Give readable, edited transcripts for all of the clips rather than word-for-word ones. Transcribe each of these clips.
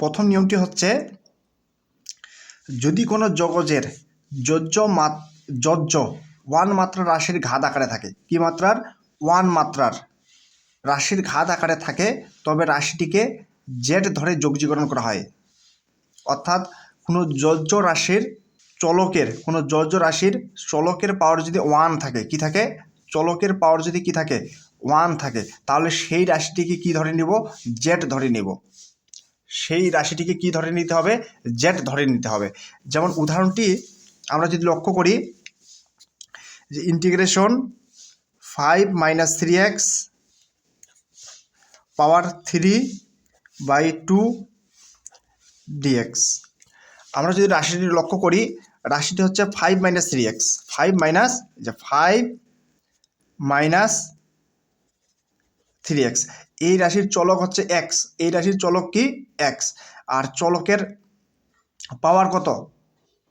প্রথম নিয়মটি হচ্ছে, যদি কোনো জগজের যজ্জ 1 মাত্রার রাশির ঘাত আকারে থাকে, কি মাত্রার? 1 মাত্রার রাশির ঘাত আকারে থাকে, তবে রাশিটিকে জেড ধরে যোগজীকরণ করা হয়। অর্থাৎ কোনো যজ্জ রাশির চলকের পাওয়ার যদি 1 থাকে, কি থাকে? চলকের পাওয়ার যদি কি থাকে? 1 থাকে, তাহলে সেই রাশিটিকে কি ধরে নিব? জেড ধরে নিব। সেই রাশিটিকে কি ধরে নিতে হবে? জেড ধরে নিতে হবে। যেমন উদাহরণটি আমরা যদি লক্ষ্য করি, যে ইন্টিগ্রেশন 5 - 3x পাওয়ার 3/2 dx। আমরা যদি রাশিটি লক্ষ্য করি, রাশিটি হচ্ছে 5 - 3x, 5 - 3x। এই রাশির চলক হচ্ছে x, এই রাশির চলক কি? x। আর চলকের পাওয়ার কত?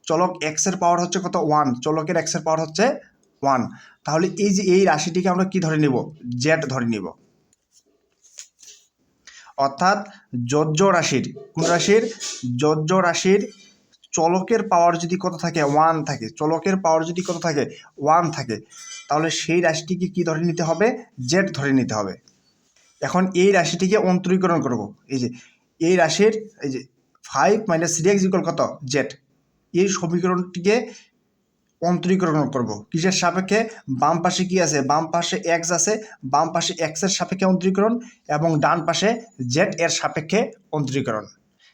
চলক x এর পাওয়ার হচ্ছে কত? 1। চলকের x এর পাওয়ার হচ্ছে 1। তাহলে এই যে এই রাশিটিকে আমরা কি ধরে নিব? জেড ধরে নিব। অর্থাৎ যজ্জ রাশির, কোন রাশির? যজ্জ রাশির চলকের পাওয়ার যদি কত থাকে? 1 থাকে। চলকের পাওয়ার যদি কত থাকে? 1 থাকে, তাহলে সেই রাশিটিকে কি ধরে নিতে হবে? জেড ধরে নিতে হবে। এখন এই রাশিটিকে অন্তরীকরণ করব। এই রাশির 5 - 3x = কত? জেড। এই সমীকরণটিকে অন্তরীকরণ করব কিসের সাপেক্ষে? বাম পাশে কি আছে? বাম পাশে এক্স আছে, বাম পাশে এক্স এর সাপেক্ষে অন্তরীকরণ, এবং ডান পাশে জেড এর সাপেক্ষে অন্তরীকরণ।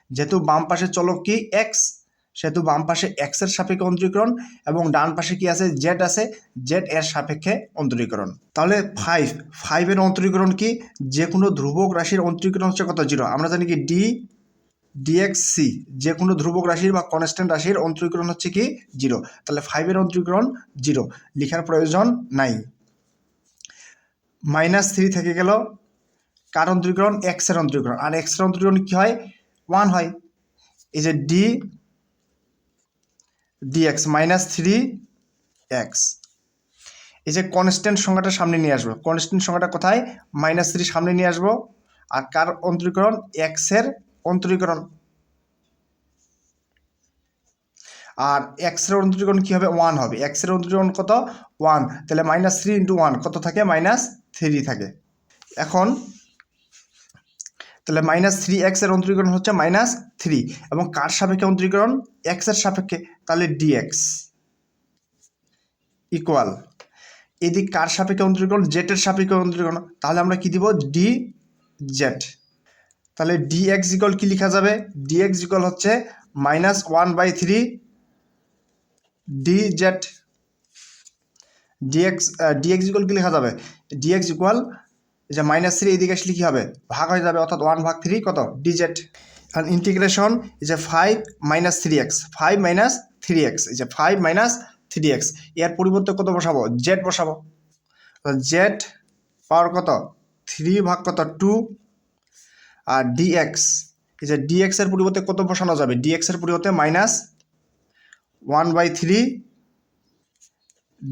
যেহেতু বাম পাশে চলক কি? এক্স, সেহেতু বাম পাশে এক্স এর সাপেক্ষে অন্তরীকরণ, এবং ডান পাশে কি আছে? জেড আছে, জেড এর সাপেক্ষে অন্তরীকরণ। তাহলে 5 এর অন্তরীকরণ কি? যে কোনো ধ্রুবক রাশির অন্তরীকরণ হচ্ছে কত? 0। আমরা জানি কি dxc, যে কোনো ধ্রুবক রাশির বা কনস্ট্যান্ট রাশির অন্তরীকরণ হচ্ছে কি? 0। তাহলে 5 এর অন্তরীকরণ 0, লেখার প্রয়োজন নাই। -3 থেকে গেল, কার অন্তরীকরণ? x এর অন্তরীকরণ। আর x এর অন্তরীকরণ কি হয়? 1 হয়। এই যে dx -3x, এই যে কনস্ট্যান্ট সংখ্যাটা সামনে নিয়ে আসবো। কনস্ট্যান্ট সংখ্যাটা কোথায়? -3 সামনে নিয়ে আসবো। আর কার অন্তরীকরণ? x এর অন্তরীকরণ। আর এক্স এর অন্তরীকরণ কি হবে? 1 হবে। এক্স এর অন্তরীকরণ কত? 1। তাহলে -3 × 1 কত থাকে? -3 থাকে। এখন তাহলে -3x এর অন্তরীকরণ হচ্ছে -3, এবং কার সাপেক্ষে অন্তরীকরণ? এক্স এর সাপেক্ষে। তাহলে dx ইকুয়াল, এদিক কার সাপেক্ষে অন্তরীকরণ? জেড এর সাপেক্ষে অন্তরীকরণ। তাহলে আমরা কি দিব? dz। তাহলে dx ইকুয়াল কি লেখা যাবে? dx ইকুয়াল হচ্ছে -1/3 dz। dx ইকুয়াল কি লেখা যাবে? dx ইকুয়াল, যে -3 এদিকে আসলে কি হবে? ভাগ হয়ে যাবে, অর্থাৎ 1/3 কত? dz। আর ইন্টিগ্রেশন 5 - 3x, 5 - 3x, 5 - 3x, এর পরিবর্তে কত বসাবো? জেড বসাবো। জেড পাওয়ার কত? 3 ভাগ কত? 2। আর dx, dx এর পরিবর্তে কত বসানো যাবে? dx এর পরিবর্তে -1/3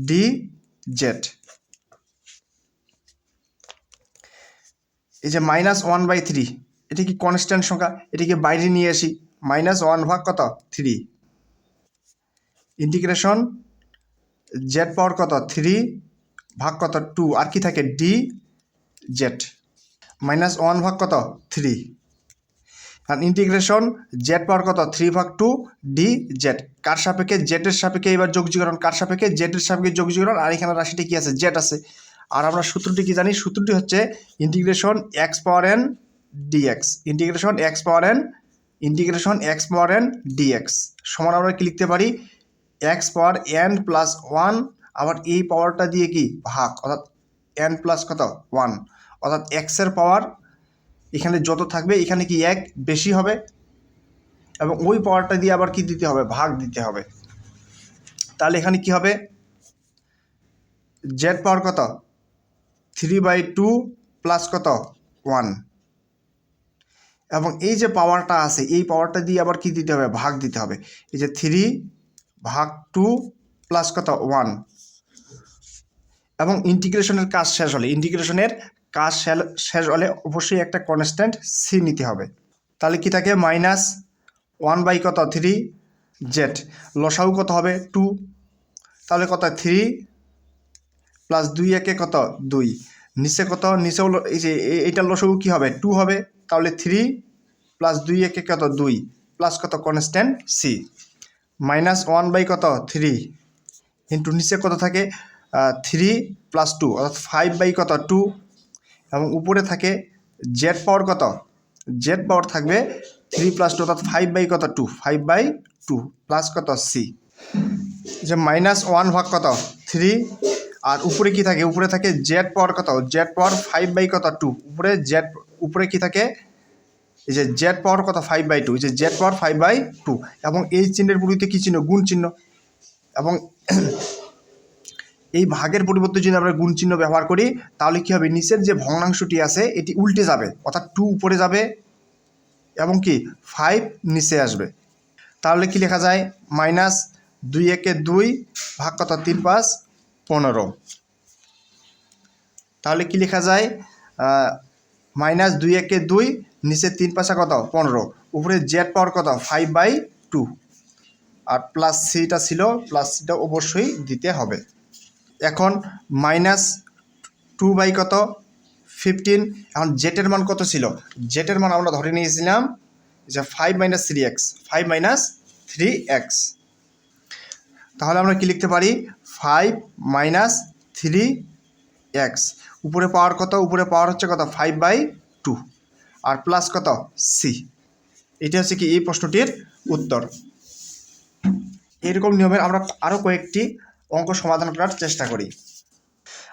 dz। এই যে -1/3, এটা কি কনস্ট্যান্ট সংখ্যা? এটিকে বাইরে নিয়ে আসি। -1 ভাগ কত? 3, ইন্টিগ্রেশন জেড পাওয়ার কত? 3 ভাগ কত? 2, আর কি থাকে? dz। -1 ভাগ কত? 3, আর ইন্টিগ্রেশন জেড পাওয়ার কত? 3 ভাগ 2 dz। কার সাপেক্ষে? জেড এর সাপেক্ষে এবার যোগজীকরণ। কার সাপেক্ষে? জেড এর সাপেক্ষে যোগজীকরণ। আর এখানে রাশিটি কি আছে? জেড আছে। আর আমরা সূত্রটি কি জানি? সূত্রটি হচ্ছে ইন্টিগ্রেশন x পাওয়ার n dx, ইন্টিগ্রেশন x পাওয়ার n dx সমান আমরা কি লিখতে পারি? x পাওয়ার n প্লাস 1, আবার এই পাওয়ারটা দিয়ে কি? ভাগ, অর্থাৎ n প্লাস কত? 1, অর্থাৎ x এর পাওয়ার এখানে যত থাকবে, এখানে কি 1 বেশি হবে, এবং ওই পাওয়ারটা দিয়ে আবার কি দিতে হবে? ভাগ দিতে হবে। তাহলে এখানে কি হবে? জেড পাওয়ার কত? 3/2 প্লাস কত? 1, এবং এই যে পাওয়ারটা আছে, এই পাওয়ারটা দিয়ে আবার কি দিতে হবে? ভাগ দিতে হবে। এই যে 3 ভাগ 2 প্লাস কত? 1, এবং ইন্টিগ্রেশনের কাজ শেষ হলে অবশ্যই একটা কনস্ট্যান্ট সি নিতে হবে। তাহলে কি থাকে মাইনাস 1 বাই কত 3 জেড, লসাগু কত হবে 2, তাহলে কত 3 প্লাস 2 একে কত 2, নিচে কত নিচেও এই যে এইটার লসাগু কি হবে 2 হবে, তাহলে 3 প্লাস 2 একে কত 2 প্লাস কত কনস্ট্যান্ট সি, মাইনাস 1 বাই কত 3 ইন্টু নিচে কত থাকে 3 প্লাস 2 অর্থাৎ 5 বাই কত 2, এবং উপরে থাকে জেড পাওয়ার কত জেড পাওয়ার থাকবে 3 প্লাস 2 অর্থাৎ 5 বাই কত 2, 5/2 প্লাস কত সি, যে মাইনাস 1 ভাগ কত 3, আর উপরে কি থাকে উপরে থাকে জেড পাওয়ার কত জেড পাওয়ার 5 বাই কত 2, উপরে জেড উপরে কি থাকে এই যে জেড পাওয়ার কত 5/2, এই যে জেড পাওয়ার 5/2, এবং এই চিহ্নের বিপরীতে কি চিহ্ন গুণ চিহ্ন, এবং এই ভাগের পরিবর্তে যদি আমরা গুণ চিহ্ন ব্যবহার করি তাহলে কি হবে নিচের যে ভগ্নাংশটি আছে এটি উল্টে যাবে, অর্থাৎ 2 উপরে যাবে এবং কি 5 নিচে আসবে। তাহলে কি লেখা যায় মাইনাস 2 একে 2 ভাগ কত 3 5 15, তাহলে কি লেখা যায় মাইনাস 2 একে 2 নিচে 3 5 কত 15, উপরে জেড পাওয়ার কত 5/2, আর প্লাস সিটা ছিল প্লাস সিটা অবশ্যই দিতে হবে। এখন মাইনাস 2 বাই কত 15, এখন জেটের মান কত ছিল জেটের মান আমরা ধরে নিয়েছিলাম যে 5 - 3x 5 - 3x, তাহলে আমরা কি লিখতে পারি 5 - 3x, উপরে পাওয়ার কত উপরে পাওয়ার হচ্ছে কত 5/2 আর প্লাস কত সি, এটা হচ্ছে কি এই প্রশ্নটির উত্তর। এরকম নিয়মের আমরা আরও কয়েকটি অঙ্ক সমাধান করার চেষ্টা করি।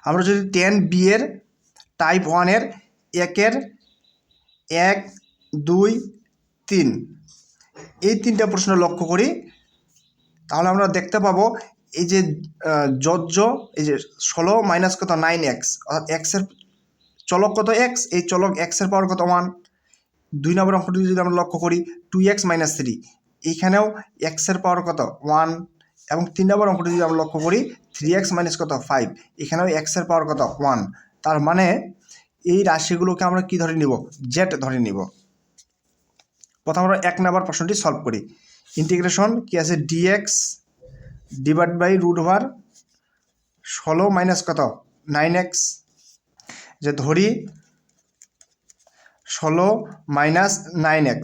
আমরা যদি 10b এর টাইপ 1 এর 1 2 3 এই 3টা প্রশ্ন লক্ষ্য করি, তাহলে আমরা দেখতে পাবো এই যে যজ্জ এই যে 16 মাইনাস কত 9x, অর্থাৎ এক্সের চলক কত এক্স, এই চলক এক্সের পাওয়ার কত 1। 2 নম্বর অঙ্কটি যদি আমরা লক্ষ্য করি 2x - 3, এইখানেও এক্সের পাওয়ার কত 1, এবং 3 নম্বর অঙ্কটি যদি আমরা লক্ষ্য করি 3x - কত 5, এখানেও এক্সের পাওয়ার কত 1, তার মানে এই রাশিগুলোকে আমরা কি ধরে নিব জেড ধরে নিব। প্রথম আমরা 1 নম্বর প্রশ্নটি সলভ করি। ইন্টিগ্রেশন কি আছে dx ডিভাইড বাই √ওভার 16 মাইনাস কত 9x, যে ধরি 16 মাইনাস 9x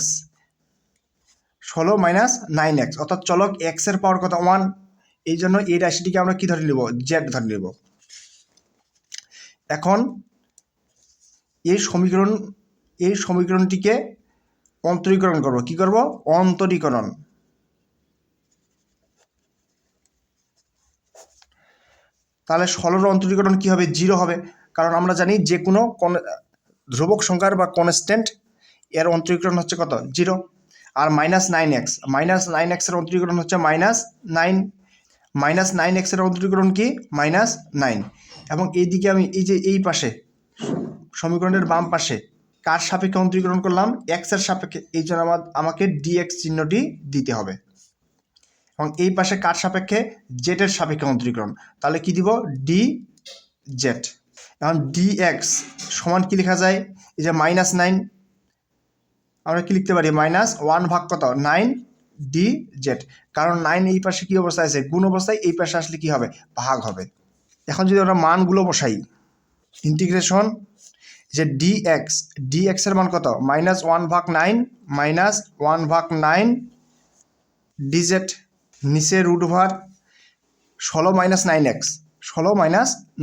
16 মাইনাস 9x, অর্থাৎ চলক x এর পাওয়ার কত 1, এই জন্য এই রাশিটিকে আমরা কি ধরে নিব জেড ধরে নিব। এখন এই সমীকরণটিকে অন্তরীকরণ করব, কি করব অন্তরীকরণ। তাহলে 16 অন্তরীকরণ কি হবে 0 হবে, কারণ আমরা জানি যে কোনো ধ্রুবক সংখ্যার বা কনস্ট্যান্ট এর অন্তরীকরণ হচ্ছে কত 0, আর মাইনাস 9x এর অন্তরীকরণ হচ্ছে -9, -9x এর অন্তরীকরণ কি -9, এবং এইদিকে আমি এই যে এই পাশে সমীকরণের বাম পাশে কার সাপেক্ষে অন্তরীকরণ করলাম x এর সাপেক্ষে, এই জন্য আমাকে dx চিহ্নটি দিতে হবে, এবং এই পাশে কার সাপেক্ষে জেটের সাপেক্ষে অন্তরীকরণ, তাহলে কি দিব dz। এখন dx সমান কি লেখা যায় এই যে -9, আমরা কি লিখতে পারি -1 ভাগ কত 9 dz, কারণ 9 এই পাশে কি অবস্থায় আছে গুণ অবস্থায়, এই পাশে আসলে কি হবে ভাগ হবে। এখন যদি আমরা মানগুলো বসাই ইন্টিগ্রেশন যে dx এর মান কত -1 ভাগ 9 -1 ভাগ 9 dz, নিচে √ওভার 16 মাইনাস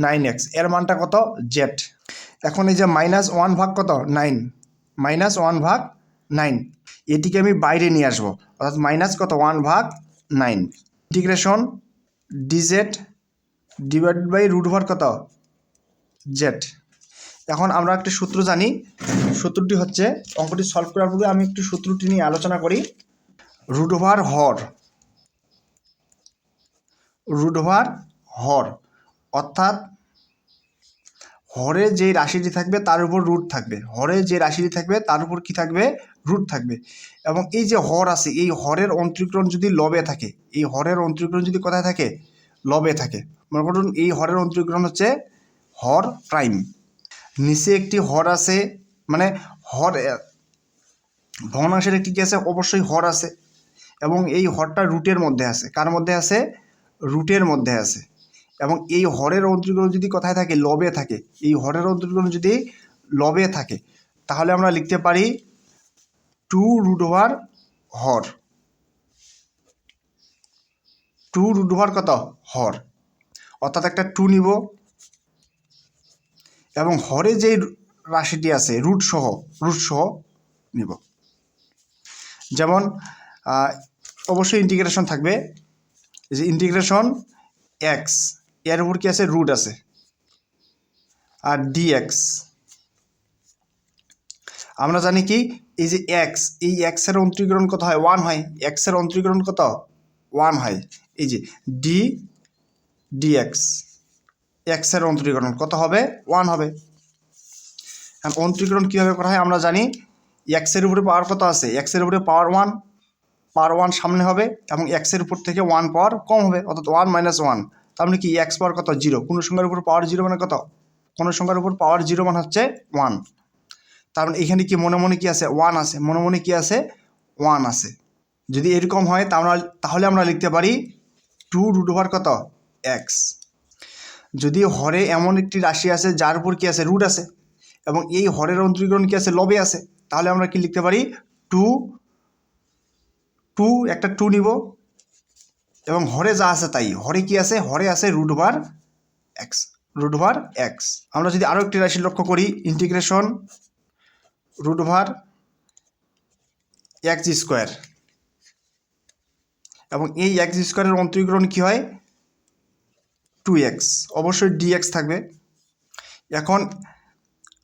9x এর মানটা কত z। এখন এই যে -1 ভাগ কত 9 -1 ভাগ 9 এটিকে আমি বাইরে নিয়ে আসবো, অর্থাৎ মাইনাস কত 1 ভাগ 9 ইন্টিগ্রেশন dz ডিভাইড বাই √ওভার কত z। এখন আমরা একটা সূত্র জানি, সূত্রটি হচ্ছে অঙ্কটি সলভ করার পূর্বে আমি একটু সূত্রটি নিয়ে আলোচনা করি। √ওভার হর, অর্থাৎ হরে যে রাশিটি থাকবে তার উপর রুট থাকবে, হরে যে রাশিটি থাকবে তার উপর কি থাকবে রুট থাকবে, এবং এই যে হর আছে এই হরের অন্তরীকরণ যদি লবে থাকে, এই হরের অন্তরীকরণ যদি কোথায় থাকে লবে থাকে, মনে করুন এই হরের অন্তরীকরণ হচ্ছে হর প্রাইম, নিচে একটি হর আছে, মানে ভগ্নাংশের একটি কি আছে, অবশ্যই হর আছে, এবং এই হরটা রুটের মধ্যে আছে। কার মধ্যে আছে? রুটের মধ্যে আছে। এবং এই হরের অন্তরীকরণ যদি কোথায় থাকে? লবে থাকে। এই হরের অন্তরীকরণ যদি লবে থাকে, তাহলে আমরা লিখতে পারি 2√হর। 2√হর কত? হর। অর্থাৎ একটা 2 নিব, এবং হরে যে রাশিটি আছে রুট সহ নিব। যেমন অবশ্যই ইন্টিগ্রেশন থাকবে, যে ইন্টিগ্রেশন এক্স, এর উপর কি আছে? রুট আছে, আর ডিএক্স। আমরা জানি কি, এই যে এক্স, এই এক্সের অন্তরীকরণ কত হয়? 1 হয়। এক্সের অন্তরীকরণ কত? 1 হয়। এই যে ডিএক্স, এক্সের অন্তরীকরণ কত হবে? 1 হবে। এখন অন্তরীকরণ কীভাবে করা হয় আমরা জানি। এক্সের উপরে পাওয়ার কত আছে? এক্সের উপরে পাওয়ার 1, পাওয়ার 1 সামনে হবে, এবং এক্সের উপর থেকে 1 পাওয়ার কম হবে, অর্থাৎ 1 - 1। তার মানে কি, এক্স পাওয়ার কত? 0। কোনো সংখ্যার উপর পাওয়ার 0 মানে কত? কোনো সংখ্যার উপর পাওয়ার 0 মানে হচ্ছে 1। তার মানে এখানে কি মনে মনে কি আছে? 1 আছে। মনে মনে কি আছে? 1 আছে। যদি এরকম হয় তাহলে আমরা লিখতে পারি 2√হর কত? এক্স। যদি হরে এমন একটি রাশি আছে যার উপর কি আছে? রুট আছে, এবং এই হরের অন্তরীকরণ কি আছে? লবে আছে, তাহলে আমরা কি লিখতে পারি? 2 একটা 2 নিব, এবং হরে যা আছে তাই। হরে কি আছে? হরে আছে √এক্স। √এক্স। আমরা যদি আরও একটি রাশি লক্ষ্য করি, ইন্টিগ্রেশন √x², এবং এই x²-এর অন্তরীকরণ কি হয়? 2x। অবশ্যই dx থাকবে। এখন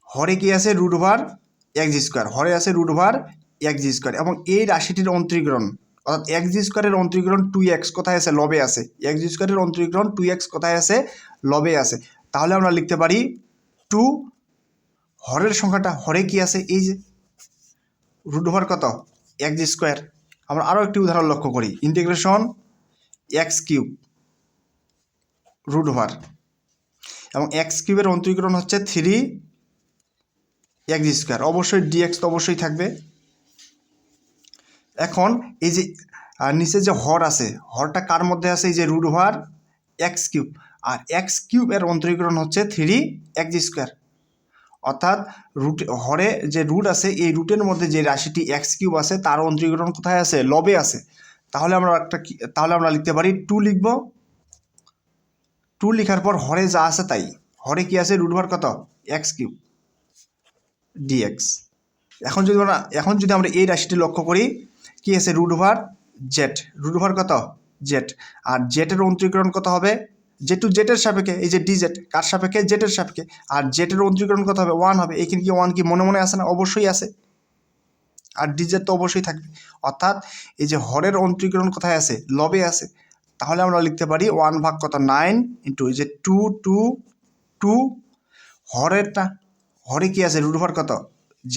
হরে কি আছে? √x²। হরে আছে √x², এবং এই রাশিটির অন্তরীকরণ, অর্থাৎ x²-এর অন্তরীকরণ 2x কোথায় আছে? লবে আছে। x²-এর অন্তরীকরণ 2x কোথায় আছে? লবে আছে। তাহলে আমরা লিখতে পারি 2, হরের সংখ্যাটা, হরে কি আছে? এই যে √হর কত? x²। আমরা আরও একটি উদাহরণ লক্ষ্য করি, ইন্টিগ্রেশন x³ √হর, এবং x³ অন্তরীকরণ হচ্ছে 3x²। অবশ্যই dx তো অবশ্যই থাকবে। এখন এই যে নিচে যে হর আছে, হরটা কার মধ্যে আছে? এই যে √x³, আর x³ অন্তরীকরণ হচ্ছে 3x²। অর্থাৎ হরে যে রুট আছে, এই রুটের মধ্যে যে রাশিটি x³ আছে তার অন্তরীকরণ কোথায় আছে? লবে আছে। তাহলে আমরা লিখতে পারি 2 লিখব। 2 লেখার পর হরে যা আছে তাই। হরে কি আছে? √হর কত? x³ dx। এখন যদি আমরা এই রাশিটি লক্ষ্য করি, কি আছে? √z কত? z। আর জেটের অন্তরীকরণ কত হবে? যেটু জেটের সাপেক্ষে, এই যে dz কার সাপেক্ষে? জেটের সাপেক্ষে। আর জেটের অন্তরীকরণ কত হবে? 1 হবে। এইখানে কি 1 কি মনে মনে আসে না? অবশ্যই আছে। আর dz তো অবশ্যই থাকবে। অর্থাৎ এই যে হরের অন্তরীকরণ কোথায় আছে? লবে আছে। তাহলে আমরা লিখতে পারি 1 ভাগ কত? 9 ইন্টু এই যে 2 হরে কি আছে? √হর কত? z।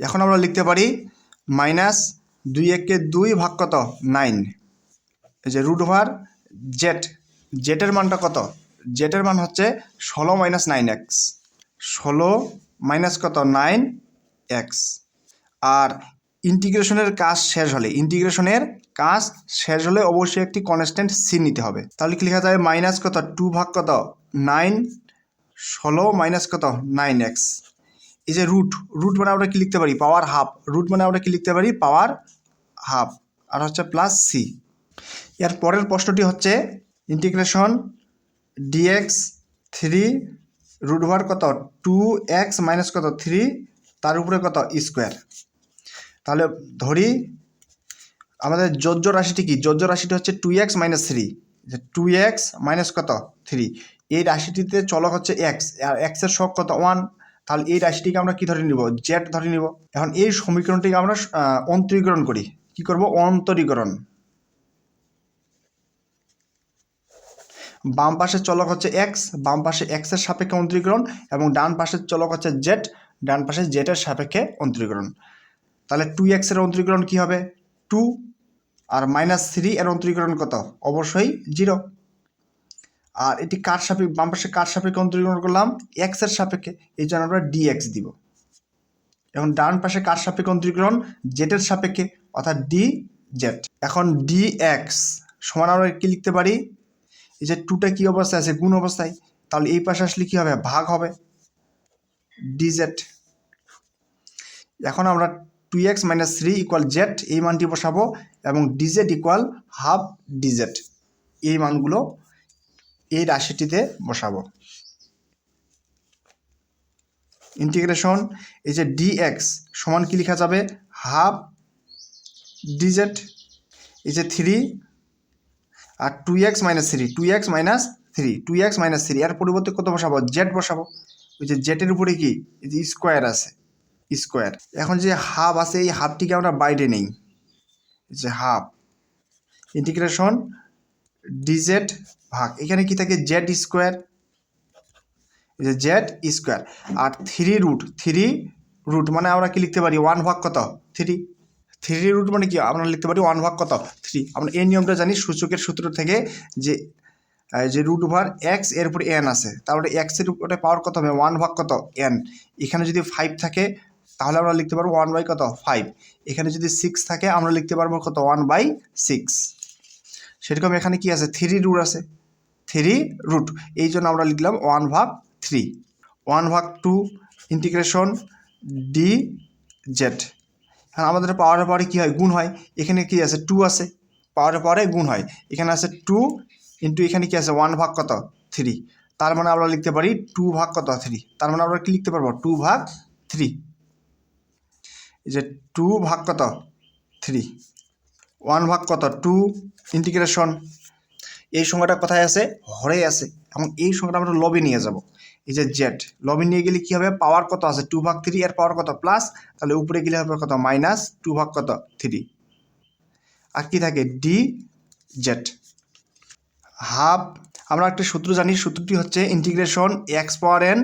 এখন আমরা লিখতে পারি -2 ভাগ কত? 9, এই যে √z। জেটের মানটা কত? জেটের মান হচ্ছে 16 - 9x। 16 মাইনাস কত? 9x। আর ইন্টিগ্রেশনের কাজ শেষ হলে অবশ্যই একটি কনস্ট্যান্ট সি নিতে হবে। তাহলে কি লেখা যায়? মাইনাস কত? 2 ভাগ কত? 9, 16 মাইনাস কত? 9x। এই যে রুট মানে আমরা কি লিখতে পারি? Power half. রুট মানে আমরা কি লিখতে পারি? Power half. আর হচ্ছে প্লাস সি। এর পরের প্রশ্নটি হচ্ছে ইন্টিগ্রেশন dx 3 √হর কত? 2x মাইনাস কত? 3, তার উপরে কত? স্কোয়ার। তাহলে ধরি আমাদের যোজ্য রাশিটি কি? যোজ্য রাশিটি হচ্ছে 2x - 3। 2x মাইনাস কত? 3। এই রাশিটিতে চলক হচ্ছে x, আর x-এর সহগ কত? 1। তাহলে এই রাশিটিকে আমরা কি ধরে নিব? z ধরে নিব। এখন এই সমীকরণটিকে আমরা অন্তরীকরণ করি। কি করব? অন্তরীকরণ। বাম পাশের চলক হচ্ছে x, বাম পাশে x-এর সাপেক্ষে অন্তরীকরণ, এবং ডান পাশের চলক হচ্ছে z, ডান পাশে z-এর সাপেক্ষে অন্তরীকরণ। তাহলে 2x এর অন্তরীকরণ কি হবে? 2, আর -3 এর অন্তরীকরণ কত? অবশ্যই 0। আর এটি কার সাপেক্ষে? বাম পাশে কার সাপেক্ষে অন্তরীকরণ করলাম? x এর সাপেক্ষে, এই জন্য আমরা dx দিব। এখন ডান পাশে কার সাপেক্ষে অন্তরীকরণ, জেটের সাপেক্ষে, অর্থাৎ ডি জেড। এখন ডি এক্স সমান আমরা কি লিখতে পারি, এই যে টুটা কি অবস্থায় আছে, গুণ অবস্থায়, তাহলে এই পাশে আসলে কি হবে, ভাগ হবে, ডিজেড। এখন আমরা 2x - 3 = জেড এই মানটি বসাবো এবং ডিজেড = হাফ ডিজেড, এই মানগুলো এই রাশিটিতে বসাবো। ইন্টিগ্রেশন, এই যে dx সমান কি লেখা যাবে, হাফ ডিজেড, এই যে 3 আর 2x - 3 2x - 3 এর পরিবর্তে কত বসাবো, জেড বসাবো। ওই যে জেটের উপরে কি, এই যে স্কোয়ার আছে, স্কোয়ার। এখন যে হাফ আছে এই হাফটিকে আমরা বাইরে নেই, যে হাফ, ইন্টিগ্রেশন ডিজেড ভাগ, এখানে কি থাকে, জেড স্কোয়ার, এই যে জেড স্কোয়ার। আর 3 রুট মানে আমরা কি লিখতে পারি, 1 ভাগ কত, 3 রুট মানে কি আমরা লিখতে পারি 1 ভাগ কত, 3। আমরা এই নিয়মটা জানি সূচকের সূত্র থেকে, যে রুট ওভার এক্স এর উপরে এন আছে, তাহলে এক্সের উপরে পাওয়ার কত হবে, 1 ভাগ কত, এন। এখানে যদি 5 থাকে তাহলে আমরা লিখতে পারবো 1 বাই কত, 5। এখানে যদি 6 থাকে আমরা লিখতে পারবো কত, 1/6। সেরকম এখানে কি আছে, 3 রুট আছে, 3 রুট, এই জন্য আমরা লিখলাম 1/3। 1/2 ইন্টিগ্রেশন ডি জেড। হ্যাঁ, আমাদের পাওয়ারের পরে কী হয়, গুণ হয়, এখানে কি আছে, 2 আছে, পাওয়ারের পরে গুণ হয়, এখানে আছে 2 ইন্টু এখানে কি আছে 1 ভাগ কত, 3। তার মানে আমরা লিখতে পারি 2 ভাগ কত, 3। তার মানে আমরা কি লিখতে পারবো, 2/3। এই যে 2 ভাগ কত, 3, 1 ভাগ কত, 2। ইন্টিগ্রেশন, এই সংখ্যাটা কোথায় আছে, হরে আছে, এবং এই সংখ্যাটা আমরা লবে নিয়ে যাব। এই যে জেড লবে নিয়ে গেলে কি হবে, পাওয়ার কত আছে, 2/3, এর পাওয়ার কত, প্লাস, তাহলে উপরে গেলে হবে কত, -2 ভাগ কত, 3। আর কি থাকে, ডি জেড হাফ। আমরা একটা সূত্র জানি, সূত্রটি হচ্ছে ইন্টিগ্রেশন x পাওয়ার n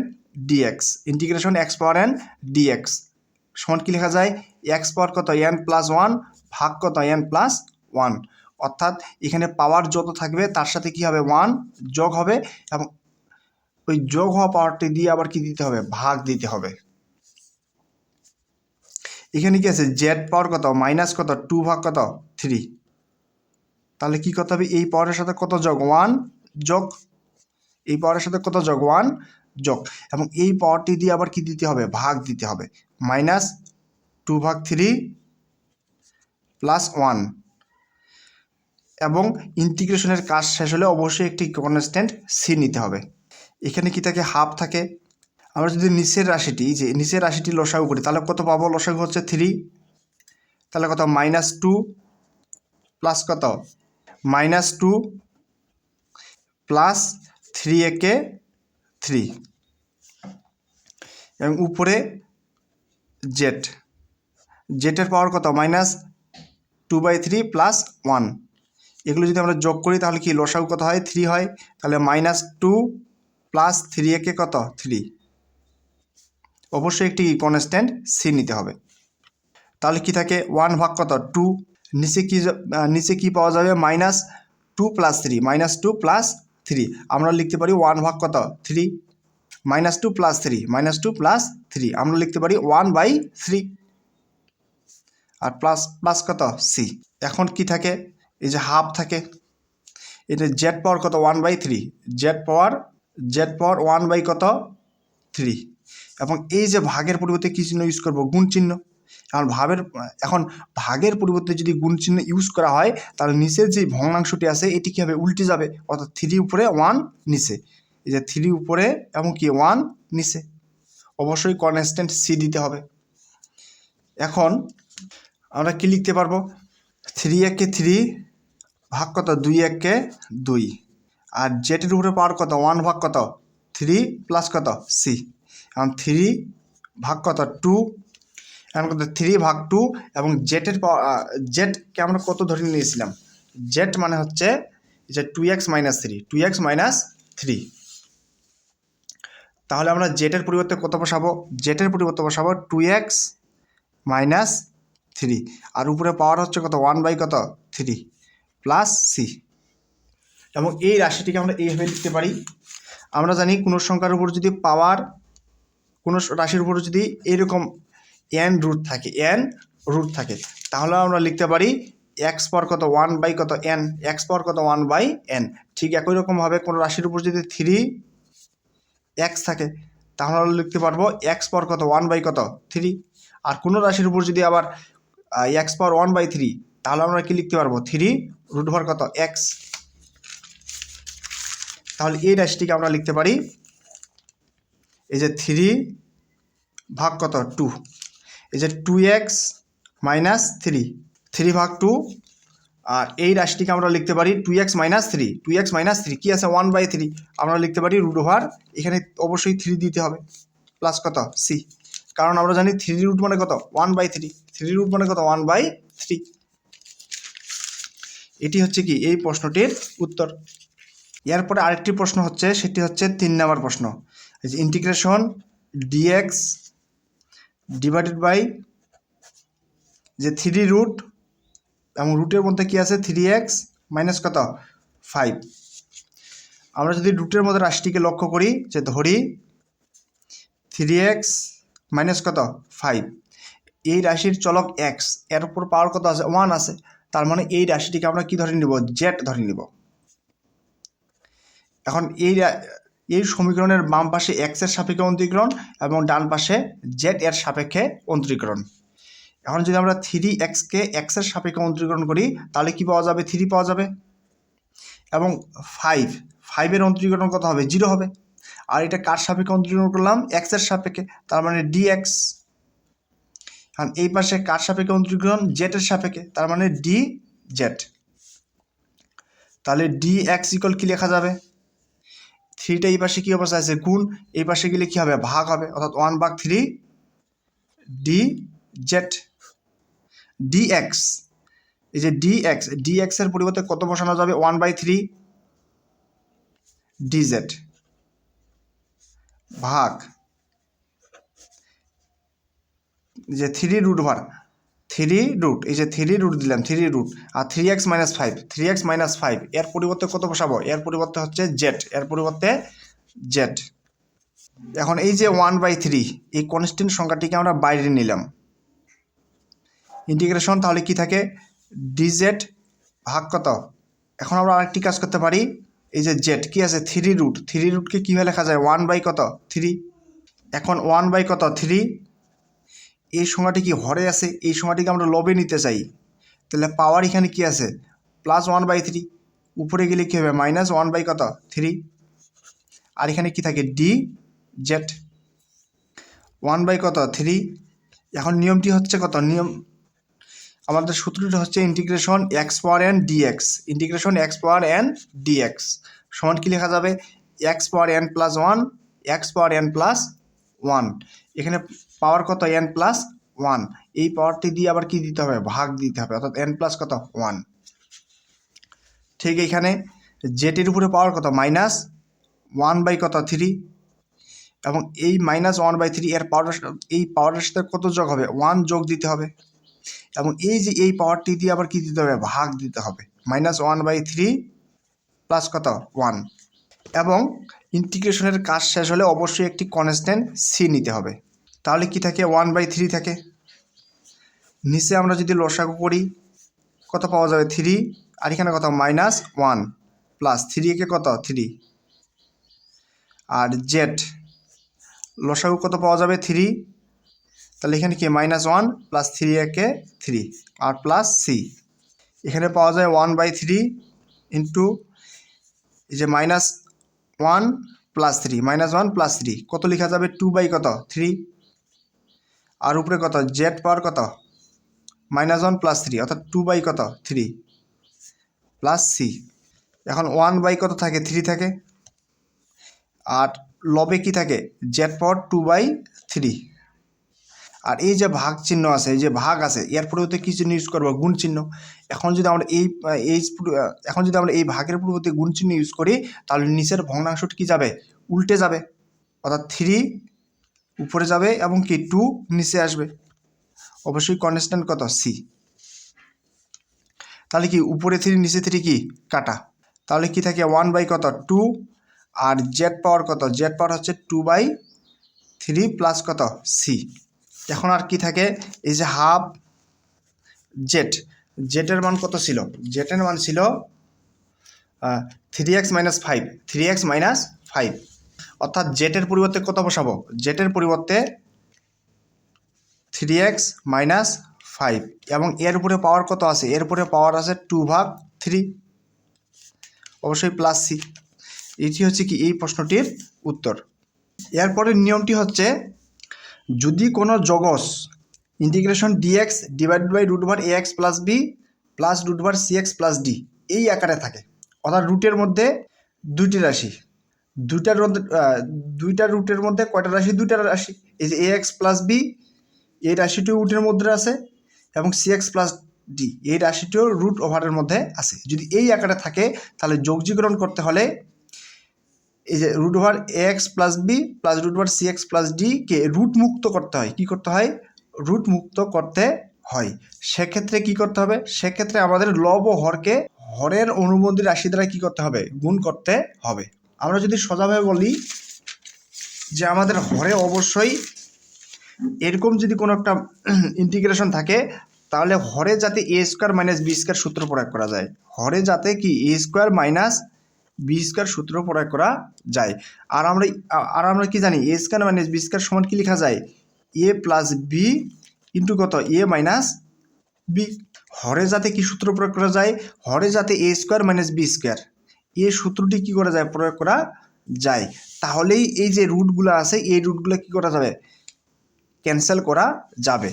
dx, ইন্টিগ্রেশন x পাওয়ার n dx সমান কি লেখা যায়, x পাওয়ার কত, n+1 ভাগ কত, n+1। অর্থাৎ এখানে পাওয়ার যত থাকবে তার সাথে কি হবে, 1 যোগ হবে, এবং ওই যোগ হওয়া পাওয়ারটি দিয়ে আবার কি দিতে হবে, ভাগ দিতে হবে। এখানে কি আছে, জেড পাওয়ার কত, মাইনাস কত, 2 ভাগ কত, 3। তাহলে কি করতে হবে, এই পাওয়ারের সাথে কত যোগ, 1 যোগ, এই পাওয়ারের সাথে কত যোগ, 1 যোগ, এবং এই পাওয়ারটি দিয়ে আবার কি দিতে হবে, ভাগ দিতে হবে, -2/3 + 1। এবং ইন্টিগ্রেশনের কাজ শেষ হলে অবশ্যই একটি কনস্ট্যান্ট সি নিতে হবে। এখানে কি থাকে, হাফ থাকে। আমরা যদি নিচের রাশিটি লসাগু করি তাহলে কত পাবো, লসাগু হচ্ছে 3, তাহলে কত, -2 প্লাস কত, -2 প্লাস 3 একে 3, এবং উপরে জেটের পাওয়ার কত, -2/3 + 1। এগুলো যদি আমরা যোগ করি তাহলে কি লসাগু কত হয়, 3 হয়, তাহলে -2 প্লাস 3 একে কত, 3। অবশ্যই একটি কনস্ট্যান্ট সি নিতে হবে। তাহলে কি থাকে, 1 ভাগ কত, 2, নিচে কি পাওয়া যাবে, -2 + 3, -2 + 3, আমরা লিখতে পারি 1 ভাগ কত, 3, -2 + 3, -2 + 3, আমরা লিখতে পারি 1/3, আর প্লাস কত, সি। এখন কি থাকে, এই যে হাফ থাকে, এটা জেড পাওয়ার কত, 1/3, জেড পাওয়ার 1/3, এবং এই যে ভাগের পরিবর্তে কী চিহ্ন ইউজ করবো, গুণ চিহ্ন। এখন ভাগের পরিবর্তে যদি গুণ চিহ্ন ইউজ করা হয় তাহলে নিচের যে ভগ্নাংশটি আছে এটি কী হবে, উল্টে যাবে, অর্থাৎ 3 উপরে 1 নিচে, এই যে 3 উপরে এবং কি 1 নিচে, অবশ্যই কনস্ট্যান্ট সি দিতে হবে। এখন আমরা কি লিখতে পারবো, 3 একে 3 ভাগ কত, 2 একে 2, আর জেটের উপরে পাওয়ার কত, 1 ভাগ কত, 3 প্লাস কত, সি, এখন 3 ভাগ কত, 2, এখন কত, 3 ভাগ 2, এবং জেটের জেটকে আমরা কত ধরে নিয়েছিলাম, জেট মানে হচ্ছে যে 2x - 3, তাহলে আমরা জেটের পরিবর্তে কত বসাবো, জেটের পরিবর্তে বসাবো 2x - 3, আর উপরে পাওয়ার হচ্ছে কত, 1/3 প্লাস সি। এবং এই রাশিটিকে আমরা এইভাবে লিখতে পারি। আমরা জানি কোনো সংখ্যার উপর যদি পাওয়ার, কোনো রাশির উপর যদি এরকম এন রুট থাকে, এন রুট থাকে, তাহলে আমরা লিখতে পারি এক্স পাওয়ার কত 1 বাই কত এন, এক্স পাওয়ার কত 1/n। ঠিক একই রকমভাবে কোনো রাশির উপর যদি 3x থাকে তাহলে আমরা লিখতে পারবো এক্স পাওয়ার কত 1 বাই কত 3। আর কোনো রাশির উপর যদি আবার এক্স পাওয়ার 1/3, তাহলে আমরা কি লিখতে পারবো 3 কত এক্স। তাহলে এই রাশিটিকে আমরা লিখতে পারি এই যে 3 কত 2, এই যে 2x - 3, 3/2। আর এই রাশিটিকে আমরা লিখতে পারি 2x - 3, 2x - 3 কি আছে 1/3, আমরা লিখতে পারি এখানে অবশ্যই 3 দিতে হবে প্লাস কত সি, কারণ আমরা জানি 3 মানে কত 1/3, 3 মানে কত 1/3। এটি হচ্ছে কি এই প্রশ্নটির উত্তর। এরপরে আরেকটি প্রশ্ন হচ্ছে, সেটি হচ্ছে 3 নম্বর প্রশ্ন, ইন্টিগ্রেশন dx ডিভাইডেড বাই যে 3 এবং রুটের মধ্যে কি আছে 3x - কত 5। আমরা যদি রুটের মধ্যে রাশিটিকে লক্ষ্য করি, যে ধরি 3x - কত 5, এই রাশির চলক x, এর উপর পাওয়ার কত আছে 1 আছে, তার মানে এই রাশিটিকে আমরা কি ধরে নিব জেড ধরে নিব। এখন এই সমীকরণের বাম পাশে x এর সাপেক্ষে অন্তরীকরণ এবং ডান পাশে z এর সাপেক্ষে অন্তরীকরণ। এখন যদি আমরা 3x কে x এর সাপেক্ষে অন্তরীকরণ করি তাহলে কি পাওয়া যাবে 3 পাওয়া যাবে, এবং 5 এর অন্তরীকরণ কত হবে 0 হবে। আর এটা কার সাপেক্ষে অন্তরীকরণ করলাম x এর সাপেক্ষে, তার মানে dx। কারণ এই পাশে কার সাপেক্ষে অন্তরীকরণ z এর সাপেক্ষে, তার মানে dz। তাহলে dx ইকুয়াল কি লেখা যাবে, 3টা এই পাশে কি অবস্থা আছে গুণ, এই পাশে গেলে কি হবে ভাগ হবে, অর্থাৎ 1/3 dz dx। এই যে dx এর পরিবর্তে কত বসানো যাবে 1/3 dz ভাগ যে 3 এই যে 3 দিলাম 3 আর 3x - 5, 3x - 5 এর পরিবর্তে কত বসাবো, এর পরিবর্তে হচ্ছে z, এর পরিবর্তে z। এখন এই যে 1/3 এই কনস্ট্যান্ট সংখ্যাটিকে আমরা বাইরে নিলাম, ইন্টিগ্রেশন তাহলে কি থাকে dz ভাগ কত। এখন আমরা আরেকটি কাজ করতে পারি, এই যে z কি আছে 3 কে কীভাবে লেখা যায় 1/3। এখন 1 কত 3, এই সংখ্যাটি কি হরে আছে, এই সংখ্যাটিকে আমরা লবে নিতে চাই, তাহলে পাওয়ার এখানে কি আছে +1/3, উপরে গেলে কী হবে -1 কত 3, আর এখানে কি থাকে dz 1 কত 3। এখন নিয়মটি হচ্ছে কত, নিয়ম আমাদের সূত্রটি হচ্ছে ইন্টিগ্রেশন x পাওয়ার n dx, ইন্টিগ্রেশন x পাওয়ার n dx সমান কি লেখা যাবে x পাওয়ার n + 1, x পাওয়ার n + 1, এখানে পাওয়ার কত n + 1, এই পাওয়ারটি দিয়ে আবার কি দিতে হবে ভাগ দিতে হবে, অর্থাৎ n + কত 1। ঠিক এখানে জেটের উপরে পাওয়ার কত -1 কত 3, এবং এই -1/3 এর পাওয়ারের সাথে কত যোগ হবে 1 যোগ দিতে হবে, এবং এই যে এই পাওয়ারটি দিয়ে আবার কি দিতে হবে ভাগ দিতে হবে, -1/3 প্লাস কত 1। এবং ইন্টিগ্রেশনের কাজ শেষ হলে অবশ্যই একটি কনস্ট্যান্ট সি নিতে হবে, তাহলে কি থাকে 1/3 থাকে। নিচে আমরা যদি লসাগু করি কত পাওয়া যাবে 3, আর এখানে কত -1 প্লাস 3 কে কত 3, আর জেড লসাগু কত পাওয়া যাবে 3, তাহলে এখানে কি -1 প্লাস 3 কে 3 আর প্লাস সি, এখানে পাওয়া যায় 1/3 ইন্টু এই যে -1 প্লাস 3, -1 প্লাস 3 কত লেখা যাবে 2 কত 3, আর উপরে কত জেড পাওয়ার কত -1 প্লাস 3, অর্থাৎ 2 কত 3 প্লাস সি। এখন 1 কত থাকে 3 থাকে, আর লবে কি থাকে জেড পাওয়ার 2/3, আর এই যে ভাগ চিহ্ন আছে, এই যে ভাগ আছে এর পরিবর্তে কি চিহ্ন ইউজ করবো গুণ চিহ্ন। এখন যদি আমরা এই ভাগের পরিবর্তে গুণ চিহ্ন ইউজ করি তাহলে নিচের ভগ্নাংশটি কি যাবে উল্টে যাবে, অর্থাৎ 3 উপরে যাবে এবং কি 2 নিচে আসবে, অবশ্যই কনস্ট্যান্ট কত সি। তাহলে কি উপরে 3 নিচে 3 কি কাটা, তাহলে কি থাকে 1 কত 2, আর জেড পাওয়ার কত জেড পাওয়ার হচ্ছে 2/3 প্লাস কত সি। এখন আর কি থাকে, এই যে হাফ জেড, জেটের মান কত ছিল, জেটের মান ছিল 3x মাইনাস 5, 3x মাইনাস 5, অর্থাৎ জেটের পরিবর্তে কত বসাবো, জেটের পরিবর্তে 3x মাইনাস 5, এবং এর উপরে পাওয়ার কত আছে, এর উপরে পাওয়ার আছে 2/3, অবশ্যই প্লাস সি। এটি হচ্ছে কি এই প্রশ্নটির উত্তর। এরপরের নিয়মটি হচ্ছে, যদি কোনো জগস integration dx divided by root over a x plus b plus root over c x plus d এই আকারে থাকে, অর্থাৎ রুটের মধ্যে দুইটি রাশি, দুইটা রুটের মধ্যে কয়টা রাশি, দুইটা রাশি, এই যে এ এক্স প্লাস বি এই রাশিটিও রুটের মধ্যে আছে, এবং সি এক্স প্লাস ডি এই রাশিটিও রুট ওভারের মধ্যে আছে। যদি এই আকারে থাকে তাহলে যোগজীকরণ করতে হলে এই যে root over a x plus b plus root over c x plus ডিকে রুট মুক্ত করতে হয়। কী করতে হয়, রুট মুক্ত করতে হয়। সেক্ষেত্রে কি করতে হবে, সেক্ষেত্রে আমাদের লব ও হরকে হরের অনুবন্ধী রাশি দ্বারা কী করতে হবে, গুণ করতে হবে। আমরা যদি সোজাভাবে বলি যে আমাদের হরে অবশ্যই এরকম যদি কোনো একটা ইন্টিগ্রেশন থাকে, তাহলে হরে যাতে এ স্কোয়ার মাইনাস বি স্কোয়ার সূত্র প্রয়োগ করা যায়, হরে যাতে কি এ স্কোয়ার মাইনাস বি স্কোয়ার সূত্র প্রয়োগ করা যায়। আর আমরা কি জানি, এ স্কোয়ার মাইনাস বি স্কোয়ার সমান কি লেখা যায়, এ প্লাস বি ইন্টু কত, এ মাইনাস বি। হরে যাতে কি সূত্র প্রয়োগ করা যায়, হরে যাতে এ স্কোয়ার মাইনাস বি স্কোয়ার এই সূত্রটি কি করা যায়, প্রয়োগ করা যায়। তাহলেই এই যে রুটগুলো আছে এই রুটগুলো কি করা যাবে, ক্যান্সেল করা যাবে।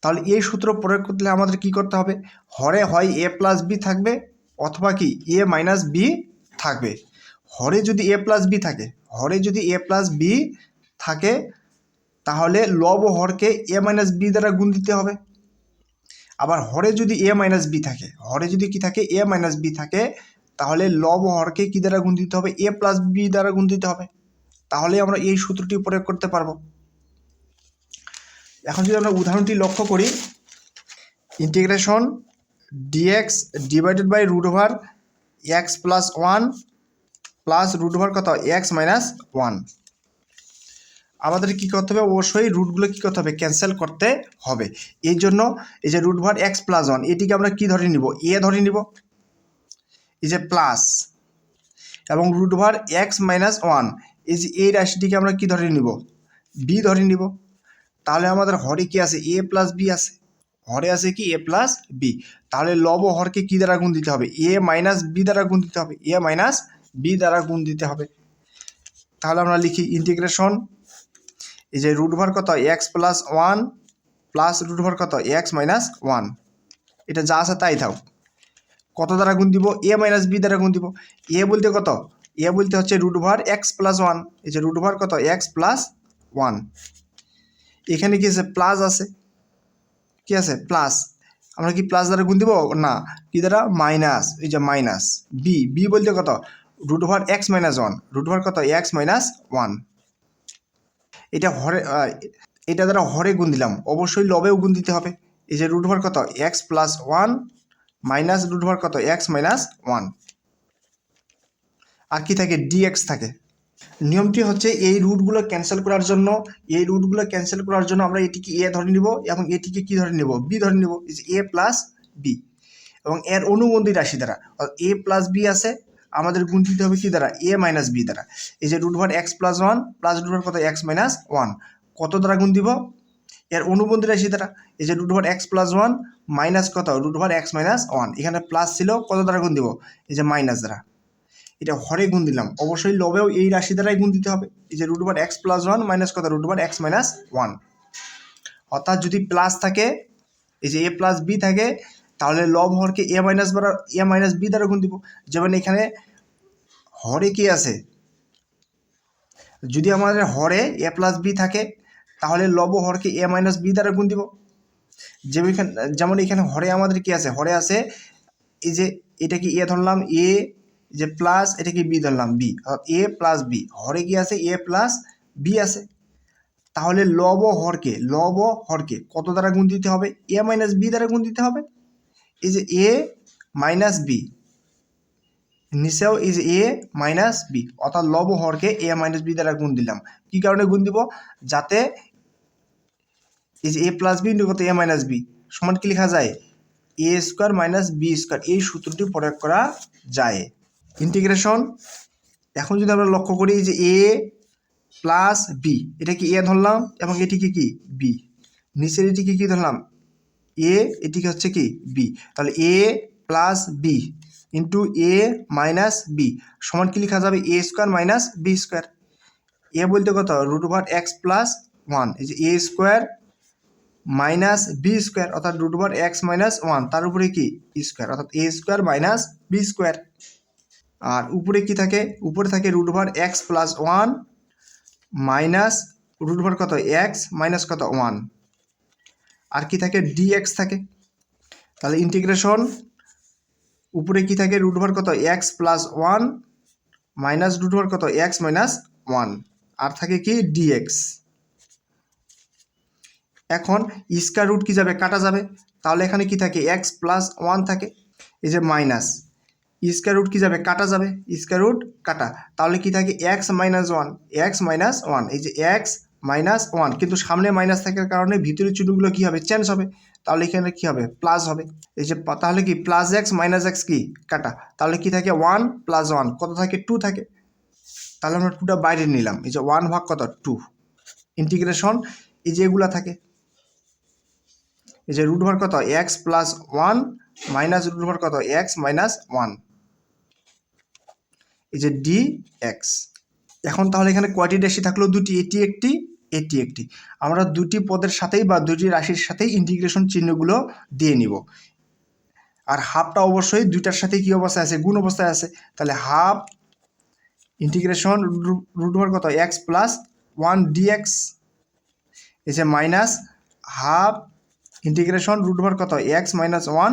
তাহলে এই সূত্র প্রয়োগ করলে আমাদের কি করতে হবে, হরে হয় এ প্লাস বি থাকবে অথবা কি এ মাইনাস বি থাকবে। হরে যদি এ প্লাস বি থাকে, হরে যদি এ প্লাস বি থাকে তাহলে লব ও হরকে এ মাইনাস বি দ্বারা গুণ দিতে হবে। আবার হরে যদি এ মাইনাস বি থাকে, হরে যদি কি থাকে এ মাইনাস বি থাকে, তাহলে লব ও হরকে কি দ্বারা গুণ দিতে হবে, এ প্লাস বি দ্বারা গুণ দিতে হবে। তাহলে আমরা এই সূত্রটি প্রয়োগ করতে পারবো। এখন যদি আমরা উদাহরণটি লক্ষ্য করি, integration dx divided by root over x plus 1 plus root over কত এক্স মাইনাস 1, আমাদের কী করতে হবে, অবশ্যই রুটগুলো কী করতে হবে, ক্যান্সেল করতে হবে। এই জন্য এই যে রুট ওভার এক্স প্লাস 1 এটিকে আমরা কী ধরে নিব, এ ধরে নিব, এই যে প্লাস, এবং রুট ওভার এক্স মাইনাস 1 এই যে এই রাশিটিকে আমরা কী ধরে নিব, বি ধরে নিব। তাহলে আমাদের হরে কি আছে, এ প্লাস বি আছে, হরে আছে কি এ প্লাস বি। তাহলে লব ও হরকে কী দ্বারা গুণ দিতে হবে, এ মাইনাস বি দ্বারা গুণ দিতে হবে, এ মাইনাস বি দ্বারা গুণ দিতে হবে। তাহলে আমরা লিখি ইন্টিগ্রেশন এই যে রুট ওভার কত x plus 1 plus root over কত এক্স মাইনাস 1, এটা যা আছে তাই থাক, কত দ্বারা গুণ দিব, এ মাইনাস বি দ্বারা গুণ দিব। এ বলতে কত, এ বলতে হচ্ছে রুট ওভার এক্স প্লাস 1, এই যে রুট ওভার কত এক্স প্লাস 1, এখানে কি আছে প্লাস আছে, কি আছে প্লাস, আমরা কি প্লাস দ্বারা গুণ দিব না, কি দ্বারা মাইনাস, এই যে মাইনাস বি, বি বলতে কত root over x minus 1, root over কত এক্স মাইনাস 1, এটা হরে, এটা দ্বারা হরে গুণ দিলাম, অবশ্যই লবেও গুণ দিতে হবে। এই যে রুট ওভার কত x plus 1 minus root over কত এক্স মাইনাস 1, আর কি থাকে ডিএক্স থাকে। নিয়মটি হচ্ছে এই রুটগুলো ক্যান্সেল করার জন্য, এই রুটগুলো ক্যান্সেল করার জন্য আমরা এটিকে এ ধরে নিব এবং এটিকে কি ধরে নিব, বি ধরে নিব, এই যে এ প্লাস বি, এবং এর অনুবন্ধী রাশি দ্বারা এ প্লাস বি আছে, আমাদের গুণ দিতে হবে কি দ্বারা, এ মাইনাস বি দ্বারা। এই যে root over x plus 1 plus root over কত এক্স মাইনাস 1, কত দ্বারা গুণ দিব, এর অনুবন্ধী রাশি দ্বারা। এই যে root over x plus 1 minus কত রুট ওভার এক্স মাইনাস 1, এখানে প্লাস ছিল, কত দ্বারা গুণ দিব, এই যে মাইনাস দ্বারা। এটা হরে গুণ দিলাম, অবশ্যই লবেও এই রাশি দ্বারাই গুণ দিতে হবে। এই যে root over x plus 1 minus কত রুট ওভার এক্স মাইনাস 1, অর্থাৎ যদি প্লাস থাকে, এই যে এ প্লাস বি থাকে, তাহলে লব হরকে এ মাইনাস বি দ্বারা গুণ দিব। যেমন এখানে হরে কি আছে, যদি আমাদের হরে এ প্লাস বি থাকে তাহলে লব হরকে এ মাইনাস বি দ্বারা গুণ দিব। যেমন এখানে হরে আমাদের কি আছে, হরে আছে এই যে এটা কি এ ধরলাম এ, যে প্লাস এটা কি বি ধরলাম বি, এ প্লাস বি, হরে কি আছে এ প্লাস বি আছে। তাহলে লব হরকে কত দ্বারা গুণ দিতে হবে, এ মাইনাস বি দ্বারা গুণ দিতে হবে। এই যে এ মাইনাস বি, নিচেও এই যে এ মাইনাস বি, অর্থাৎ লব হরকে এ মাইনাস বি দ্বারা গুণ দিলাম। কি কারণে গুণ দিব, যাতে এই যে এ প্লাস বি ইন্টু কত এ মাইনাস বি সমান কি লেখা যায় এ স্কোয়ার মাইনাস বি স্কোয়ার, এই সূত্রটি প্রয়োগ করা যায়। ইন্টিগ্রেশন এখন যদি আমরা লক্ষ্য করি যে এ প্লাস বি, এটা কি এ ধরলাম এবং এটিকে কি বি, নিচের এটিকে কি ধরলাম এ, এটিকে হচ্ছে কি বি, তাহলে a plus b into a minus b সমান কি লেখা যাবে a square minus b square. A বলতে কত root over x plus one, এই যে a square minus b square অর্থাৎ root over x minus one, তার উপরে কি স্কোয়ার অর্থাৎ a square minus b square. আর উপরে কি থাকে, উপরে থাকে root over x plus one minus root over কত এক্স মাইনাস কত ওয়ান, আর কি থাকে ডি এক্স থাকে। তাহলে ইন্টিগ্রেশন উপরে কি থাকে রুট ওভার কত x plus one minus root over কত এক্স মাইনাস ওয়ান, আর থাকে কি ডি এক্স। এখন স্কয়ার রুট কি যাবে কাটা যাবে, তাহলে এখানে কি থাকে এক্স প্লাস ওয়ান থাকে, এই যে মাইনাস স্কয়ার রুট কি যাবে কাটা যাবে, স্কয়ার রুট কাটা, তাহলে কি থাকে x minus one, x minus one, এই যে এক্স মাইনাস ওয়ান, কিন্তু সামনে মাইনাস থাকার কারণে ভিতরের চিহ্নগুলো কি হবে চেঞ্জ হবে, তাহলে এখানে কি হবে প্লাস হবে। এই যে তাহলে কি প্লাস এক্স মাইনাস এক্স কি কাটা, তাহলে কি থাকে ওয়ান প্লাস ওয়ান কত থাকে টু থাকে, তাহলে আমরা টুটা বাইরে নিলাম, এই যে ওয়ান ভাগ কত টু। ইন্টিগ্রেশন এই যে এগুলা থাকে, এই যে রুট ওভার কত x plus one minus root over কত এক্স মাইনাস ওয়ান, এই যে ডি এক্স। এখন তাহলে এখানে কয়টি রাশি থাকলো দুটি, এটি একটি এটি একটি, আমরা দুটি পদের সাথেই বা দুটি রাশির সাথেই ইন্টিগ্রেশন চিহ্নগুলো দিয়ে নিব। আর হাফটা অবশ্যই দুইটার সাথে কি অবস্থায় আছে গুণ অবস্থায় আছে, তাহলে হাফ ইন্টিগ্রেশন রুট ওভার কত x plus one d x, এই যে minus half integration root over কত এক্স মাইনাস ওয়ান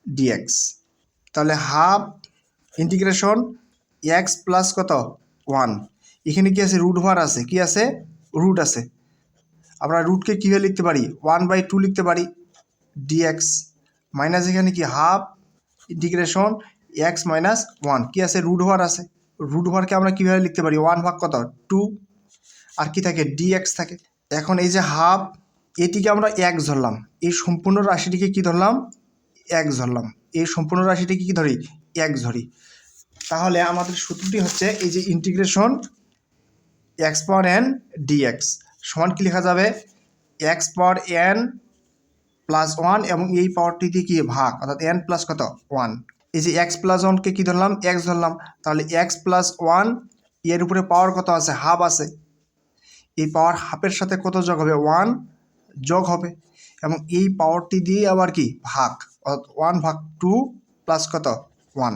ডিএক্স, তাহলে হাফ ইন্টিগ্রেশন এক্স প্লাস কত ওয়ান, এখানে কি আছে রুট ওভার আছে, কি আছে রুট আছে, আমরা রুটকে কীভাবে লিখতে পারি 1/2 লিখতে পারি ডিএক্স, মাইনাস এখানে কি half integration x minus one, কি আছে রুট ওভার আছে, রুট ওভারকে আমরা কীভাবে লিখতে পারি ওয়ান ভাগ কত টু, আর কি থাকে ডিএক্স থাকে। এখন এই যে হাফ এটিকে আমরা এক ধরলাম, এই সম্পূর্ণ রাশিটিকে কি ধরলাম এক ধরলাম, এই সম্পূর্ণ রাশিটিকে কি ধরি এক ধরি, তাহলে আমাদের সূত্রটি হচ্ছে এই যে integration x power n dx সমান কি লেখা যাবে x power n plus one এবং এই পাওয়ারটি দিয়ে কি ভাগ অর্থাৎ এন প্লাস কত ওয়ান, এই যে এক্স প্লাস ওয়ানকে কী ধরলাম এক্স ধরলাম, তাহলে এক্স প্লাস ওয়ান এর উপরে পাওয়ার কত আছে হাফ আছে, এই পাওয়ার হাফের সাথে কত যোগ হবে ওয়ান যোগ হবে, এবং এই পাওয়ারটি দিয়ে আবার কি ভাগ অর্থাৎ ওয়ান ভাগ টু প্লাস কত ওয়ান,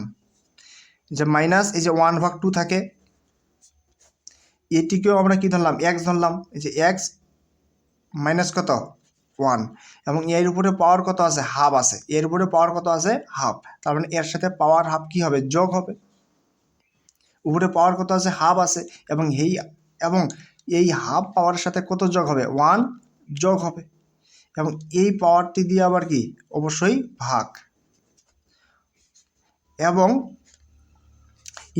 যে মাইনাস এই যে ওয়ান ভাগ টু থাকে, এটিকেও আমরা কি ধরলাম এক্স ধরলাম, এই যে এক্স মাইনাস কত ওয়ান, এবং এর উপরে পাওয়ার কত আছে হাফ আছে, এর উপরে পাওয়ার কত আছে হাফ, তার মানে এর সাথে পাওয়ার হাফ কি হবে যোগ হবে, উপরে পাওয়ার কত আছে হাফ আছে এবং এই হাফ পাওয়ারের সাথে কত যোগ হবে ওয়ান যোগ হবে, এবং এই পাওয়ারটি দিয়ে আবার কি অবশ্যই ভাগ, এবং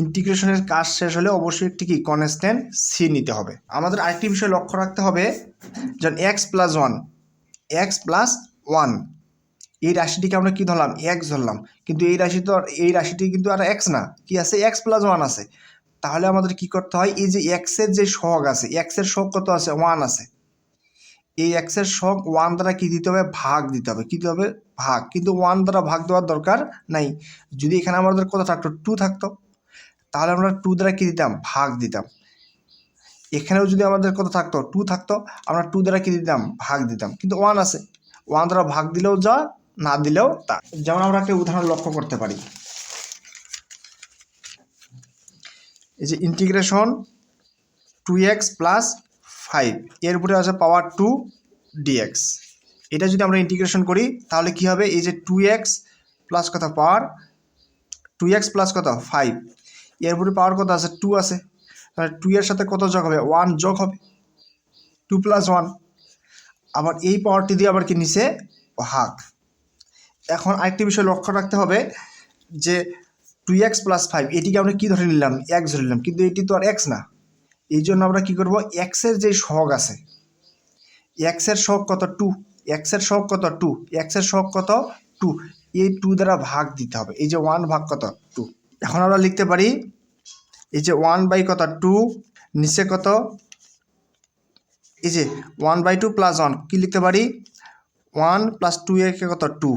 ইন্টিগ্রেশনের কাজ শেষ হলে অবশ্যই একটি কি কনস্ট্যান্ট সি নিতে হবে। আমাদের আরেকটি বিষয় লক্ষ্য রাখতে হবে যেন এক্স প্লাস ওয়ান এই রাশিটিকে আমরা কি ধরলাম এক্স ধরলাম, কিন্তু এই রাশিটি কিন্তু আর এক্স না, কি আছে এক্স প্লাস ওয়ান আছে, তাহলে আমাদের কি করতে হয় এই যে এক্সের যে সহগ আছে এক্সের সহগ কত আছে ওয়ান আছে, এই এক্সের সহগ ওয়ান দ্বারা কি দিতে হবে ভাগ দিতে হবে, কী দিতে হবে ভাগ, কিন্তু ওয়ান দ্বারা ভাগ দেওয়ার দরকার নাই, যদি এখানে আমাদের কত থাকতো টু থাকতো তাহলে আমরা টু দ্বারা কী দিতাম ভাগ দিতাম, এখানেও যদি আমাদের কত থাকতো টু থাকতো আমরা টু দ্বারা কী দিতাম ভাগ দিতাম, কিন্তু ওয়ান আছে ওয়ান দ্বারা ভাগ দিলেও যা না দিলেও তা। যেমন আমরা একটা উদাহরণ লক্ষ্য করতে পারি, এই যে ইন্টিগ্রেশন 2x প্লাস 5 এর উপরে আছে পাওয়ার 2 dx, এটা যদি আমরা ইন্টিগ্রেশন করি তাহলে কি হবে এই যে 2x প্লাস কত পাওয়ার 2x প্লাস কত 5 এর উপরে পাওয়ার কত আছে 2 আছে, তাহলে 2 এর সাথে কত যোগ হবে 1 যোগ হবে 2 প্লাস 1, আবার এই পাওয়ারটি দিয়ে আবার কি নিচে ভাগ। এখন আরেকটি বিষয় লক্ষ্য রাখতে হবে যে 2x প্লাস 5 এটিকে আমরা কি ধরে নিলাম এক্স ধরে নিলাম, কিন্তু এটি তো আর এক্স না, এই জন্য আমরা কি করব এক্সের যে সহগ আছে এক্সের সহগ কত 2, এক্সের সহগ কত 2, এক্সের সহগ কত 2, এই 2 দ্বারা ভাগ দিতে হবে। এই যে 1 ভাগ কত 2। এখন আমরা লিখতে পারি এই যে 1 কত 2, নিচে কত এই যে 1/2 প্লাস 1 কি লিখতে পারি 1 প্লাস 2 একে কত 2,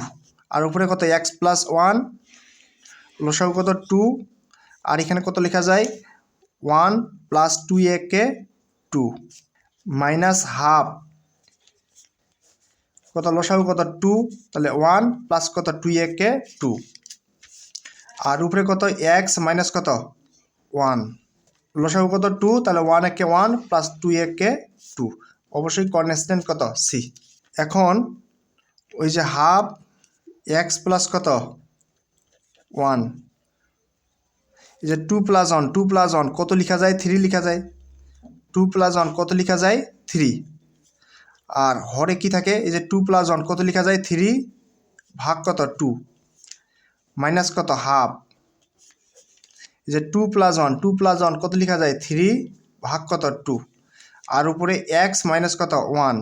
আর উপরে কত x প্লাস 1, লসাগু কত 2, আর এখানে কত লেখা যায় 1 প্লাস 2 একে 2 মাইনাস হাফ কত লসাগু কত 2, তাহলে 1 প্লাস কত 2 একে 2, আর উপরে কত x মাইনাস কত 1, লসাগু কত 2, তাহলে 1 একে 1 প্লাস 2 একে 2, অবশ্যই কনস্ট্যান্ট কত সি। এখন ওই যে হাফ এক্স প্লাস কত 1, এই যে 2 প্লাস 1 কত লেখা যায় 3 লেখা যায়, 2 প্লাস 1 কত লেখা যায় 3, আর হরে কি থাকে এই যে 2 প্লাস 1 কত লেখা যায় 3 ভাগ কত 2 মাইনাস কত হাফ, এই যে 2 প্লাস 1 কত লেখা যায় 3 ভাগ কত 2, আর উপরে x মাইনাস কত 1,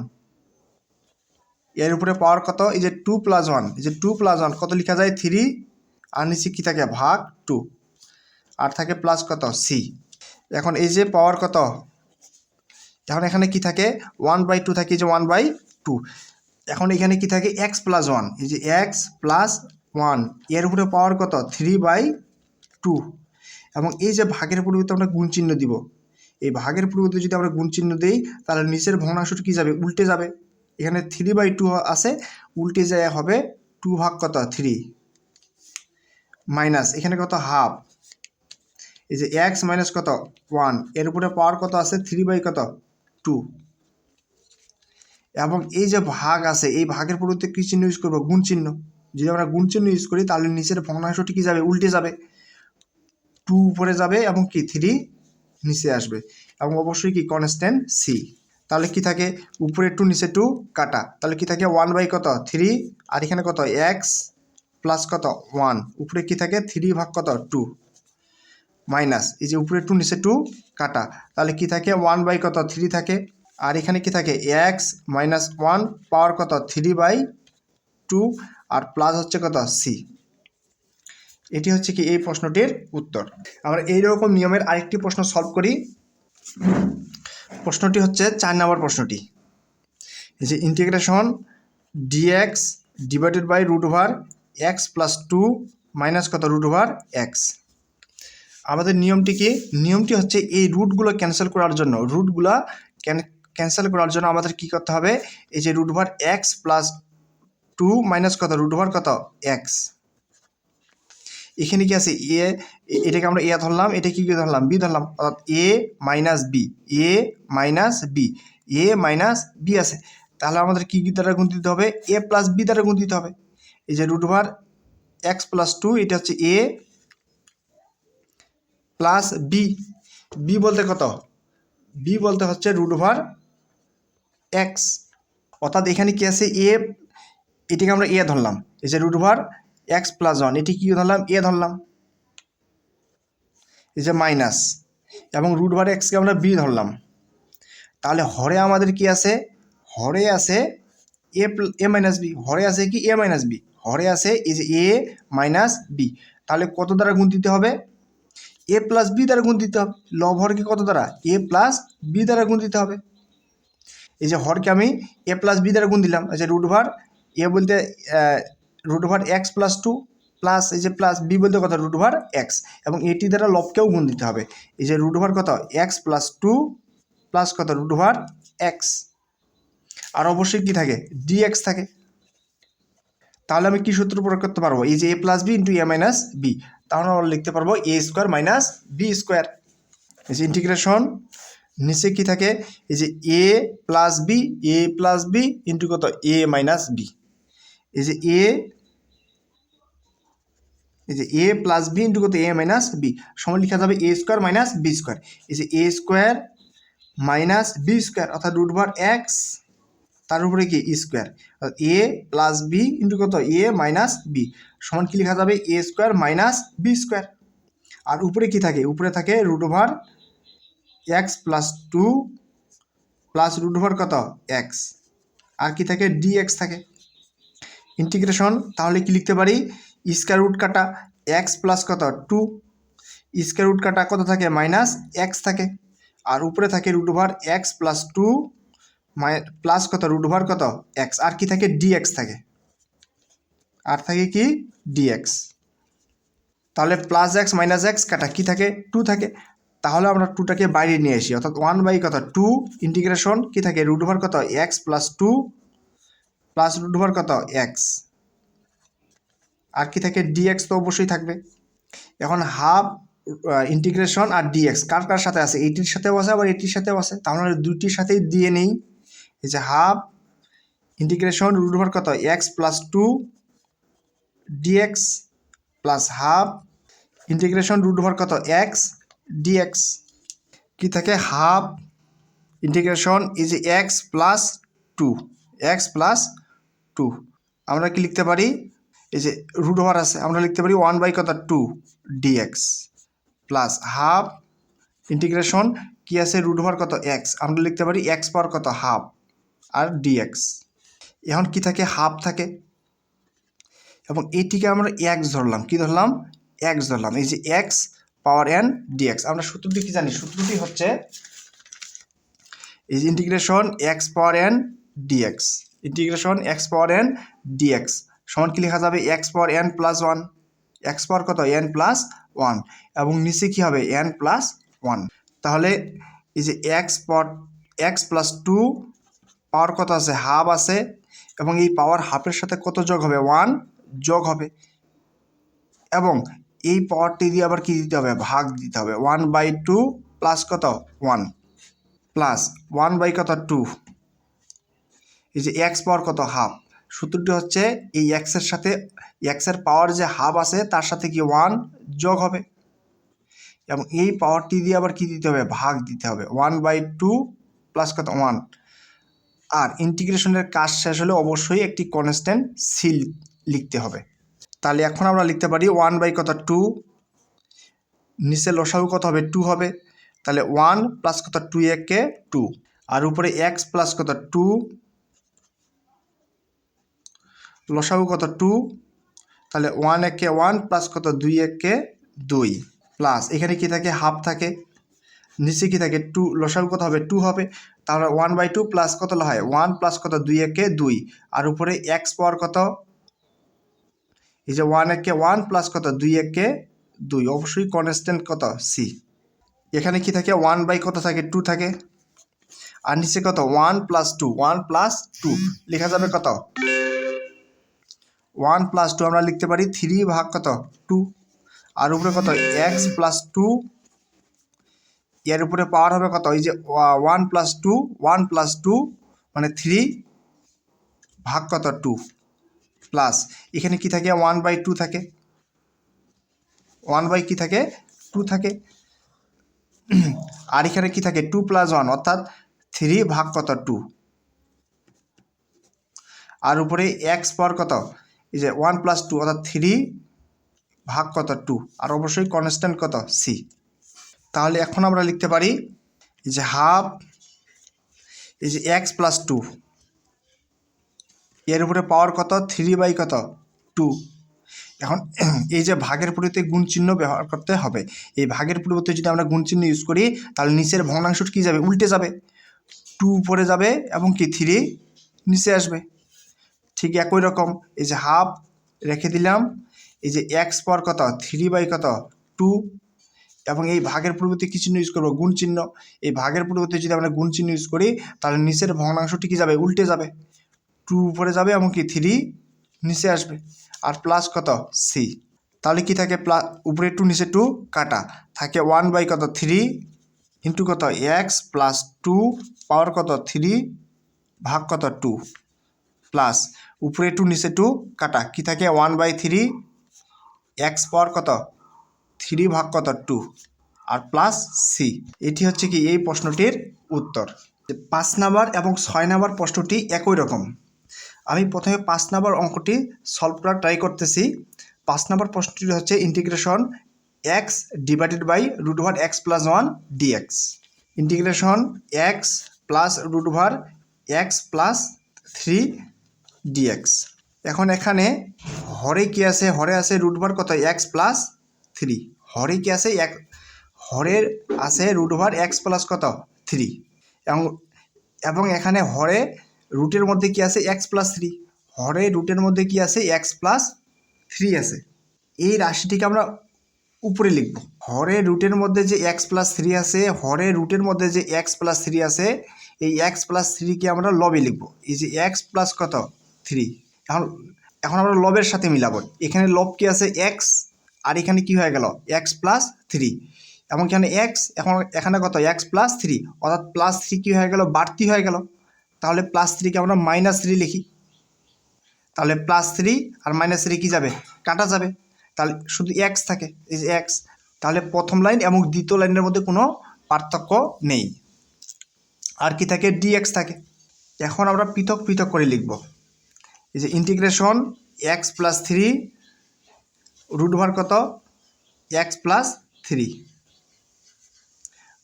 এর উপরে পাওয়ার কত এই যে 2 প্লাস 1, এই যে 2 প্লাস 1 কত লেখা যায় 3, আর নিচে কী থাকে ভাগ 2, আর থাকে প্লাস কত সি। এখন এই যে পাওয়ার কত, এখন এখানে কি থাকে 1/2 থাকে, এই যে 1/2, এখন এখানে কি থাকে x প্লাস 1, এই যে x প্লাস 1 এর উপরে পাওয়ার কত 3/2, এবং এই যে ভাগের পরিবর্তে আমরা গুণ চিহ্ন দিব, এই ভাগের পরিবর্তে যদি আমরা গুণ চিহ্ন দিই তাহলে নিচের ভগ্নাংশটি কী যাবে উল্টে যাবে, এখানে 3/2 আছে উল্টে যায় হবে 2 ভাগ কত 3 মাইনাস এখানে কত হাফ, এই যে x মাইনাস কত 1 এর উপরে পাওয়ার কত আছে 3/2, এবং এই যে ভাগ আছে এই ভাগের পরিবর্তে কী চিহ্ন ইউজ করবো গুণ চিহ্ন, যদি আমরা গুণ চিহ্ন ইউজ করি তাহলে নিচের ভগ্নাংশটি কী যাবে উল্টে যাবে, 2 উপরে যাবে এবং কি 3 নিচে আসবে, এবং অবশ্যই কি কনস্ট্যান্ট সি। তাহলে কি থাকে উপরে 2 নিচে 2 কাটা, তাহলে কি থাকে 1/কত 3, আর এখানে কত x প্লাস কত 1, উপরে কি থাকে 3 ভাগ কত 2 মাইনাস এই যে উপরে 2 নিচে 2 কাটা, তাহলে কি থাকে 1/কত 3 থাকে, আর এখানে কি থাকে x মাইনাস 1 পাওয়ার কত 3/2, আর প্লাস হচ্ছে কত সি। এটি হচ্ছে কি এই প্রশ্নটির উত্তর। আমরা এইরকম নিয়মের আরেকটি প্রশ্ন সলভ করি। প্রশ্নটি হচ্ছে 4 নম্বর প্রশ্নটি, এই যে integration dx divided by √x plus 2 minus কত √x। আমাদের নিয়মটি কি, নিয়মটি হচ্ছে এই রুটগুলো ক্যান্সেল করার জন্য, রুটগুলো ক্যান্সেল করার জন্য আমাদের কি করতে হবে, এই যে √x প্লাস 2 মাইনাস কত কত x, এখানে কি আছে এ, এটাকে আমরা এ ধরলাম, এটা কি ধরলাম বি ধরলাম, অর্থাৎ এ মাইনাস বি, এ মাইনাস বি, এ মাইনাস বি আছে, তাহলে আমাদের কি দ্বারা গুণ দিতে হবে এ প্লাস বি দ্বারা গুণ দিতে হবে। এই যে √x প্লাস 2 এটা হচ্ছে এ প্লাস বি, বি বলতে কত, বি বলতে হচ্ছে √x, অর্থাৎ এখানে কি আছে এ, এটিকে আমরা এ ধরলাম, এই যে √x প্লাস 1 এটি কি ধরলাম এ ধরলাম, এই যে মাইনাস, এবং √xকে আমরা বি ধরলাম, তাহলে হরে আমাদের কি আছে, হরে আছে এ মাইনাস বি, হরে আছে কি এ মাইনাস বি, হরে আছে এই যে এ মাইনাস বি, তাহলে কত দ্বারা গুণ দিতে হবে এ প্লাস বি দ্বারা গুণ দিতে হবে, লব হরকে কত দ্বারা এ প্লাস বি দ্বারা গুণ দিতে হবে। এই যে হরকে আমি এ প্লাস বি দ্বারা গুণ দিলাম, এই যে এ বলতে √x প্লাস 2 প্লাস এই যে প্লাস বি বলতে কত √x, এবং এটি দ্বারা লবকেও গুণ দিতে হবে, এই যে কত x প্লাস 2 প্লাস কত √x, আর অবশ্যই কি থাকে dx থাকে। তাহলে আমি কি সূত্র প্রয়োগ করতে পারবো, এই যে এ plus b into a minus B, তাহলে আমরা লিখতে পারবো এ স্কোয়ার মাইনাস বি স্কোয়ার। এই যে ইন্টিগ্রেশন নিচে কি থাকে এই যে এ প্লাস বি ইন্টু কত এ মাইনাস বি, এই যে এ প্লাস বি ইন্টু কত এ মাইনাস বি সময় লেখা যাবে a square minus b square, এই যে a square minus b square অর্থাৎ √x তার উপরে কি স্কোয়ার, এ প্লাস বি ইন্টু কত এ মাইনাস বি সমান কি লেখা যাবে a square minus b square, আর উপরে কি থাকে উপরে থাকে √x প্লাস 2 প্লাস কত x, আর কি থাকে ডিএক্স থাকে। ইন্টিগ্রেশন তাহলে কি লিখতে পারি স্কয়ার রুট কাটা এক্স প্লাস কত 2, স্কয়ার রুট কাটা কত থাকে মাইনাস এক্স থাকে, আর উপরে থাকে root over x plus 2 plus কত রুট ওভার কত এক্স, আর কি থাকে ডিএক্স থাকে, আর থাকে কি ডিএক্স। তাহলে প্লাস এক্স মাইনাস এক্স কাটা কি থাকে 2 থাকে, তাহলে আমরা 2টাকে বাইরে নিয়ে আসি, অর্থাৎ 1 বাই কত 2 ইন্টিগ্রেশন কি থাকে রুট ওভার কত x plus 2 plus root over কত এক্স, আর কি থাকে ডিএক্স তো অবশ্যই থাকবে। এখন হাফ ইন্টিগ্রেশন আর ডিএক্স কার কার সাথে আছে, এইটির সাথেও আছে আবার এটির সাথেও আছে, তাহলে দুইটির সাথেই দিয়ে নেই। এই যে হাফ ইন্টিগ্রেশন রুট ওভার কত x plus 2 dx plus half integration root over কত এক্স ডিএক্স, কি থাকে half integration is x plus 2 x plus 2, আমরা কি লিখতে পারি এই যে রুট ওভার আছে আমরা লিখতে পারি 1 বাই কত 2 ডিএক্স প্লাস হাফ ইন্টিগ্রেশন কি আছে রুট ওভার কত এক্স, আমরা লিখতে পারি এক্স পাওয়ার কত হাফ আর ডিএক্স। এখন কি থাকে হাফ থাকে এবং এটিকে আমরা এক্স ধরলাম, কি ধরলাম এক্স ধরলাম, এই যে এক্স পাওয়ার এন ডিএক্স। আমরা সূত্রটি কি জানি, সূত্রটি হচ্ছে এই যে integration x power n dx, integration x power n dx সমান কি লেখা যাবে x power n plus 1, x পাওয়ার কত এন প্লাস 1 এবং নিচে কি হবে এন প্লাস 1। তাহলে এই যে এক্স পাওয়ার এক্স প্লাস 2 পাওয়ার কত আছে হাফ আছে এবং এই পাওয়ার হাফের সাথে কত যোগ হবে 1 যোগ হবে, এবং এই পাওয়ারটি দিয়ে আবার কি দিতে হবে ভাগ দিতে হবে 1/2 প্লাস কত 1 প্লাস 1 বাই কত 2, এই যে এক্স পাওয়ার কত হাফ, সূত্রটি হচ্ছে এই এক্সের সাথে এক্সের পাওয়ার যে হাফ আছে তার সাথে কি 1 যোগ হবে, এবং এই পাওয়ারটি দিয়ে আবার কি দিতে হবে ভাগ দিতে হবে 1/2 প্লাস কত 1, আর ইন্টিগ্রেশনের কাজ শেষ হলে অবশ্যই একটি কনস্ট্যান্ট সি লিখতে হবে। তাহলে এখন আমরা লিখতে পারি 1 বাই কত 2, নিচে লসাগু কত হবে 2 হবে, তাহলে 1 প্লাস কত 2 একে 2, আর উপরে এক্স প্লাস কত 2 লসাগু কত 2, তাহলে 1 একে 1 প্লাস কত 2 একে 2 প্লাস এখানে কি থাকে হাফ থাকে, নিচে কি থাকে 2 লসাগু কত হবে 2 হবে, তাহলে 1/2 প্লাস কত হয় 1 প্লাস কত 2 একে 2, আর উপরে এক্স পাওয়ার কত এই যে 1 একে 1 প্লাস কত 2 একে 2, অবশ্যই কনস্ট্যান্ট কত সি। এখানে কি থাকে 1 বাই কত থাকে 2 থাকে, আর নিচে কত 1 প্লাস 2 1 প্লাস 2 লেখা যাবে কত 1 প্লাস 2 আমরা লিখতে পারি 3 ভাগ কত 2, আর উপরে কত এক্স প্লাস 2, এর উপরে পাওয়ার হবে কত এই যে 1 প্লাস 2 1 প্লাস 2 মানে 3 ভাগ কত 2 প্লাস এখানে কি থাকে 1/2 থাকে, 1 বাই কি থাকে 2 থাকে, আর এখানে কি থাকে 2 প্লাস 1 অর্থাৎ 3 ভাগ কত 2, আর উপরে এক্স পাওয়ার কত এই যে 1 প্লাস 2 অর্থাৎ 3 ভাগ কত 2, আর অবশ্যই কনস্ট্যান্ট কত সি। তাহলে এখন আমরা লিখতে পারি এই যে হাফ এই যে এক্স প্লাস 2 এর উপরে পাওয়ার কত 3 বাই কত 2। এখন এই যে ভাগের পরিবর্তে গুণ চিহ্ন ব্যবহার করতে হবে, এই ভাগের পরিবর্তে যদি আমরা গুণ চিহ্ন ইউজ করি তাহলে নিচের ভগ্নাংশটি কী যাবে উল্টে যাবে, 2 উপরে যাবে এবং কি 3 নিচে আসবে। ঠিক একই রকম এই যে হাফ রেখে দিলাম, এই যে এক্স পাওয়ার কত 3 বাই কত 2, এবং এই ভাগের পরিবর্তে কী চিহ্ন ইউজ করবো গুণ চিহ্ন, এই ভাগের পরিবর্তে যদি আমরা গুণ চিহ্ন ইউজ করি তাহলে নিচের ভগ্নাংশটি কী যাবে উল্টে যাবে, 2 উপরে যাবে এবং কি 3 নিচে আসবে, আর প্লাস কত সি। তাহলে কি থাকে প্লাস উপরে 2 নিচে 2 কাটা থাকে 1 বাই কত 3 ইন্টু কত এক্স প্লাস 2 পাওয়ার কত 3 ভাগ কত 2 প্লাস উপরে 2 নিচে 2 কাটা কি থাকে 1/3 এক্স পাওয়ার কত 3 ভাগ কত 2 আর প্লাস সি। এটি হচ্ছে কি এই প্রশ্নটির উত্তর। 5 নাম্বার এবং 6 নাম্বার প্রশ্নটি একই রকম। আমি প্রথমে 5 নাম্বার অঙ্কটি সলভ করার ট্রাই করতেছি। 5 নাম্বার প্রশ্নটি হচ্ছে integration x divided by root over x plus 1 dx, integration x plus root over x plus three dx. এখন এখানে হরে কি আছে, হরে আছে রুট ওভার কত এক্স প্লাস থ্রি, হরে কি আছে হরের আছে রুট ওভার এক্স প্লাস কত থ্রি, এবং এখানে হরে রুটের মধ্যে কি আছে এক্স প্লাস থ্রি, হরে রুটের মধ্যে কি আছে এক্স প্লাস থ্রি আছে। এই রাশিটিকে আমরা উপরে লিখব। হরে রুটের মধ্যে যে এক্স প্লাস থ্রি আছে, হরে রুটের মধ্যে যে এক্স প্লাস থ্রি আছে, এই এক্স প্লাস থ্রিকে আমরা লবে লিখব। এই যে এক্স প্লাস কত থ্রি, এখন এখন আমরা লবের সাথে মিলাবো। এখানে লব কি আছে এক্স, আর এখানে কি হয়ে গেল এক্স প্লাস থ্রি, এবং এখানে এক্স, এখন এখানে কত এক্স প্লাস থ্রি, অর্থাৎ প্লাস থ্রি কী হয়ে গেল বাড়তি হয়ে গেল। তাহলে প্লাস থ্রিকে আমরা মাইনাস থ্রি লিখি, তাহলে প্লাস থ্রি আর মাইনাস থ্রি কী যাবে কাটা যাবে, তাহলে শুধু এক্স থাকে, এই যে এক্স। তাহলে প্রথম লাইন এবং দ্বিতীয় লাইনের মধ্যে কোনো পার্থক্য নেই। আর কি থাকে ডিএক্স থাকে। এখন আমরা পৃথক পৃথক করে লিখব। এই যে integration x plus three root over কত এক্স প্লাস থ্রি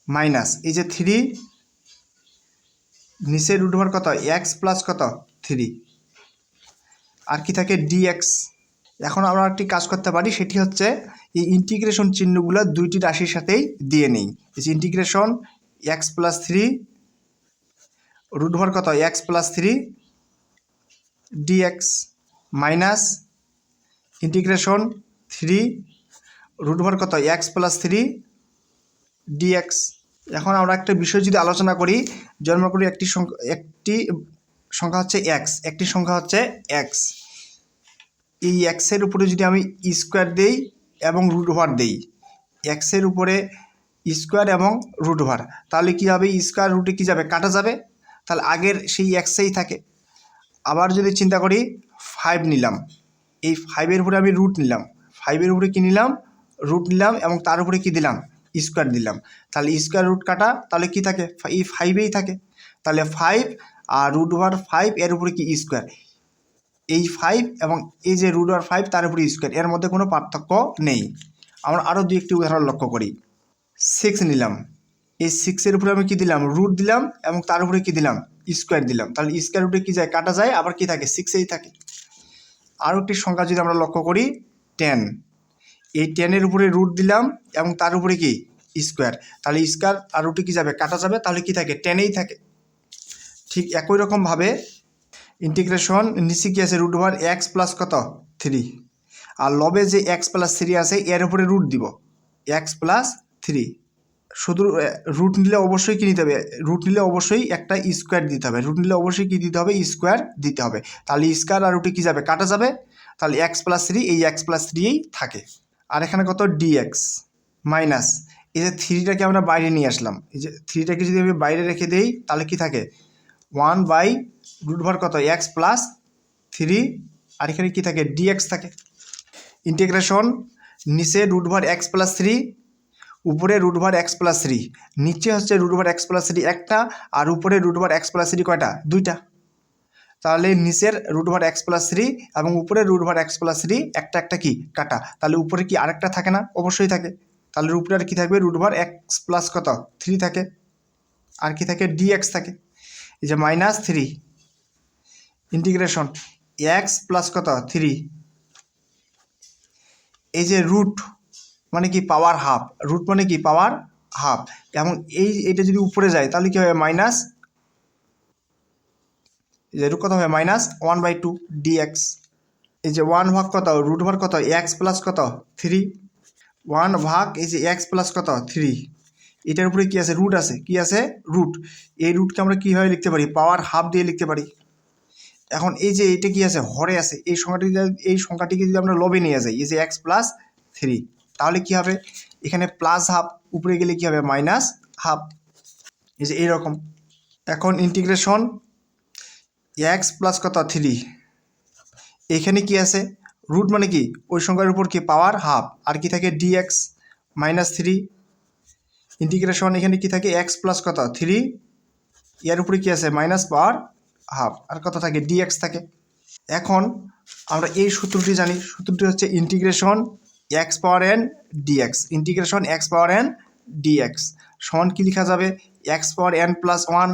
মাইনাস এই যে থ্রি নিচে রুট ওভার কত এক্স প্লাস কত থ্রি, আর কি থাকে ডিএক্স। এখন আমরা একটি কাজ করতে পারি, সেটি হচ্ছে এই ইন্টিগ্রেশন চিহ্নগুলো দুইটি রাশির সাথেই দিয়ে নেই। এই যে integration x plus three root over কত x plus three dx minus integration three root over কত এক্স প্লাস থ্রি ডিএক্স। এখন আমরা একটা বিষয় যদি আলোচনা করি, জন্ম করি একটি সংখ্যা হচ্ছে এক্স, একটি সংখ্যা হচ্ছে এক্স। এই এক্সের উপরে যদি আমি স্কোয়ার দেই এবং রুট ওভার দেই, এক্সের উপরে স্কোয়ার এবং রুট ওভার, তাহলে কী হবে স্কোয়ার রুটে কী যাবে কাটা যাবে, তাহলে আগের সেই এক্সেই থাকে। আবার যদি চিন্তা করি ফাইভ নিলাম, এই ফাইভের উপরে আমি রুট নিলাম, ফাইভের উপরে কী নিলাম রুট নিলাম, এবং তার উপরে কী দিলাম স্কোয়ার দিলাম, তাহলে স্কোয়ার রুট কাটা, তাহলে কি থাকে এই ফাইভেই থাকে। তাহলে ফাইভ আর রুট ওভার ফাইভ এর উপরে কি স্কোয়ার, এই ফাইভ এবং এই যে রুট ওভার ফাইভ তার উপরে স্কোয়ার, এর মধ্যে কোনো পার্থক্য নেই। আমরা আরও দুই একটি উদাহরণ লক্ষ্য করি। সিক্স নিলাম, এই সিক্সের উপরে আমি কী দিলাম রুট দিলাম, এবং তার উপরে কী দিলাম স্কোয়ার দিলাম, তাহলে স্কোয়ার রুটে কী যায় কাটা যায়, আবার কী থাকে সিক্সেই থাকে। আরও একটি সংখ্যা যদি আমরা লক্ষ্য করি টেন, এই টেনের উপরে রুট দিলাম এবং তার উপরে কি স্কোয়ার, তাহলে স্কোয়ার আর রুটে কী যাবে কাটা যাবে, তাহলে কি থাকে টেনেই থাকে। ঠিক একই রকমভাবে ইন্টিগ্রেশন নিচে কী আছে রুট ওভার এক্স প্লাস কত থ্রি, আর লবে যে এক্স প্লাস থ্রি আছে এর উপরে রুট দিব এক্স প্লাস থ্রি। শুধু রুট নিলে অবশ্যই কী নিতে হবে, রুট নিলে অবশ্যই একটা স্কোয়ার দিতে হবে, রুট নিলে অবশ্যই কী দিতে হবে স্কোয়ার দিতে হবে, তাহলে স্কোয়ার আর রুটে কী যাবে কাটা যাবে, তাহলে এক্স প্লাস থ্রি এই এক্স প্লাস থ্রিই থাকে। আর এখানে কত ডিএক্স মাইনাস এই যে থ্রিটাকে আমরা বাইরে নিয়ে আসলাম, এই যে থ্রিটাকে যদি আমি বাইরে রেখে দিই তাহলে কি থাকে ওয়ান বাই রুট ওভার কত এক্স প্লাস থ্রি, আর এখানে কী থাকে ডিএক্স থাকে। ইন্টিগ্রেশন নিচে root over x plus three, উপরে root over x plus three, নিচে হচ্ছে root over x plus three একটা, আর উপরে root over x plus three কয়টা দুইটা, তাহলে নিচের root over x plus three এবং উপরে root over x plus three একটা একটা কি কাটা, তাহলে উপরে কি আরেকটা থাকে না অবশ্যই থাকে, তাহলে উপরে আর কী থাকবে রুট ওভার এক্স প্লাস কত থ্রি থাকে, আর কি থাকে ডিএক্স থাকে। এই যে minus three integration x plus কত থ্রি, এই যে রুট মানে কি পাওয়ার হাফ, রুট মানে কি পাওয়ার হাফ, এবং এইটা যদি উপরে যায় তাহলে কী হবে মাইনাস, এই যে রুট কত হবে minus one by two dx. এই যে ওয়ান ভাগ কত রুট ভাগ কত এক্স প্লাস কত থ্রি, ওয়ান ভাগ এই যে এক্স প্লাস কত থ্রি, এটার উপরে কী আছে রুট আছে, কি আছে রুট, এই রুটকে আমরা কীভাবে লিখতে পারি পাওয়ার হাফ দিয়ে লিখতে পারি। এখন এই যে এটা কি আছে হরে আছে, এই সংখ্যাটিকে যদি আমরা লবে নিয়ে যাই এই যে এক্স প্লাস থ্রি, তাহলে কি হবে এখানে প্লাস হাফ, উপরে গেলে কি হবে মাইনাস হাফ, এই যে এইরকম। এখন ইন্টিগ্রেশন এক্স প্লাস কত থ্রি, এখানে কি আছে রুট মানে কি ওই সংখ্যার উপর কি পাওয়ার হাফ, আর কি থাকে ডিএক্স মাইনাস থ্রি ইন্টিগ্রেশন এখানে কি থাকে এক্স প্লাস কত থ্রি, এর উপরে কি আছে মাইনাস পাওয়ার হাফ, আর কত থাকে ডিএক্স থাকে। এখন আমরা এই সূত্রটি জানি, সূত্রটি হচ্ছে integration x power n dx, integration x power n dx সমান কি লেখা যাবে x power n plus one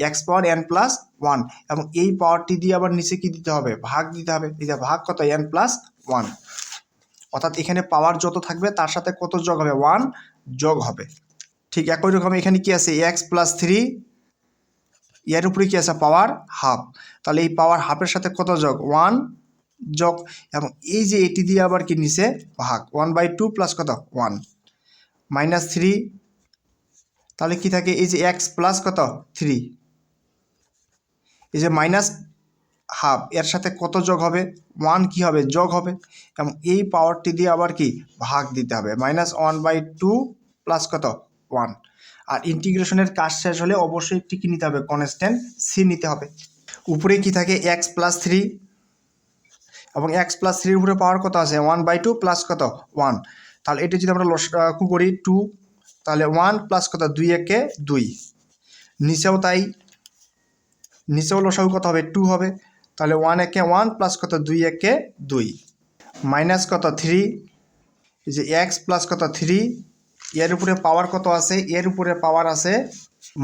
x power n plus one, এবং এই পাওয়ারটি দিয়ে আবার নিচে কি দিতে হবে, ভাগ দিতে হবে। এই যে ভাগ কত, এন প্লাস ওয়ান, অর্থাৎ এখানে পাওয়ার যত থাকবে তার সাথে কত যোগ হবে, ওয়ান যোগ হবে। ঠিক একই রকম এখানে কি আছে, এক্স প্লাস থ্রি, এর উপরে কি আছে, পাওয়ার হাফ, তাহলে এই পাওয়ার হাফের সাথে কত যোগ, ওয়ান যোগ, এবং এই যে এটি দিয়ে আবার কি নিচে ভাগ, 1/2 প্লাস কত, ওয়ান, মাইনাস থ্রি, তাহলে কি থাকে, এই যে এক্স প্লাস কত, থ্রি, এই যে মাইনাস হাফ, এর সাথে কত যোগ হবে, ওয়ান কি হবে, যোগ হবে, এবং এই পাওয়ারটি দিয়ে আবার কি ভাগ দিতে হবে, -1/2 প্লাস কত, ওয়ান। আর ইন্টিগ্রেশনের কাজ শেষ হলে অবশ্যই একটি কি নিতে হবে, কনস্ট্যান্ট সি নিতে হবে। উপরে কি থাকে, এক্স প্লাস থ্রি, এবং এক্স প্লাস থ্রির উপরে পাওয়ার কত আছে, 1/2 প্লাস কত, ওয়ান, তাহলে এটা যদি আমরা লসাগু করি টু, তাহলে ওয়ান প্লাস কত, 2 একে 2, নিচেও তাই, নিচেও লসাগু কত হবে, 2 হবে, তাহলে 1 একে 1 প্লাস কত, 2 একে 2, মাইনাস কত, 3, এই যে এক্স প্লাস কত, 3, এর উপরে পাওয়ার কত আছে, এর উপরে পাওয়ার আছে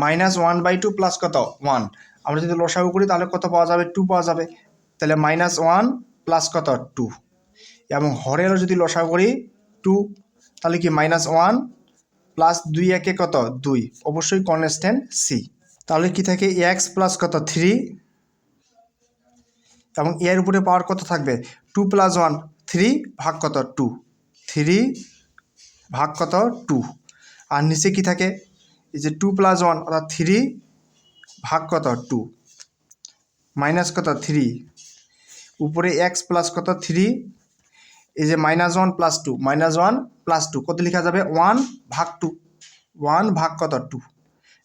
-1/2 প্লাস কত, 1, আমরা যদি লসাগু করি তাহলে কত পাওয়া যাবে, 2 পাওয়া যাবে, তাহলে -1 প্লাস কত, 2, এবং হরেরও যদি লসাগু করি 2, তাহলে কি -1 প্লাস 2 একে কত, 2, অবশ্যই কনস্ট্যান্ট সি। তাহলে কি থাকে, এক্স প্লাস কত, 3, এবং এর উপরে পাওয়ার কত থাকবে, 2 প্লাস 1, 3 ভাগ কত, 2, 3 ভাগ কত, 2, আর নিচে কি থাকে, এই যে 2 প্লাস 1 অর্থাৎ 3 ভাগ কত, 2, মাইনাস কত, 3, উপরে এক্স প্লাস কত, 3, এই যে -1 প্লাস 2, -1 প্লাস 2 কত লেখা যাবে, 1 ভাগ 2, 1 ভাগ কত, 2,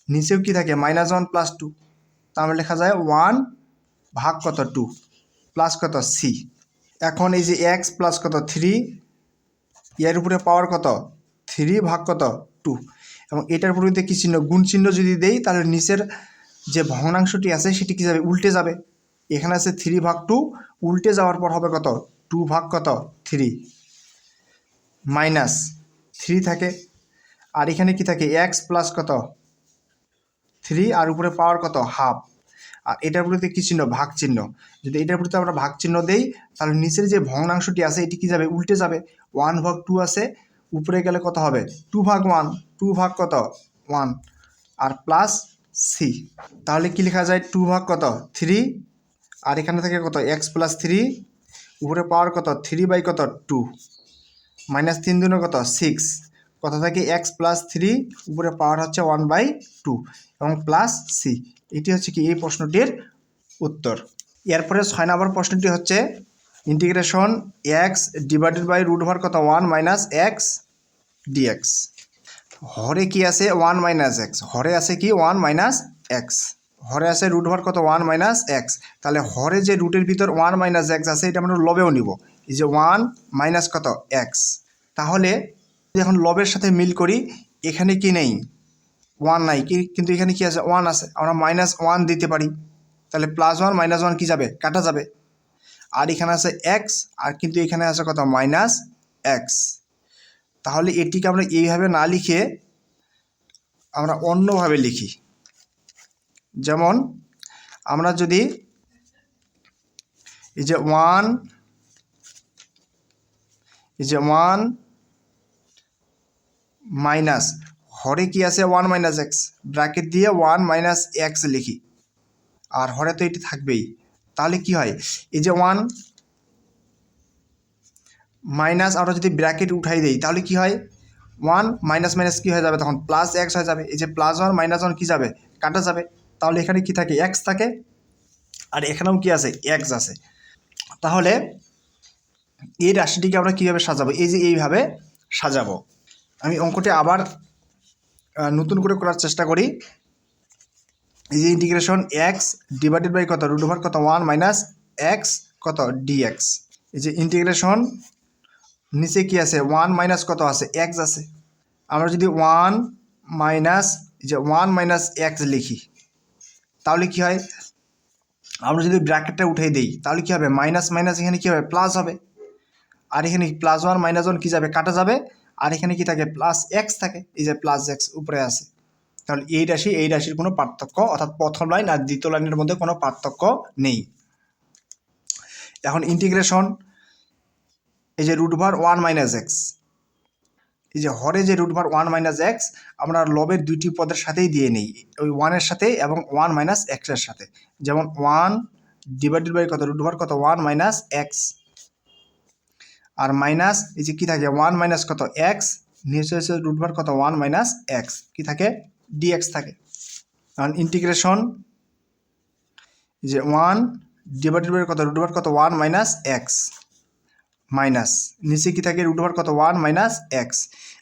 নিচেও কি থাকে, -1 প্লাস 2, তাহলে লেখা যায় 1 ভাগ কত, 2 প্লাস কত, সি। এখন এই যে এক্স প্লাস কত, 3, এর উপরে পাওয়ার কত, 3 ভাগ কত, 2, এবং এটার পরিবর্তে কি চিহ্ন, গুণ চিহ্ন যদি দেই তাহলে নিচের যে ভগ্নাংশটি আছে সেটি কি যাবে, উল্টে যাবে, এখানে আছে 3 ভাগ 2, উল্টে যাওয়ার পর হবে কত, 2 ভাগ কত, 3, মাইনাস 3 থাকে, আর এখানে কি থাকে, এক্স প্লাস কত, 3, আর উপরে পাওয়ার কত, হাফ, আর এটার প্রতি কি চিহ্ন, ভাগ চিহ্ন, যদি এটার প্রতি আমরা ভাগ চিহ্ন দেই তাহলে নিচের যে ভগ্নাংশটি আছে এটি কি যাবে, উল্টে যাবে, 1 ভাগ 2 আছে, উপরে গেলে কত হবে, 2 ভাগ 1, 2 ভাগ কত, 1, আর প্লাস সি, তাহলে কি লেখা যায়, 2 ভাগ কত, 3, আর এখানে থেকে কত, এক্স প্লাস 3, উপরে পাওয়ার কত, 3 বাই কত, 2, মাইনাস 3 দুগুণে কত, 6, কথা থাকে এক্স প্লাস 3, উপরে পাওয়ার হচ্ছে 1/2, এবং প্লাস সি। এটি হচ্ছে কি এই প্রশ্নটির উত্তর। এরপরে 6 নম্বর প্রশ্নটি হচ্ছে integration x divided by root over কত, 1 মাইনাস এক্স ডিএক্স। হরে কি আছে, 1 মাইনাস এক্স, হরে আছে কি 1 মাইনাস এক্স, হরে আছে রুট ওভার কত, 1 মাইনাস এক্স, তাহলে হরে যে রুটের ভিতর 1 মাইনাস এক্স আছে এটা আমরা লবেও নিব, এই যে 1 মাইনাস কত, এক্স, তাহলে এখন লবের সাথে মিল করি, এখানে কি নেই, 1 নাই, কিন্তু এখানে কি আছে, 1 আছে, আমরা -1 দিতে পারি, তাহলে +1 -1 কি যাবে, কাটা যাবে, আর এখানে আছে এক্স, আর কিন্তু এখানে আছে কত, মাইনাস এক্স, তাহলে এটিকে আমরা এইভাবে না লিখে আমরা অন্যভাবে লিখি, যেমন আমরা যদি এই যে 1 মাইনাস, হরে কি আছে 1 মাইনাস এক্স, ব্র্যাকেট দিয়ে 1 মাইনাস এক্স লিখি, আর হরে তো এটি থাকবেই, তাহলে কি হয়, এই যে 1 মাইনাস আমরা যদি ব্র্যাকেট উঠাই দেই তাহলে কি হয়, 1 মাইনাস মাইনাস কী হয়ে যাবে, তখন প্লাস এক্স হয়ে যাবে, এই যে +1 -1 কী যাবে, কাটা যাবে, তাহলে এখানে কি থাকে, এক্স থাকে, আর এখানেও কি আছে, এক্স আছে, তাহলে এই রাশিটিকে আমরা কীভাবে সাজাবো, এই যে এইভাবে সাজাবো। আমি অঙ্কটি আবার নতুন করে করার চেষ্টা করি, এই যে ইন্টিগ্রেশন এক্স ডিভাইডেড বাই কত, রুট ওভার কত, 1 মাইনাস এক্স কত, ডিএক্স, এই যে ইন্টিগ্রেশন নিচে কি আছে, 1 মাইনাস কত আছে, এক্স আছে, আমরা যদি 1 মাইনাস যে 1 মাইনাস এক্স লিখি তাহলে কি হয়, আমরা যদি ব্র্যাকেটটা উঠে দিই তাহলে কি হবে, মাইনাস মাইনাস এখানে কি হবে, প্লাস হবে, আর এখানে +1 -1 কি যাবে, কাটা যাবে, আর এখানে কি থাকে, প্লাস এক্স থাকে, এই যে প্লাস এক্স উপরে আছে, তাহলে এই রাশির কোনো পার্থক্য, অর্থাৎ প্রথম লাইন আর দ্বিতীয় লাইনের মধ্যে কোনো পার্থক্য নেই। এখন ইন্টিগ্রেশন, এই যে √1 - x, এই যে হরে যে √1 - x আমরা লবের দুইটি পদের সাথেই দিয়ে নিই, ওই 1-এর সাথে এবং 1 - x এর সাথে। যেমন 1 ডিভাইডেড বাই কত, √1 কত 1 - x, আর মাইনাস এই যে কি থাকে 1 মাইনাস কত x, নিচে হচ্ছে √1 কত 1 - x, কি থাকে dx থাকে। কারণ ইন্টিগ্রেশন যে 1 ডিভাইডেড বাই কত √1 কত 1 - x, মাইনাস নিচে কি থাকে √1 কত 1 - x,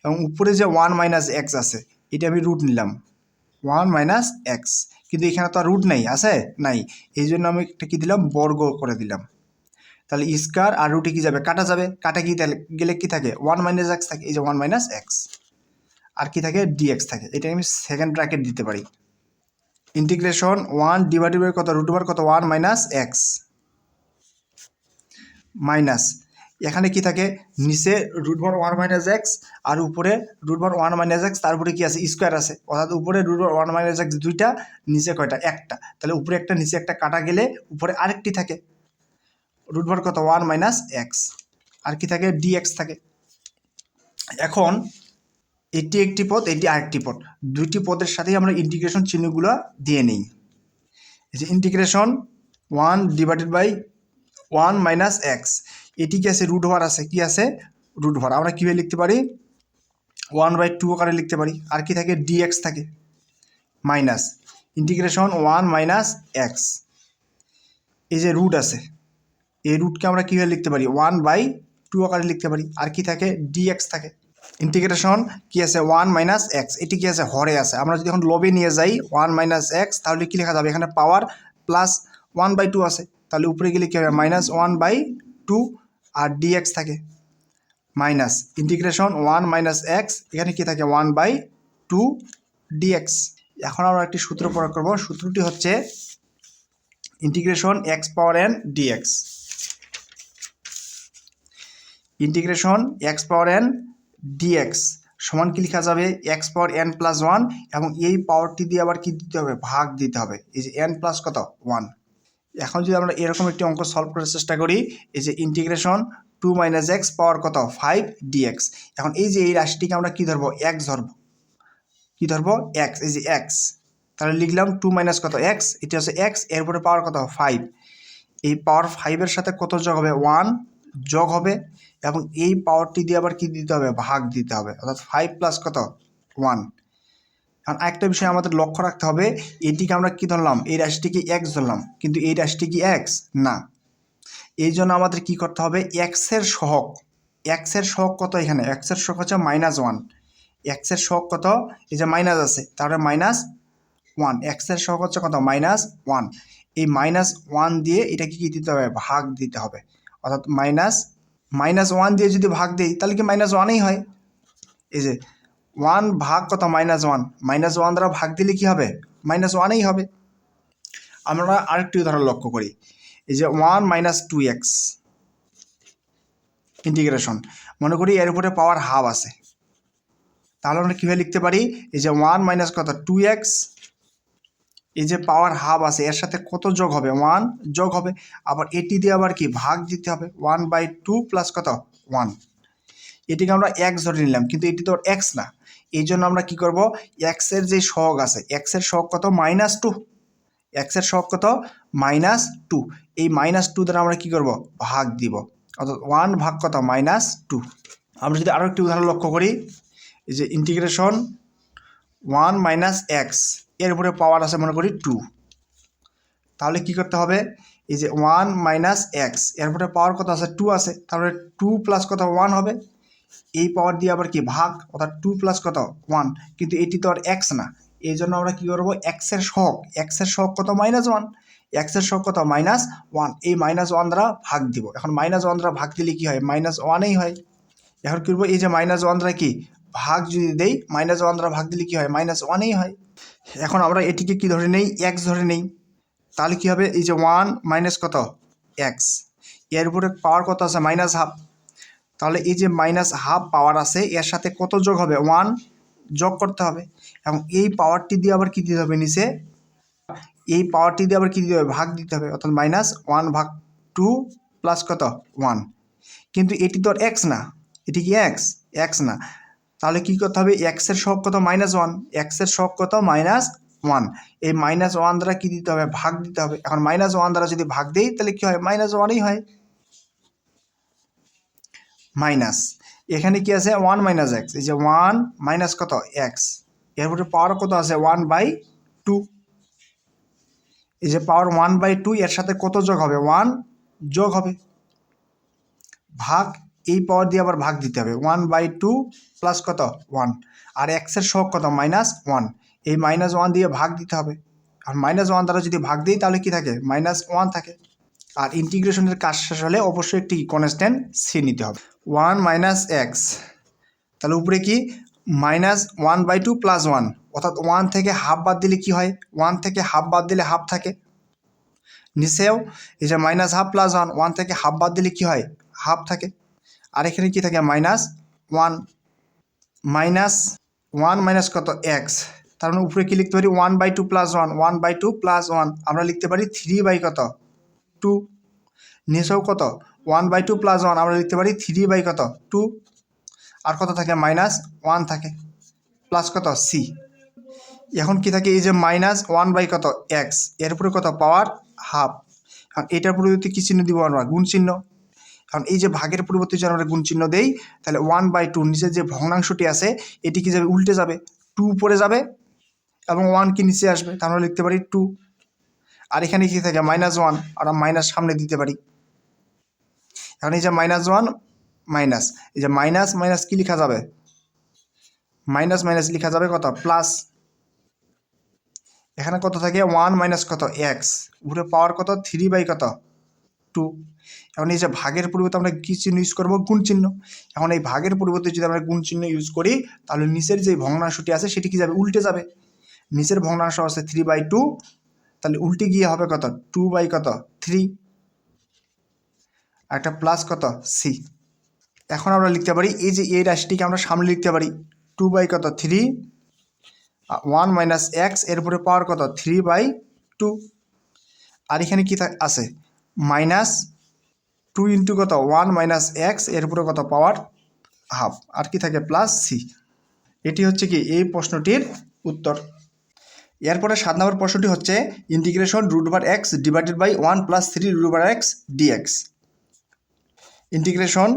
এবং উপরে যে 1 - x আছে এটা আমি রুট নিলাম 1 - x, কিন্তু এখানে তো আর রুট নেই, আছে নাই, এই জন্য আমি একটা কি দিলাম বর্গ করে দিলাম। তাহলে স্কয়ার আর রুটে কি যাবে, কাটা যাবে, কাটা কি গেলে কি থাকে 1 - x থাকে, এই যে 1 - x, আর কি থাকে dx থাকে, এটা আমি সেকেন্ড ব্র্যাকেট দিতে পারি। ইন্টিগ্রেশন 1 ডিভাইডেড বাই কত √1 কত 1 - x, মাইনাস এখানে কি থাকে নিচে √1 1 - x আর উপরে √1 1 - x, তার উপরে কি আছে স্কয়ার আছে, অর্থাৎ উপরে √1 - x দুইটা, নিচে কয়টা একটা, তাহলে উপরে একটা নিচে একটা কাটা গেলে উপরে আরেকটি থাকে √1 কত 1 - x, আর কি থাকে dx থাকে। এখন এটি একটি পদ, এটি আরেকটি পদ, দুইটি পদের সাথেই আমরা ইন্টিগ্রেশন চিহ্নগুলো দিয়ে নিই। এই যে ইন্টিগ্রেশন 1 ডিভাইডেড বাই 1 - x, এটি কি আছে √1 আছে, কি আছে √1, আমরা কীভাবে লিখতে পারি 1/2 আকারে লিখতে পারি, আর কি থাকে dx থাকে, মাইনাস ইন্টিগ্রেশন 1 - x, এই যে রুট আছে এই রুটকে আমরা কীভাবে লিখতে পারি 1/2 আকারে লিখতে পারি, আর কি থাকে dx থাকে। ইন্টিগ্রেশন কি আছে 1 - x, এটি কি আছে হরে আছে, আমরা যদি এখন লবে নিয়ে যাই 1 - x, তাহলে কি লেখা যাবে, এখানে পাওয়ার প্লাস 1/2 আছে, তাহলে উপরে গেলে কী হবে -1/2 আর dx থাকে, মাইনাস ইন্টিগ্রেশন 1 - x, এখানে কি থাকে 1/2 dx। এখন আমরা একটি সূত্র প্রয়োগ করব, সূত্রটি হচ্ছে ইন্টিগ্রেশন x পাওয়ার n dx, ইন্টিগ্রেশন x পাওয়ার n dx সমান কি লেখা যাবে x পাওয়ার n প্লাস 1, এবং এই পাওয়ারটি দিয়ে আবার কি দিতে হবে ভাগ দিতে হবে, এই যে n প্লাস কত 1। এখন যদি আমরা এরকম একটি অঙ্ক সলভ করার চেষ্টা করি, এই যে ইন্টিগ্রেশন 2 - x পাওয়ার কত 5 dx, এখন এই যে এই রাশিটিকে আমরা কি ধরবো x ধরবো, কি ধরবো x, এই যে x, তাহলে লিখলাম 2 - কত x, এটা হচ্ছে x, এরপরে পাওয়ার কত 5, এই পাওয়ার 5-এর সাথে কত যোগ হবে 1 যোগ হবে, এবং এই পাওয়ারটি দিয়ে আবার কি দিতে হবে ভাগ দিতে হবে, অর্থাৎ 5 প্লাস কত 1। কারণ একটা বিষয় আমাদের লক্ষ্য রাখতে হবে, এটিকে আমরা কি ধরলাম এই রাশিটিকে x ধরলাম, কিন্তু এই রাশিটি কি x না, এই জন্য আমাদের কি করতে হবে x এর সহগ কত, এখানে x এর সহগ হচ্ছে -1, x এর সহগ কত, এই যে মাইনাস আছে তাহলে -1, x এর সহগ হচ্ছে কত -1, এই -1 দিয়ে এটাকে কি দিতে হবে ভাগ দিতে হবে, অর্থাৎ -1 দিয়ে যদি ভাগ দিই তাহলে কি -1ই হয়, এই যে 1 ভাগ কত -1 দ্বারা ভাগ দিলে কি হবে -1ই হবে। আমরা আরেকটি উদাহরণ লক্ষ্য করি, এই যে 1 - 2x ইন্টিগ্রেশন, মনে করি এর উপরে পাওয়ার হাফ আছে, তাহলে আমরা কীভাবে লিখতে পারি, এই যে 1 - কত 2x, এই যে পাওয়ার হাফ আছে এর সাথে কত যোগ হবে 1 যোগ হবে, আবার এটি দিয়ে আবার কি ভাগ দিতে হবে 1/2 প্লাস কত 1, এটিকে আমরা x ধরে নিলাম, কিন্তু এটি তো x না, এই জন্য আমরা কি করব x এর যে সহগ আছে, x এর সহগ কত -2, x এর সহগ কত -2, এই -2 দ্বারা আমরা কি করব ভাগ দিব, অর্থাৎ 1 ভাগ কত -2। আমরা যদি আরও একটি উদাহরণ লক্ষ্য করি, এই যে ইন্টিগ্রেশন 1 - x, এর উপরে পাওয়ার আছে মনে করি 2, তাহলে কি করতে হবে এই যে 1 - x, এর উপরে পাওয়ার কত আছে 2 আছে, তাহলে 2 প্লাস কত 1 হবে, এই পাওয়ার দিয়ে আবার কি ভাগ, অর্থাৎ 2 প্লাস কত 1, কিন্তু এটি তো আর x না, এই জন্য আমরা কি করবো x এর সহগ কত -1, x এর সহগ কত -1, এই -1 দ্বারা ভাগ দিব, এখন -1 দ্বারা ভাগ দিলে কি হয় -1ই হয়। এখন কি করবো এই যে -1 দ্বারা কি ভাগ যদি দেই, -1 দ্বারা ভাগ দিলে কি হয় -1ই হয়। এখন আমরা এটিকে কি ধরে নেই x ধরে নেই, তাহলে কি হবে এই যে 1 মাইনাস কত x, এর উপরে পাওয়ার কত আছে -1/2, তাহলে এই যে -1/2 পাওয়ার আছে এর সাথে কত যোগ হবে 1 যোগ করতে হবে এবং এই পাওয়ারটি দিয়ে আবার কী দিতে হবে নিচে, এই পাওয়ারটি দিয়ে আবার কী দিতে হবে, ভাগ দিতে হবে, অর্থাৎ -1/2 প্লাস কত 1। কিন্তু এটি তো আর এক্স না, এটি কি এক্স না, তাহলে কী করতে হবে, এক্সের সহগ কত -1, এক্সের সহগ কত -1, এই -1 দ্বারা কী দিতে হবে, ভাগ দিতে হবে। এখন -1 দ্বারা যদি ভাগ দিই তাহলে কী হয়, -1ই হয়। মাইনাস এখানে কি আছে 1 - x, এই যে 1 মাইনাস কত x, এরপরে পাওয়ার কত আছে 1/2, এই যে পাওয়ার 1/2 এর সাথে কত যোগ হবে, 1 যোগ হবে, ভাগ এই পাওয়ার দিয়ে আবার ভাগ দিতে হবে, 1/2 প্লাস কত 1, আর এক্সের সহগ কত -1, এই -1 দিয়ে ভাগ দিতে হবে। আর -1 দ্বারা যদি ভাগ দিই তাহলে কি থাকে, -1 থাকে। আর ইন্টিগ্রেশনের কাজ শেষ হলে অবশ্যই একটি কনস্ট্যান্ট সি নিতে হবে, 1 - x, তাহলে উপরে কি -1/2 প্লাস 1, অর্থাৎ 1 থেকে হাফ বাদ দিলে কি হয়, 1 থেকে হাফ বাদ দিলে হাফ থাকে, নিচেও এই যে -1/2 প্লাস 1, 1 থেকে হাফ বাদ দিলে কি হয়, হাফ থাকে। আর এখানে কি থাকে -1, -1 মাইনাস কত x, তার মানে উপরে কি লিখতে পারি 1/2 প্লাস 1, 1/2 প্লাস 1 আমরা লিখতে পারি 3 কত 2, নিচেও কত 1/2 প্লাস 1 আমরা লিখতে পারি 3 কত 2, আর কত থাকে -1 থাকে, প্লাস কত সি। এখন কি থাকে, এই যে -1 কত x, এর উপরে কত পাওয়ার হাফ, এখন এটার পরিবর্তে কী চিহ্ন দিব আমরা, গুণ চিহ্ন। কারণ এই যে ভাগের পরিবর্তে যদি আমরা গুণ চিহ্ন দেই তাহলে 1/2 নিচে যে ভগ্নাংশটি আছে এটি কি যাবে, উল্টে যাবে, 2 উপরে যাবে এবং 1 কি নিচে আসবে, তাহলে আমরা লিখতে পারি 2। আর এখানে কি থাকে -1, আর মাইনাস সামনে দিতে পারি। এখন এই যে -1 মাইনাস, এই যে মাইনাস মাইনাস কি লেখা যাবে, মাইনাস মাইনাস লেখা যাবে কত প্লাস, এখানে কত থাকে 1 মাইনাস কত x, উপরে পাওয়ার কত 3 কত 2। এখন এই যে ভাগের পরিবর্তে আমরা কী চিহ্ন ইউজ করবো, গুণ চিহ্ন। এখন এই ভাগের পরিবর্তে যদি আমরা গুণ চিহ্ন ইউজ করি তাহলে নিচের যে ভগ্নাংশটি আছে সেটি কি যাবে, উল্টে যাবে, নিচের ভগ্নাংশ আছে 3/2, তাহলে উল্টে গিয়ে হবে কত 2 কত 3, একটা প্লাস কত সি। এখন আমরা লিখতে পারি এই যে এই রাশিটিকে আমরা সামনে লিখতে পারি 2 কত 3, 1 মাইনাস এক্স, এর উপরে পাওয়ার কত 3/2, আর এখানে কি আছে -2 ইন্টু কত 1 মাইনাস এক্স, এর উপরে কত পাওয়ার হাফ, আর কি থাকে প্লাস সি। এটি হচ্ছে কি এই প্রশ্নটির উত্তর। এরপরে 7 নম্বর প্রশ্নটি হচ্ছে integration √x divided by 1 + 3 √x dx। Integration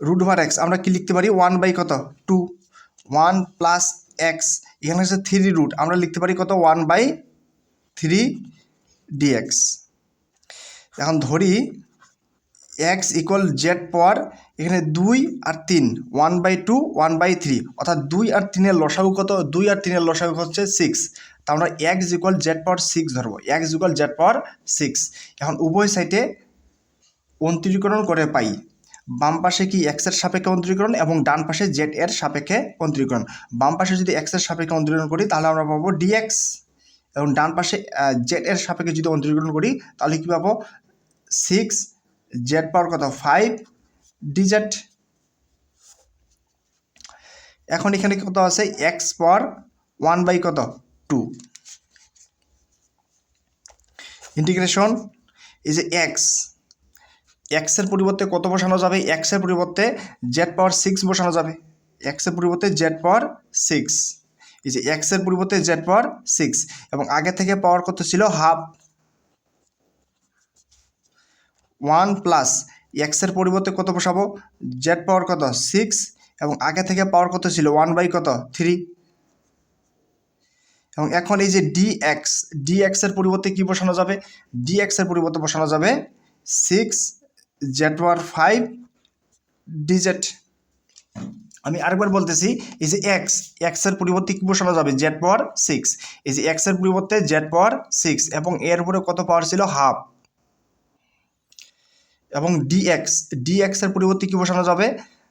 √x আমরা কি লিখতে পারি 1 কত 2, 1 প্লাস এক্স, এখানে হচ্ছে 3 আমরা লিখতে পারি কত 1/3 dx। এখন ধরি x = z পাওয়ার এখানে 2 আর 3, 1/2 1/3, অর্থাৎ 2 আর 3-এর লসাগু কত, 2 আর 3-এর লসাগু হচ্ছে 6, তা আমরা x = z পাওয়ার 6 ধরবো, x = z পাওয়ার 6। এখন উভয় সাইডে অন্তরীকরণ করে পাই, বাম পাশে কি x এর সাপেক্ষে অন্তরীকরণ এবং ডান পাশে z এর সাপেক্ষে অন্তরীকরণ। বাম পাশে যদি x এর সাপেক্ষে অন্তরীকরণ করি তাহলে আমরা পাবো dx, এবং ডান পাশে z এর সাপেক্ষে যদি অন্তরীকরণ করি তাহলে কি পাবো 6 z পাওয়ার কত 5 dz। এখন এখানে কত আছে x পাওয়ার 1 কত 2, ইন্টিগ্রেশন এই যে x এর পরিবর্তে কত বসানো যাবে, x এর পরিবর্তে z পাওয়ার 6 বসানো যাবে, x এর পরিবর্তে z পাওয়ার 6, এই যে x এর পরিবর্তে z পাওয়ার 6, এবং আগে থেকে পাওয়ার কত ছিল হাফ, 1 প্লাস x এর পরিবর্তে কত বসাবো z পাওয়ার কত 6, এবং আগে থেকে পাওয়ার কত ছিল 1 কত 3, এবং এখন এই যে dx এর পরিবর্তে কি বসানো যাবে, dx এর পরিবর্তে বসানো যাবে 6 z পাওয়ার 5 dz। আমি আরেকবার বলতেছি, এই যে x এর পরিবর্তে কি বসানো যাবে z পাওয়ার 6, এই যে x এর পরিবর্তে z পাওয়ার 6, এবং এর উপরে কত পাওয়ার ছিল হাফ, এবং dx এর পরিবর্তে কি বসানো যাবে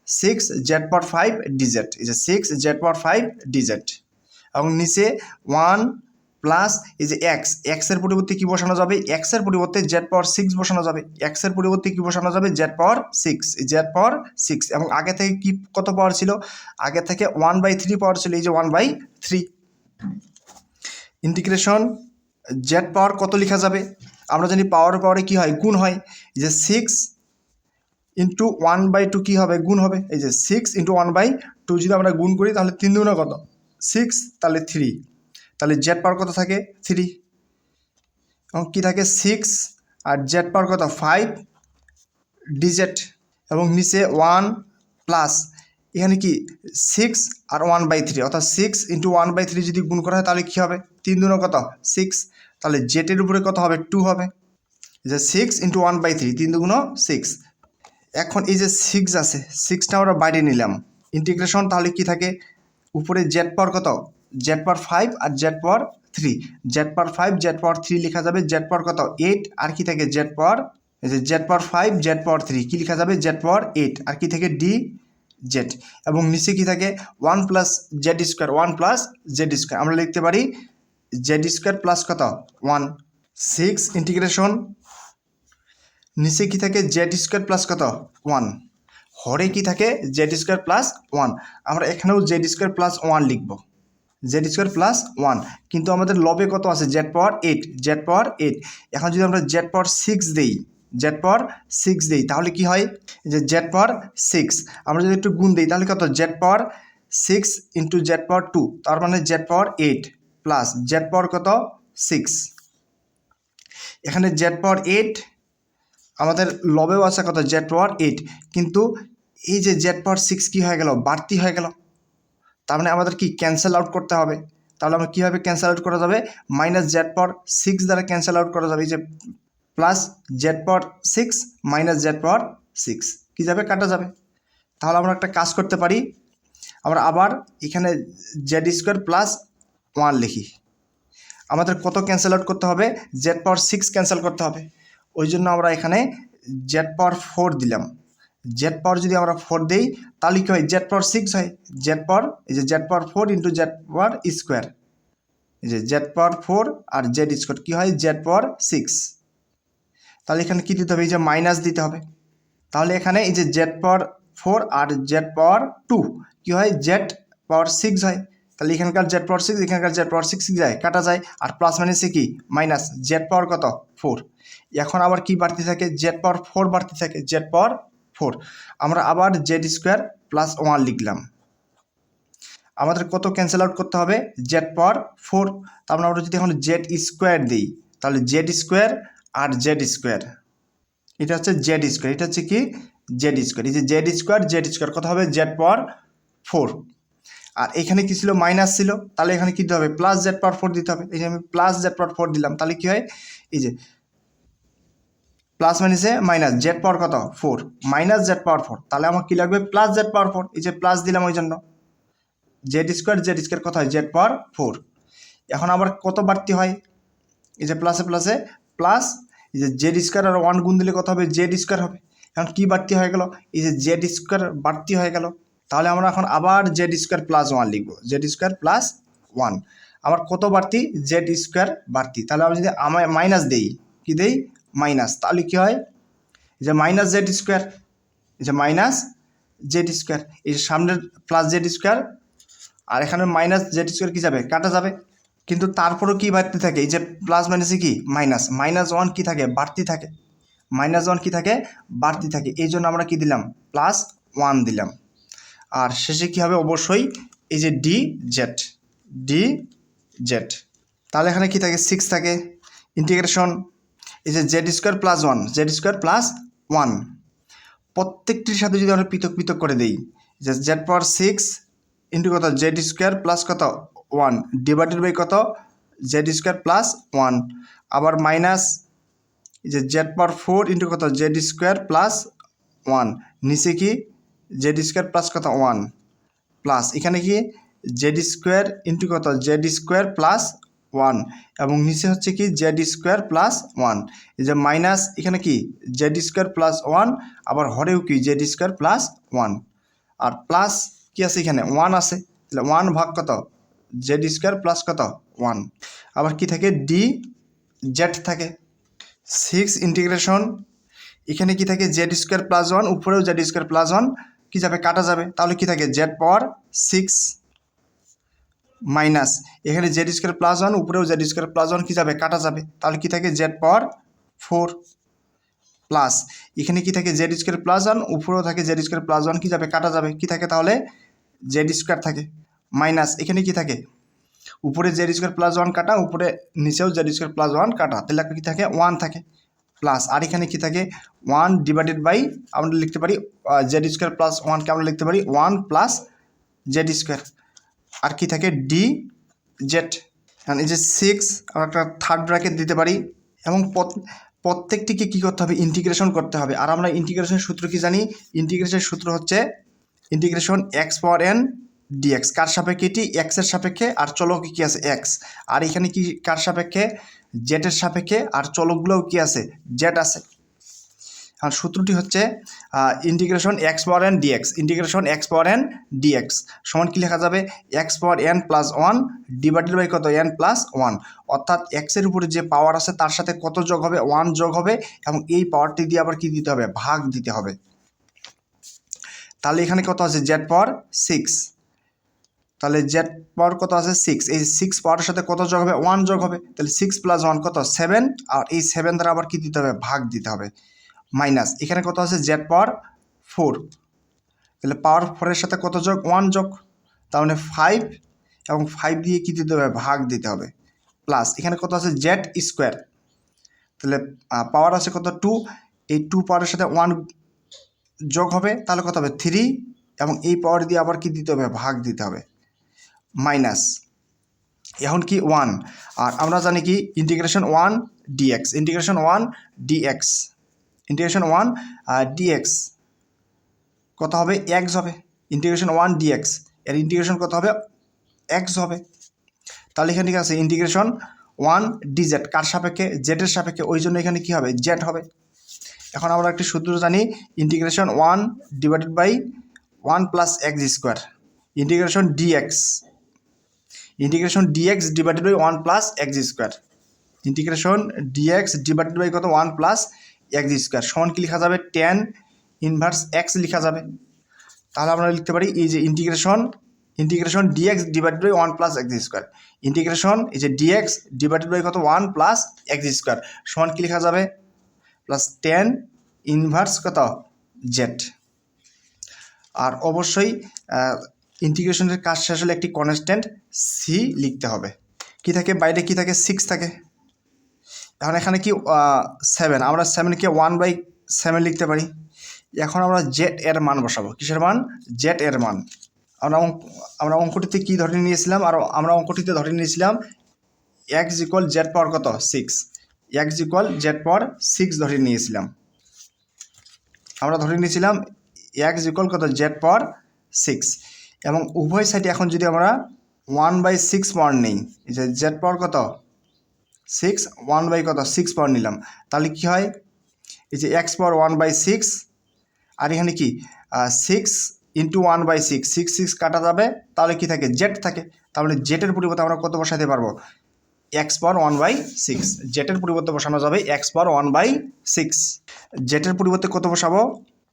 6 z পাওয়ার 5 dz, এই যে 6 z পাওয়ার 5 dz, এবং নিচে 1 প্লাস এই যে এক্সের পরিবর্তে কি বসানো যাবে, এক্সের পরিবর্তে জেড পাওয়ার 6 বসানো যাবে, এক্সের পরিবর্তে কি বসানো যাবে, জেড পাওয়ার 6, এবং আগে থেকে কি কত পাওয়ার ছিল, আগে থেকে 1/3 পাওয়ার ছিল, এই যে 1/3 ইন্টিগ্রেশন জেড পাওয়ার কত লেখা যাবে, আমরা জানি পাওয়ারে কি হয়, গুণ হয়, এই যে 6 ইন্টু 1/2 কী হবে, গুণ হবে, এই যে 6 ইন্টু 1/2 যদি আমরা গুণ করি তাহলে 3 দুগুণে কত 6, তাহলে 3, তাহলে জেড পাওয়ার কত থাকে 3, এবং কী থাকে 6 আর জেড পাওয়ার কত 5 ডিজেট, এবং নিচে 1 প্লাস এখানে কি 6 আর 1/3, অর্থাৎ 6 ইন্টু 1/3 যদি গুণ করা হয় তাহলে কী হবে, 3 দুগুণে কত 6, তাহলে জেটের উপরে কত হবে 2 হবে, যে 6 ইন্টু 1/3, 3 দুগুণে 6। এখন এই যে 6 আছে, 6টা আমরা বাইরে নিলাম, ইন্টিগ্রেশন তাহলে কি থাকে, উপরে জেড পাওয়ার কত, জেড পাওয়ার 5 আর জেড পাওয়ার 3, জেড পাওয়ার 5 জেড পাওয়ার 3 লেখা যাবে, জেড পাওয়ার কত 8, আর কি থাকে জেড পাওয়ার, এই যে জেড পাওয়ার 5 জেড পাওয়ার 3 কি লেখা যাবে, জেড পাওয়ার 8, আর কি থাকে ডি জেড, এবং নিচে কি থাকে 1 plus z square, 1 plus z square, আমরা লিখতে পারি জেড স্কোয়ার প্লাস কত 1, 6 ইন্টিগ্রেশন নিচে কি থাকে জেড স্কোয়ার প্লাস কত 1, হরে কি থাকে জেড স্কোয়ার প্লাস 1, আমরা এখানেও জেড স্কোয়ার প্লাস 1 লিখব, জেড স্কোয়ার প্লাস 1, কিন্তু আমাদের লবে কত আছে জেড পাওয়ার 8, জেড পাওয়ার 8, এখন যদি আমরা জেড পাওয়ার 6 দেই, জেড পাওয়ার 6 দেই তাহলে কি হয়, যে জেড পাওয়ার 6 আমরা যদি একটু গুণ দিই তাহলে কত জেড পাওয়ার 6 ইন্টু জেড পাওয়ার 2, তার মানে জেড পাওয়ার 8 প্লাস জেড পাওয়ার কত 6, এখানে জেড পাওয়ার 8 আমাদের লবেও আছে কত জেড পাওয়ার 8, কিন্তু এই যে জেড পাওয়ার 6 কী হয়ে গেল, বাড়তি হয়ে গেল, তার মানে আমাদের কি ক্যান্সেল আউট করতে হবে, তাহলে আমরা কীভাবে ক্যান্সেল আউট করা যাবে, মাইনাস জেড পাওয়ার 6 দ্বারা ক্যান্সেল আউট করা যাবে, এই যে প্লাস জেড পাওয়ার 6 মাইনাস জেড পাওয়ার 6 কী যাবে, কাটা যাবে, তাহলে আমরা একটা কাজ করতে পারি, আমরা আবার এখানে জেড স্কোয়ার প্লাস 1 লিখি, আমাদের কত ক্যান্সেল আউট করতে হবে, জেড পাওয়ার 6 ক্যান্সেল করতে হবে, ওই জন্য আমরা এখানে জেড পাওয়ার 4 দিলাম, জেড পাওয়ার যদি আমরা 4 দিই তাহলে কী হয়, জেড পাওয়ার 6 হয়, জেড পাওয়ার এই যে জেড পাওয়ার 4 ইন্টু জেড পাওয়ার স্কোয়ার, এই যে জেড পাওয়ার 4 আর জেড স্কোয়ার কী হয় জেড পাওয়ার 6, তাহলে এখানে কী দিতে হবে, এই যে মাইনাস দিতে হবে, তাহলে এখানে এই যে জেড পাওয়ার 4 আর জেড পাওয়ার 2 কী হয় জেড পাওয়ার 6 হয়, তাহলে এখানকার জেড পাওয়ার 6 এখানকার জেড পাওয়ার 6 যায়, কাটা যায়, আর প্লাস মাইনাসে কি মাইনাস, জেড পাওয়ার কত 4, এখন আবার কি বাড়তি থাকে, জেড পাওয়ার 4 বাড়তি থাকে, জেড পাওয়ার 4, আমরা আবার জেড স্কোয়ার প্লাস 1 লিখলাম, আমাদের কত ক্যান্সেল আউট করতে হবে, জেড পাওয়ার 4, তার মানে আমরা যদি এখন জেড স্কোয়ার দিই তাহলে জেড স্কোয়ার আর জেড স্কোয়ার, এটা হচ্ছে জেড স্কোয়ার, এটা হচ্ছে কি জেড স্কোয়ার, এই যে জেড স্কোয়ার কত হবে জেড পাওয়ার 4, আর এখানে কি ছিল মাইনাস ছিল, তাহলে এখানে কী দিতে হবে প্লাস জেড পাওয়ার 4 দিতে হবে, এই যে আমি প্লাস জেড পাওয়ার 4 দিলাম, তাহলে কী হয়, এই যে প্লাস মাইনাসে মাইনাস জেড পাওয়ার কত 4 মাইনাস জেড পাওয়ার 4, তাহলে আমার কী লাগবে প্লাস জেড পাওয়ার 4, এই যে প্লাস দিলাম ওই জন্য জেড স্কোয়ার কত হয় জেড পাওয়ার 4, এখন আবার কত বাড়তি হয়, এই যে প্লাসে প্লাসে প্লাস, এই যে জেড স্কোয়ার আর 1 গুণ দিলে কত হবে জেড স্কোয়ার হবে, এখন কী বাড়তি হয়ে গেল, এই যে জেড স্কোয়ার বাড়তি হয়ে গেল, তাহলে আমরা এখন আবার জেড স্কোয়ার প্লাস 1 লিখব, জেড স্কোয়ার প্লাস 1, আমার কত বাড়তি জেড স্কোয়ার বাড়তি, তাহলে আমরা যদি মাইনাস দেই, কি দেই মাইনাস, তাহলে কী হয়, এই যে মাইনাস জেড স্কোয়ার, এই যে মাইনাস জেড স্কোয়ার, এই যে সামনের প্লাস জেড স্কোয়ার আর এখানে মাইনাস জেড স্কোয়ার কী যাবে কাটা যাবে, কিন্তু তারপরেও কি বাড়তি থাকে, এই যে প্লাস মাইনাসে কি মাইনাস 1 কি থাকে বাড়তি থাকে, মাইনাস 1 কি থাকে বাড়তি থাকে, এই জন্য আমরা কি দিলাম প্লাস 1 দিলাম, আর শেষে কি হবে অবশ্যই এই যে ডি জেড, তাহলে এখানে কি থাকে 6 থাকে, ইন্টিগ্রেশন এই যে জেড স্কোয়ার প্লাস 1 প্রত্যেকটির সাথে যদি আমরা পৃথক পৃথক করে দিই, যে জেড পাওয়ার 6 ইন্টু কত জেড স্কোয়ার প্লাস কত 1 ডিভাইডেড বাই কত জেড স্কোয়ার প্লাস 1, আবার মাইনাস এই যে জেড পাওয়ার 4 ইন্টু কত জেড স্কোয়ার প্লাস 1, নিচে কি জেড স্কোয়ার প্লাস কত 1 প্লাস এখানে কি জেড স্কোয়ার ইন্টু কত জেড স্কোয়ার প্লাস 1, এবং নিচে হচ্ছে কি জেড স্কোয়ার প্লাস 1, এই যে মাইনাস এখানে কি জেড স্কোয়ার প্লাস 1, আবার হরেও কি জেড স্কোয়ার প্লাস 1, আর প্লাস কি আছে এখানে 1 আছে, তাহলে 1 ভাগ কত জেড স্কোয়ার প্লাস কত 1। আবার কি থাকে ডি জেড থাকে 6 ইন্টিগ্রেশন এখানে কি থাকে জেড স্কোয়ার প্লাস 1, উপরেও জেড স্কোয়ার প্লাস 1 কি যাবে কাটা যাবে, তাহলে কি থাকে জেড পাওয়ার 6 মাইনাস এখানে জেড স্কোয়ার প্লাস 1, উপরেও জেড স্কোয়ার প্লাস 1 কি যাবে কাটা যাবে, তাহলে কি থাকে জেড পাওয়ার 4 প্লাস এখানে কি থাকে জেড স্কোয়ার প্লাস 1, উপরেও থাকে জেড স্কোয়ার প্লাস 1 কি যাবে কাটা যাবে, কি থাকে তাহলে জেড স্কোয়ার থাকে মাইনাস এখানে কি থাকে উপরে জেড স্কোয়ার প্লাস 1 কাটা, উপরে নিচেও জেড স্কোয়ার প্লাস 1 কাটা, তাহলে কি থাকে 1 থাকে প্লাস আর এখানে কি থাকে 1 ডিভাইডেড বাই আমরা লিখতে পারি জেড স্কোয়ার প্লাস 1কে আমরা লিখতে পারি 1 প্লাস জেড স্কোয়ার আর কি থাকে ডি জেড। এই যে 6 আমরা একটা থার্ড ব্র্যাকেট দিতে পারি এবং প্রত্যেকটিকে কী করতে হবে ইন্টিগ্রেশন করতে হবে। আর আমরা ইন্টিগ্রেশনের সূত্র কি জানি, ইন্টিগ্রেশনের সূত্র হচ্ছে integration x power n dx. কার সাপেক্ষে এটি এক্সের সাপেক্ষে, আর চলকে কী আছে এক্স, আর এখানে কি কার সাপেক্ষে জেটের সাপেক্ষে, আর চলকগুলোও কি আছে জেড আছে। আর সূত্রটি হচ্ছে integration x power n dx, integration x power n dx সমান কি লেখা যাবে x power n plus 1 divided by কত এন প্লাস 1, অর্থাৎ এক্সের উপরে যে পাওয়ার আছে তার সাথে কত যোগ হবে 1 যোগ হবে এবং এই পাওয়ারটি দিয়ে আবার কি দিতে হবে ভাগ দিতে হবে। তাহলে এখানে কত আছে জেড পাওয়ার 6, তাহলে জেড পাওয়ার কত আছে 6, এই 6 পাওয়ারের সাথে কত যোগ হবে 1 যোগ হবে, তাহলে 6 প্লাস 1 কত 7, আর এই 7 দ্বারা আবার কি দিতে হবে ভাগ দিতে হবে মাইনাস এখানে কত আছে জেড পাওয়ার 4, তাহলে পাওয়ার 4-এর সাথে কত যোগ 1 যোগ, তাহলে 5 এবং 5 দিয়ে কি দিতে হবে ভাগ দিতে হবে প্লাস এখানে কত আছে জেড স্কোয়ার, তাহলে পাওয়ার আছে কত 2, এই 2 পাওয়ারের সাথে 1 যোগ হবে তাহলে কত হবে 3 এবং এই পাওয়ার দিয়ে আবার কি দিতে হবে ভাগ দিতে হবে মাইনাস এখন কি 1, আর আমরা জানি কি integration 1 dx, integration 1 dx, integration 1 dx কত হবে এক্স হবে, ইন্টিগ্রেশন 1 ডিএক্স এর ইন্টিগ্রেশন কত হবে এক্স হবে। তাহলে এখানে কি আছে ইন্টিগ্রেশন 1 ডিজেড কার সাপেক্ষে জেডের সাপেক্ষে, ওই জন্য এখানে কি হবে জেড হবে। এখন আমরা একটি সূত্র জানি integration 1 divided by 1 plus x square, integration dx, integration dx divided by 1 plus x square, integration dx divided by কত 1 প্লাস এক্স স্কোয়ার সমান কি লেখা যাবে tan ইনভার্স এক্স লেখা যাবে। তাহলে আমরা লিখতে পারি এই যে integration dx divided by 1 plus x square, integration এই যে ডিএক্স ডিভাইডেড বাই কত 1 প্লাস এক্স স্কোয়ার সমান কি লেখা যাবে প্লাস tan ইনভার্স কত জেড। আর অবশ্যই ইন্টিগ্রেশনের কাজ শেষ হলে একটি কনস্ট্যান্ট সি লিখতে হবে। কি থাকে বাইরে কি থাকে 6 থাকে, এখন এখানে কি 7, আমরা 7কে 1/7 লিখতে পারি। এখন আমরা জেড এর মান বসাবো, কিসের মান জেড এর মান। আমরা অঙ্কটিতে কি ধরে নিয়েছিলাম, আর আমরা অঙ্কটিতে ধরে নিয়েছিলাম এক্স ইকুয়াল জেড পাওয়ার কত 6, এক্স ইকুয়াল জেড পাওয়ার 6 ধরে নিয়েছিলাম, আমরা ধরে নিয়েছিলাম এক্স ইকুয়াল কত জেড পাওয়ার 6 এবং উভয় সাইডে এখন যদি আমরা 1/6 পাওয়ার নেই, এই যে জেড পাওয়ার কত 6 1/6 পাওয়ার নিলাম, তাহলে কি হয় এই যে এক্স পাওয়ার 1/6 আর এখানে কি 6 ইন্টু 1/6, 6 কাটা যাবে তাহলে কি থাকে জেড থাকে, তাহলে জেটের পরিবর্তে আমরা কত বসাতে পারবো এক্স পাওয়ার 1/6, জেটের পরিবর্তে বসানো যাবে এক্স পাওয়ার 1/6, জেটের পরিবর্তে কত বসাবো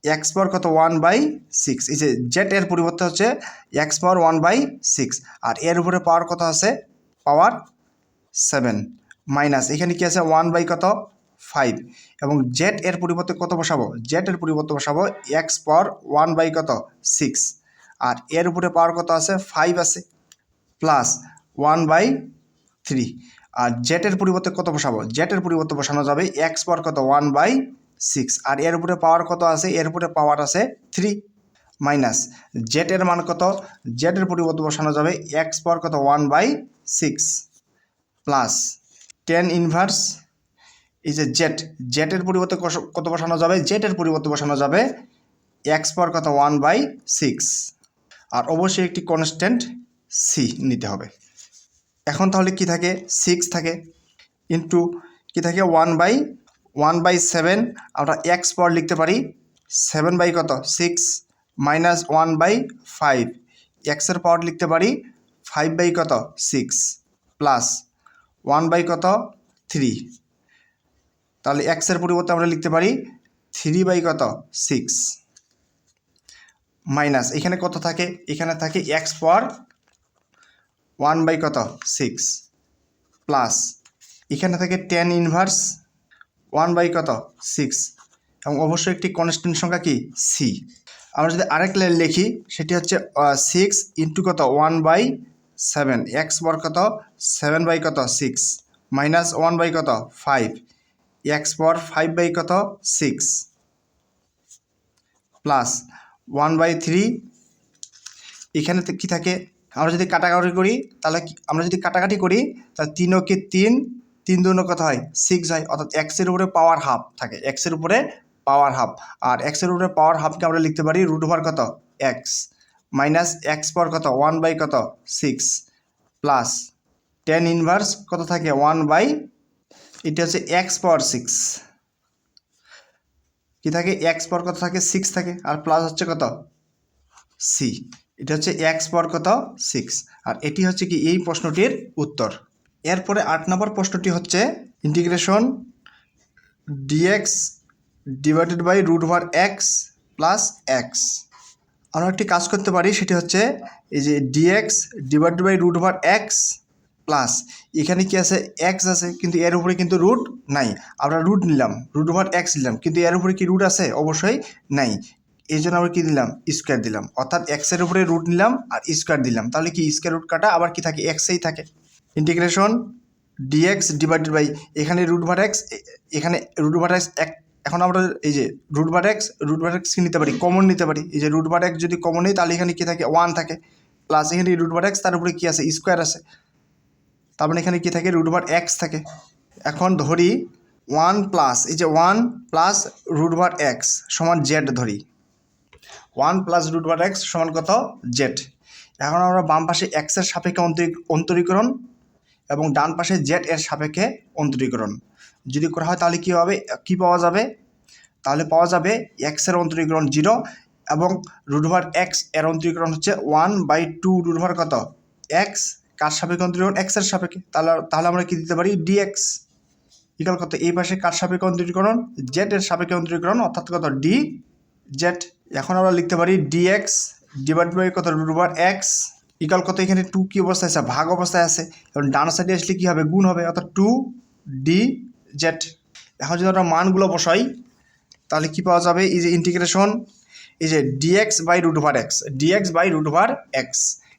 এক্স পাওয়ার কত 1/6, এই যে জেড এর পরিবর্তে হচ্ছে এক্স পাওয়ার 1/6 আর এর উপরে পাওয়ার কত আছে পাওয়ার 7 মাইনাস এখানে কি আছে 1/5 এবং জেড এর পরিবর্তে কত বসাবো জেড এর পরিবর্তে বসাবো এক্স পাওয়ার 1/6 আর এর উপরে পাওয়ার কত আছে 5 আছে প্লাস 1/3 আর জেড এর পরিবর্তে কত বসাবো জেড এর পরিবর্তে বসানো যাবে এক্স পাওয়ার কত 1/6 আর এর উপরে পাওয়ার কত আছে এর উপরে পাওয়ার আছে 3 মাইনাস জেড এর মান কত জেড এর পরিবর্তে বসানো যাবে এক্স পাওয়ার কত 1/6 প্লাস tan ইনভার্স এই যে জেড এর পরিবর্তে কত বসানো যাবে জেড এর পরিবর্তে বসানো যাবে এক্স পাওয়ার কত 1/6 আর অবশ্যই একটি কনস্ট্যান্ট সি নিতে হবে। এখন তাহলে কি থাকে 6 থাকে ইন্টু কি থাকে 1/7 আমরা এক্স পাওয়ার লিখতে পারি 7 কত 6 মাইনাস 1/5 এক্সের পাওয়ার লিখতে পারি 5 বাই কত 6 প্লাস 1 বাই কত 3, তাহলে এক্সের পরিবর্তে আমরা লিখতে পারি 3 বাই কত 6 মাইনাস এখানে কত থাকে, এখানে থাকে এক্স পাওয়ার 1 বাই কত 6 প্লাস এখানে থাকে tan ইনভার্স 1 বাই কত 6 এবং অবশ্যই একটি কনস্ট্যান্ট সংখ্যা কি সি। আমরা যদি আরেক লাইন লিখি সেটি হচ্ছে 6 ইন্টু কত 1 বাই 7 এক্স পাওয়ার কত 7 বাই কত 6 মাইনাস 1 বাই কত 5 এক্স পাওয়ার 5 বাই কত 6 প্লাস 1 বাই 3 এখানে কি থাকে, আমরা যদি কাটাকাটি করি তাহলে আমরা যদি কাটাকাটি করি তাহলে 3 ওকে 3, 3 দুগুণ কত হয় 6 হয়, অর্থাৎ এক্সের উপরে পাওয়ার হাফ থাকে, এক্সের উপরে পাওয়ার হাফ, আর এক্সের উপরে পাওয়ার হাফকে আমরা লিখতে পারি রুট ওভার কত এক্স মাইনাস এক্স পাওয়ার কত 1 বাই কত 6 প্লাস tan ইনভার্স কত থাকে 1 বাই এটা হচ্ছে এক্স পাওয়ার 6 কি থাকে এক্স পাওয়ার কত থাকে 6 থাকে, আর প্লাস হচ্ছে কত সি, এটা হচ্ছে এক্স পাওয়ার কত 6, আর এটি হচ্ছে কি এই প্রশ্নটির উত্তর। এরপরে 8 নম্বর প্রশ্নটি হচ্ছে integration dx divided by root over x plus x. আমরা একটি কাজ করতে পারি, সেটি হচ্ছে এই যে dx divided by root over x plus এখানে কি আছে এক্স আছে, কিন্তু এর উপরে কিন্তু রুট নাই, আমরা রুট নিলাম রুট ওভার এক্স নিলাম, কিন্তু এর উপরে কি রুট আছে, অবশ্যই নাই, এই জন্য আমরা কী দিলাম স্কোয়ার দিলাম, অর্থাৎ এক্সের উপরে রুট নিলাম আর স্কোয়ার দিলাম, তাহলে কি স্কোয়ার রুট কাটা আবার কি থাকে এক্সেই থাকে। ইন্টিগ্রেশন ডিএক্স ডিভাইডেড বাই এখানে রুট ওভার এক্স, এখানে রুট ওভার এক্স এখন আমরা এই যে রুট ওভার এক্স কি নিতে পারি কমন নিতে পারি, এই যে রুট ওভার এক্স যদি কমন নিই তাহলে এখানে কী থাকে 1 থাকে, প্লাস এখানে রুট ওভার এক্স তার উপরে কী আছে স্কোয়ার আছে, তার মানে এখানে কী থাকে রুট ওভার এক্স থাকে। এখন ধরি 1 প্লাস এই যে 1 প্লাস রুট ওভার এক্স সমান জেড ধরি, 1 প্লাস রুট ওভার এক্স সমান কত জেড। এখন আমরা বাম পাশে এক্সের সাপেক্ষে অন্তরীকরণ এবং ডান পাশে জেড এর সাপেক্ষে অন্তরীকরণ যদি করা হয় তাহলে কী হবে, কী পাওয়া যাবে, তাহলে পাওয়া যাবে এক্সের অন্তরীকরণ 0 এবং রুট ওভার এক্স এর অন্তরীকরণ হচ্ছে 1/2 রুট ওভার কত এক্স, কার সাপেক্ষে অন্তরীকরণ এক্সের সাপেক্ষে, তাহলে আমরা কি দিতে পারি ডিএক্স ইকাল কত এই পাশে কার সাপেক্ষে অন্তরীকরণ জেড এর সাপেক্ষে অন্তরীকরণ অর্থাৎ কত ডি জেড। এখন আমরা লিখতে পারি ডিএক্স ডিভাইড বাই কত রুট ওভার এক্স ইকাল কত, এখানে 2 কি অবস্থায় আছে ভাগ অবস্থায় আছে, এবং ডান সাইডে আসলে কী হবে গুণ হবে, অর্থাৎ 2 ডি জেড। এখন যদি আমরা মানগুলো বসাই তাহলে কি পাওয়া যাবে, এই যে ইন্টিগ্রেশন এই যে dx by root over x dx by root over x,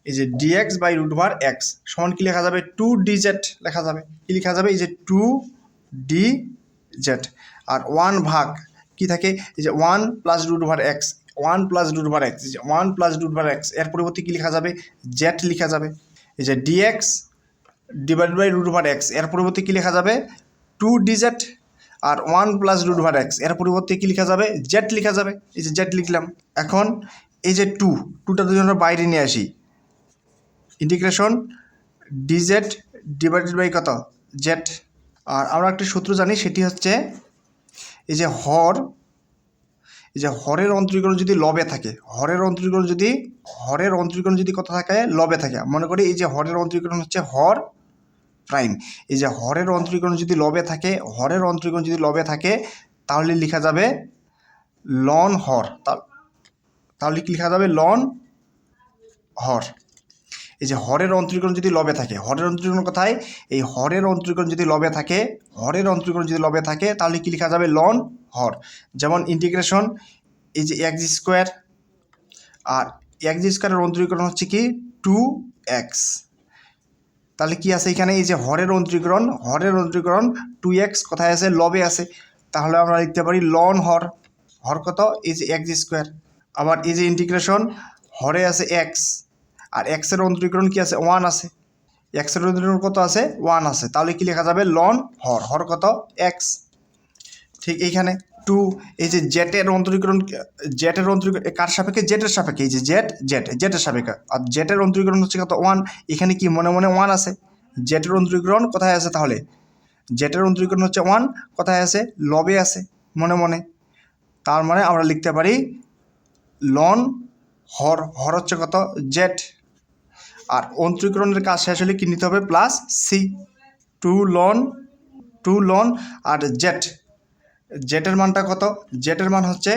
এই যে dx by root over x সমান কি লেখা যাবে 2 ডি জেড লেখা যাবে, কি লেখা যাবে এই যে 2 ডি জেড, আর 1 ভাগ কি থাকে এই যে 1 plus root over x 1 plus root over x 1 plus root over x এর পরিবর্তে কী লেখা যাবে জেড লেখা যাবে, এই যে dx divide by root over x এর পরিবর্তে কী লেখা যাবে 2 ডি জেড, আর 1 প্লাস রুট ওভার এক্স এর পরিবর্তে কী লেখা যাবে জেড লেখা যাবে, এই যে জেড লিখলাম। এখন এই যে 2টা যদি আমরা বাইরে নিয়ে আসি ইন্টিগ্রেশন ডিজেড ডিভাইডেড বাই কত জেড, আর আমরা একটি সূত্র জানি সেটি হচ্ছে এই যে হরের অন্তরীকরণ যদি লবে থাকে, হরের অন্তরীকরণ যদি কত থাকে লবে থাকে, মনে করি এই যে হরের অন্তরীকরণ হচ্ছে হর প্রাইম, এই যে হরের অন্তরীকরণ যদি লবে থাকে তাহলে লেখা যাবে লন হর, তাহলে কি লেখা যাবে লন হর। এই যে হরের অন্তরীকরণ যদি লবে থাকে, হরের অন্তরীকরণ কোথায়, এই হরের অন্তরীকরণ যদি লবে থাকে তাহলে কি লেখা যাবে লন হর। যেমন ইন্টিগ্রেশন এই যে এক্স স্কোয়ার, আর এক্স স্কোয়ারের অন্তরীকরণ হচ্ছে কি 2x, তাহলে কি আছে এখানে এই যে হরের অন্তরীকরণ 2x কোথায় আছে লবে আছে, তাহলে আমরা লিখতে পারি লন হর কত এই যে এক্স স্কোয়ার। আবার এই যে ইন্টিগ্রেশন হরে আছে এক্স, আর এক্সের অন্তরীকরণ কি আছে 1 আছে, এক্সের অন্তরীকরণ কত আছে 1 আছে, তাহলে কি লেখা যাবে লন হর কত এক্স। ঠিক এইখানে 2 এই যে জেটের অন্তরীকরণ কার সাপেক্ষে জেটের সাপেক্ষে, এই যে জেটের সাপেক্ষে, আর জেটের অন্তরীকরণ হচ্ছে কত 1, এখানে কি মনে 1 আছে, জেটের অন্তরীকরণ কোথায় আছে, তাহলে জেটের অন্তরীকরণ হচ্ছে 1 কোথায় আছে লবে আছে মনে, তার মানে আমরা লিখতে পারি লন হর হচ্ছে কত জেড। আর অন্তরীকরণের কাজ শেষ হলে কি নিতে হবে প্লাস সি, টু লন আর জেটের মানটা কত, জেটের মান হচ্ছে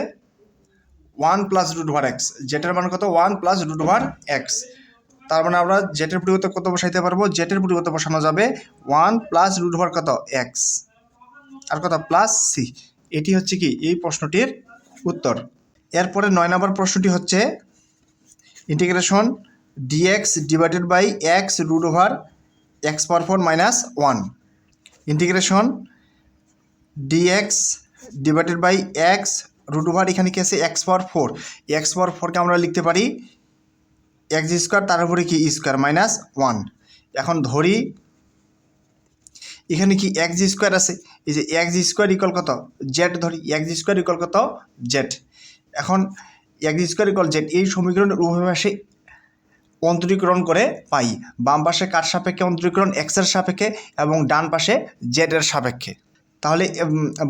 1 প্লাস রুট ওভার এক্স, জেটের মান কত 1 প্লাস রুট ওভার এক্স। তার মানে আমরা জেটের পরিবর্তে কত বসাইতে পারবো, জেটের পরিবর্তে বসানো যাবে 1 প্লাস রুট ওভার কত এক্স আর কত প্লাস সি। এটি হচ্ছে কি এই প্রশ্নটির উত্তর। এরপরে 9 নম্বর প্রশ্নটি হচ্ছে integration dx divided by x root over x power 4 minus 1, integration dx divided by x root over এখানে কি আছে এক্স পাওয়ার 4, এক্স পাওয়ার 4কে আমরা লিখতে পারি এক্স স্কোয়ার তার উপরে কি স্কোয়ার মাইনাস 1। এখন ধরি এখানে কি এক্স স্কোয়ার আছে, এই যে এক্স স্কোয়ার ইকুয়াল কত জেড, ধরি এক্স স্কোয়ার ইকুয়াল কত জেড। এখন এক্স স্কোয়ার ইকুয়াল জেড এই সমীকরণের উভয় পাশে অন্তরীকরণ করে পাই, বাম পাশে কার সাপেক্ষে অন্তরীকরণ এক্সের সাপেক্ষে এবং ডান পাশে জেডের সাপেক্ষে। তাহলে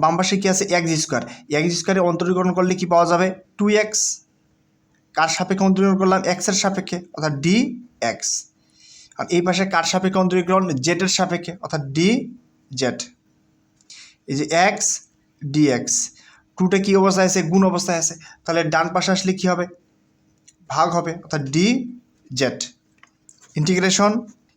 বাম পাশে কী আছে এক্স স্কোয়ারে অন্তরীকরণ করলে কি পাওয়া যাবে 2x, কার সাপেক্ষে অন্তরীকরণ করলাম এক্সের সাপেক্ষে অর্থাৎ ডি এক্স, আর এই পাশে কার সাপেক্ষে অন্তরীকরণ জেডের সাপেক্ষে অর্থাৎ ডি জেড। এই যে এক্স ডিএক্স, টুটা কী অবস্থায় আছে গুণ অবস্থায় আছে, তাহলে ডান পাশে আসলে কী হবে ভাগ হবে অর্থাৎ ডি জেড। ইন্টিগ্রেশন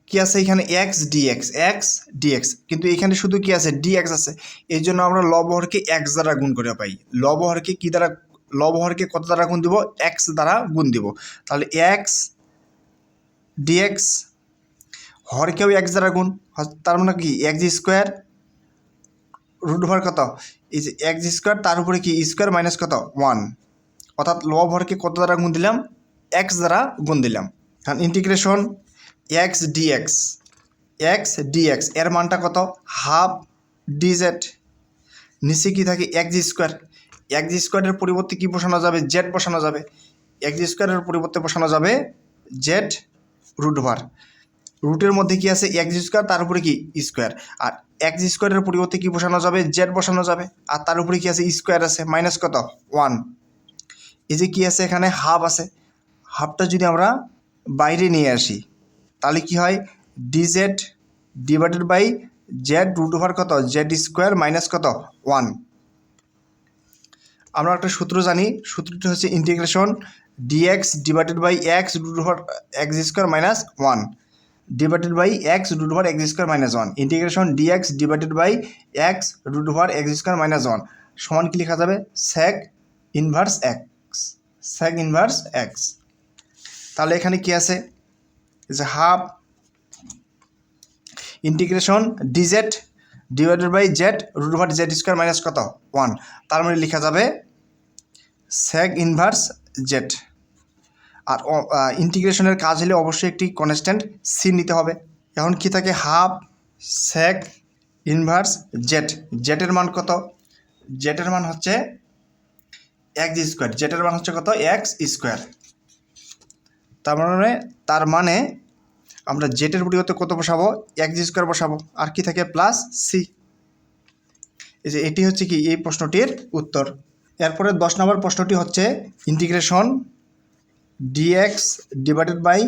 কি আছে এখানে এক্স ডিএক্স, কিন্তু এখানে শুধু কি আছে ডিএক্স আছে, এই জন্য আমরা লবহরকে এক্স দ্বারা গুণ করে পাই। লবহরকে কি দ্বারা, লবহরকে কত দ্বারা গুণ দিব এক্স দ্বারা গুণ দিব, তাহলে এক্স ডিএক্স, হরকেও এক্স দ্বারা গুণ, তার মানে কি এক্স স্কোয়ার রুট ওভার কত এই যে এক্স স্কোয়ার তার উপরে কি স্কোয়ার মাইনাস কত 1, অর্থাৎ লবহরকে কত দ্বারা গুণ দিলাম এক্স দ্বারা গুণ দিলাম। কারণ ইন্টিগ্রেশন এক্স ডিএক্স এর মানটা কত হাফ ডিজেড, নিচে কি থাকে এক্স স্কোয়ারের পরিবর্তে কি বসানো যাবে জেড বসানো যাবে, এক্স স্কোয়ারের পরিবর্তে বসানো যাবে জেড রুট ওভার, রুটের মধ্যে কি আছে এক্স স্কোয়ার তার উপরে কি স্কোয়ার, আর এক্স স্কোয়ারের পরিবর্তে কি বসানো যাবে জেড বসানো যাবে, আর তার উপরে কি আছে স্কোয়ার আছে মাইনাস কত 1। এই যে কি আছে এখানে হাফ আছে, হাফটা যদি আমরা বাইরে নিয়ে আসি তাহলে কি হয় d z divided by z root over কত জেড স্কোয়ার মাইনাস কত 1। আমরা একটা সূত্র জানি, সূত্রটি হচ্ছে integration dx divided by x root over x square minus 1 divided by x root over x square minus 1, integration dx divided by x root over x square minus 1 সমান কি লেখা যাবে সেক ইনভার্স এক্স। তাহলে এখানে কি আছে যে half integration d z divided by z root over z square minus কত 1, তার মানে লেখা যাবে সেক ইনভার্স জেড। আর ইন্টিগ্রেশনের কাজ হলে অবশ্যই একটি কনস্ট্যান্ট সি নিতে হবে। এখন কি থাকে হাফ সেক ইনভার্স জেডের মান কত, জেডের মান হচ্ছে এক্স স্কোয়ার, জেডের মান হচ্ছে কত এক্স স্কোয়ার। তার মানে আমরা জেটের পরিবর্তে কত বসাবো এক্স স্কোয়ার বসাবো, আর কি থাকে প্লাস সি। এই যে এটি হচ্ছে কি এই প্রশ্নটির উত্তর। এরপরে 10 নম্বর প্রশ্নটি হচ্ছে integration dx divided by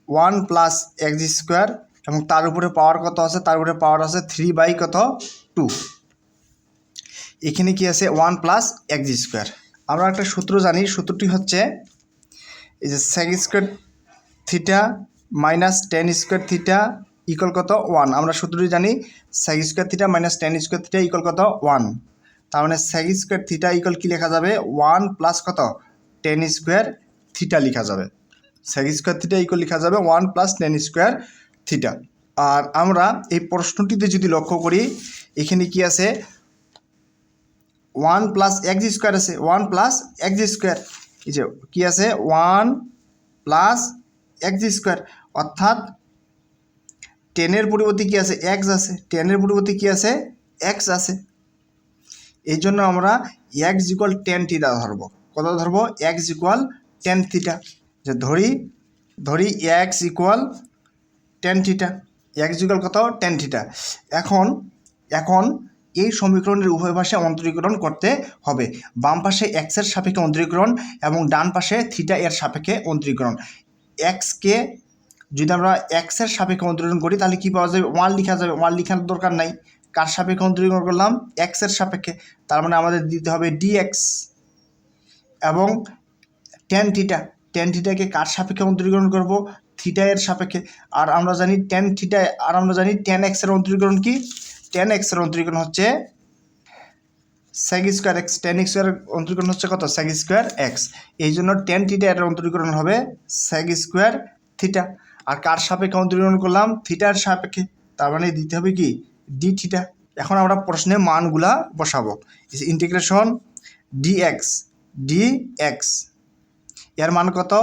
1 plus x square এবং তার উপরে পাওয়ার কত আছে, তার উপরে পাওয়ার আছে 3 বাই কত 2, এখানে কি আছে 1 প্লাস এক্স স্কোয়ার। আমরা একটা সূত্র জানি, সূত্রটি হচ্ছে এই যে sec square theta minus tan square theta equal কত 1, আমরা সূত্রটি জানি sec square theta minus tan square theta equal কত 1, তার মানে সেক স্কোয়ার থিটা ইকুয়াল কি লেখা যাবে 1 প্লাস কত টেন স্কোয়ার থিটা লেখা যাবে, সেক স্কোয়ার থিটা ইকুয়াল লেখা যাবে 1 প্লাস টেন স্কোয়ার থিটা। আর আমরা এই প্রশ্নটিতে যদি লক্ষ্য করি এখানে কি আছে 1 প্লাস এক্স স্কোয়ার আছে, 1 প্লাস এক্স স্কোয়ার, এই যে কি আছে 1 প্লাস এক্স স্কোয়ার, অর্থাৎ টেনের পরিবর্তে কি আছে এক্স আছে, টেনের পরিবর্তে কি আছে এক্স আছে, এই জন্য আমরা এক্স ইকুয়াল টেন থিটা ধরবো। কত ধরবো এক্স ইকুয়াল টেন থিটা, যে ধরি x equal tan theta, x equal কত টেন থিটা। এখন এই সমীকরণের উভয় পাশে অন্তরীকরণ করতে হবে, বাম পাশে এক্সের সাপেক্ষে অন্তরীকরণ এবং ডান পাশে থিটা এর সাপেক্ষে অন্তরীকরণ। এক্সকে যদি আমরা এক্সের সাপেক্ষে অন্তরীকরণ করি তাহলে কী পাওয়া যাবে, 1 লেখা যাবে। 1 লেখার দরকার নাই, কার সাপেক্ষে অন্তরীকরণ করলাম, এক্সের সাপেক্ষে। তার মানে আমাদের দিতে হবে ডিএক্স এবং ট্যান থিটা। ট্যান থিটাকে কার সাপেক্ষে অন্তরীকরণ করব, থিটা এর সাপেক্ষে। আর আমরা জানি ট্যান থিটা, আর আমরা জানি ট্যান এক্সের অন্তরীকরণ কি, ট্যান এক্সের অন্তরীকরণ হচ্ছে sec square x. Tan square অন্তরীকরণ হচ্ছে কত, সেক স্কোয়ার এক্স। এই জন্য ট্যান থিটা এর অন্তরীকরণ হবে সেক স্কোয়ার থিটা। আর কার সাপেক্ষে অন্তরীকরণ করলাম, থিটার সাপেক্ষে। তার মানে দিতে হবে কি, ডি থিটা। এখন আমরা প্রশ্নে মানগুলা বসাবো। ইন্টিগ্রেশন ডিএক্স, ডিএক্স এর মান কত,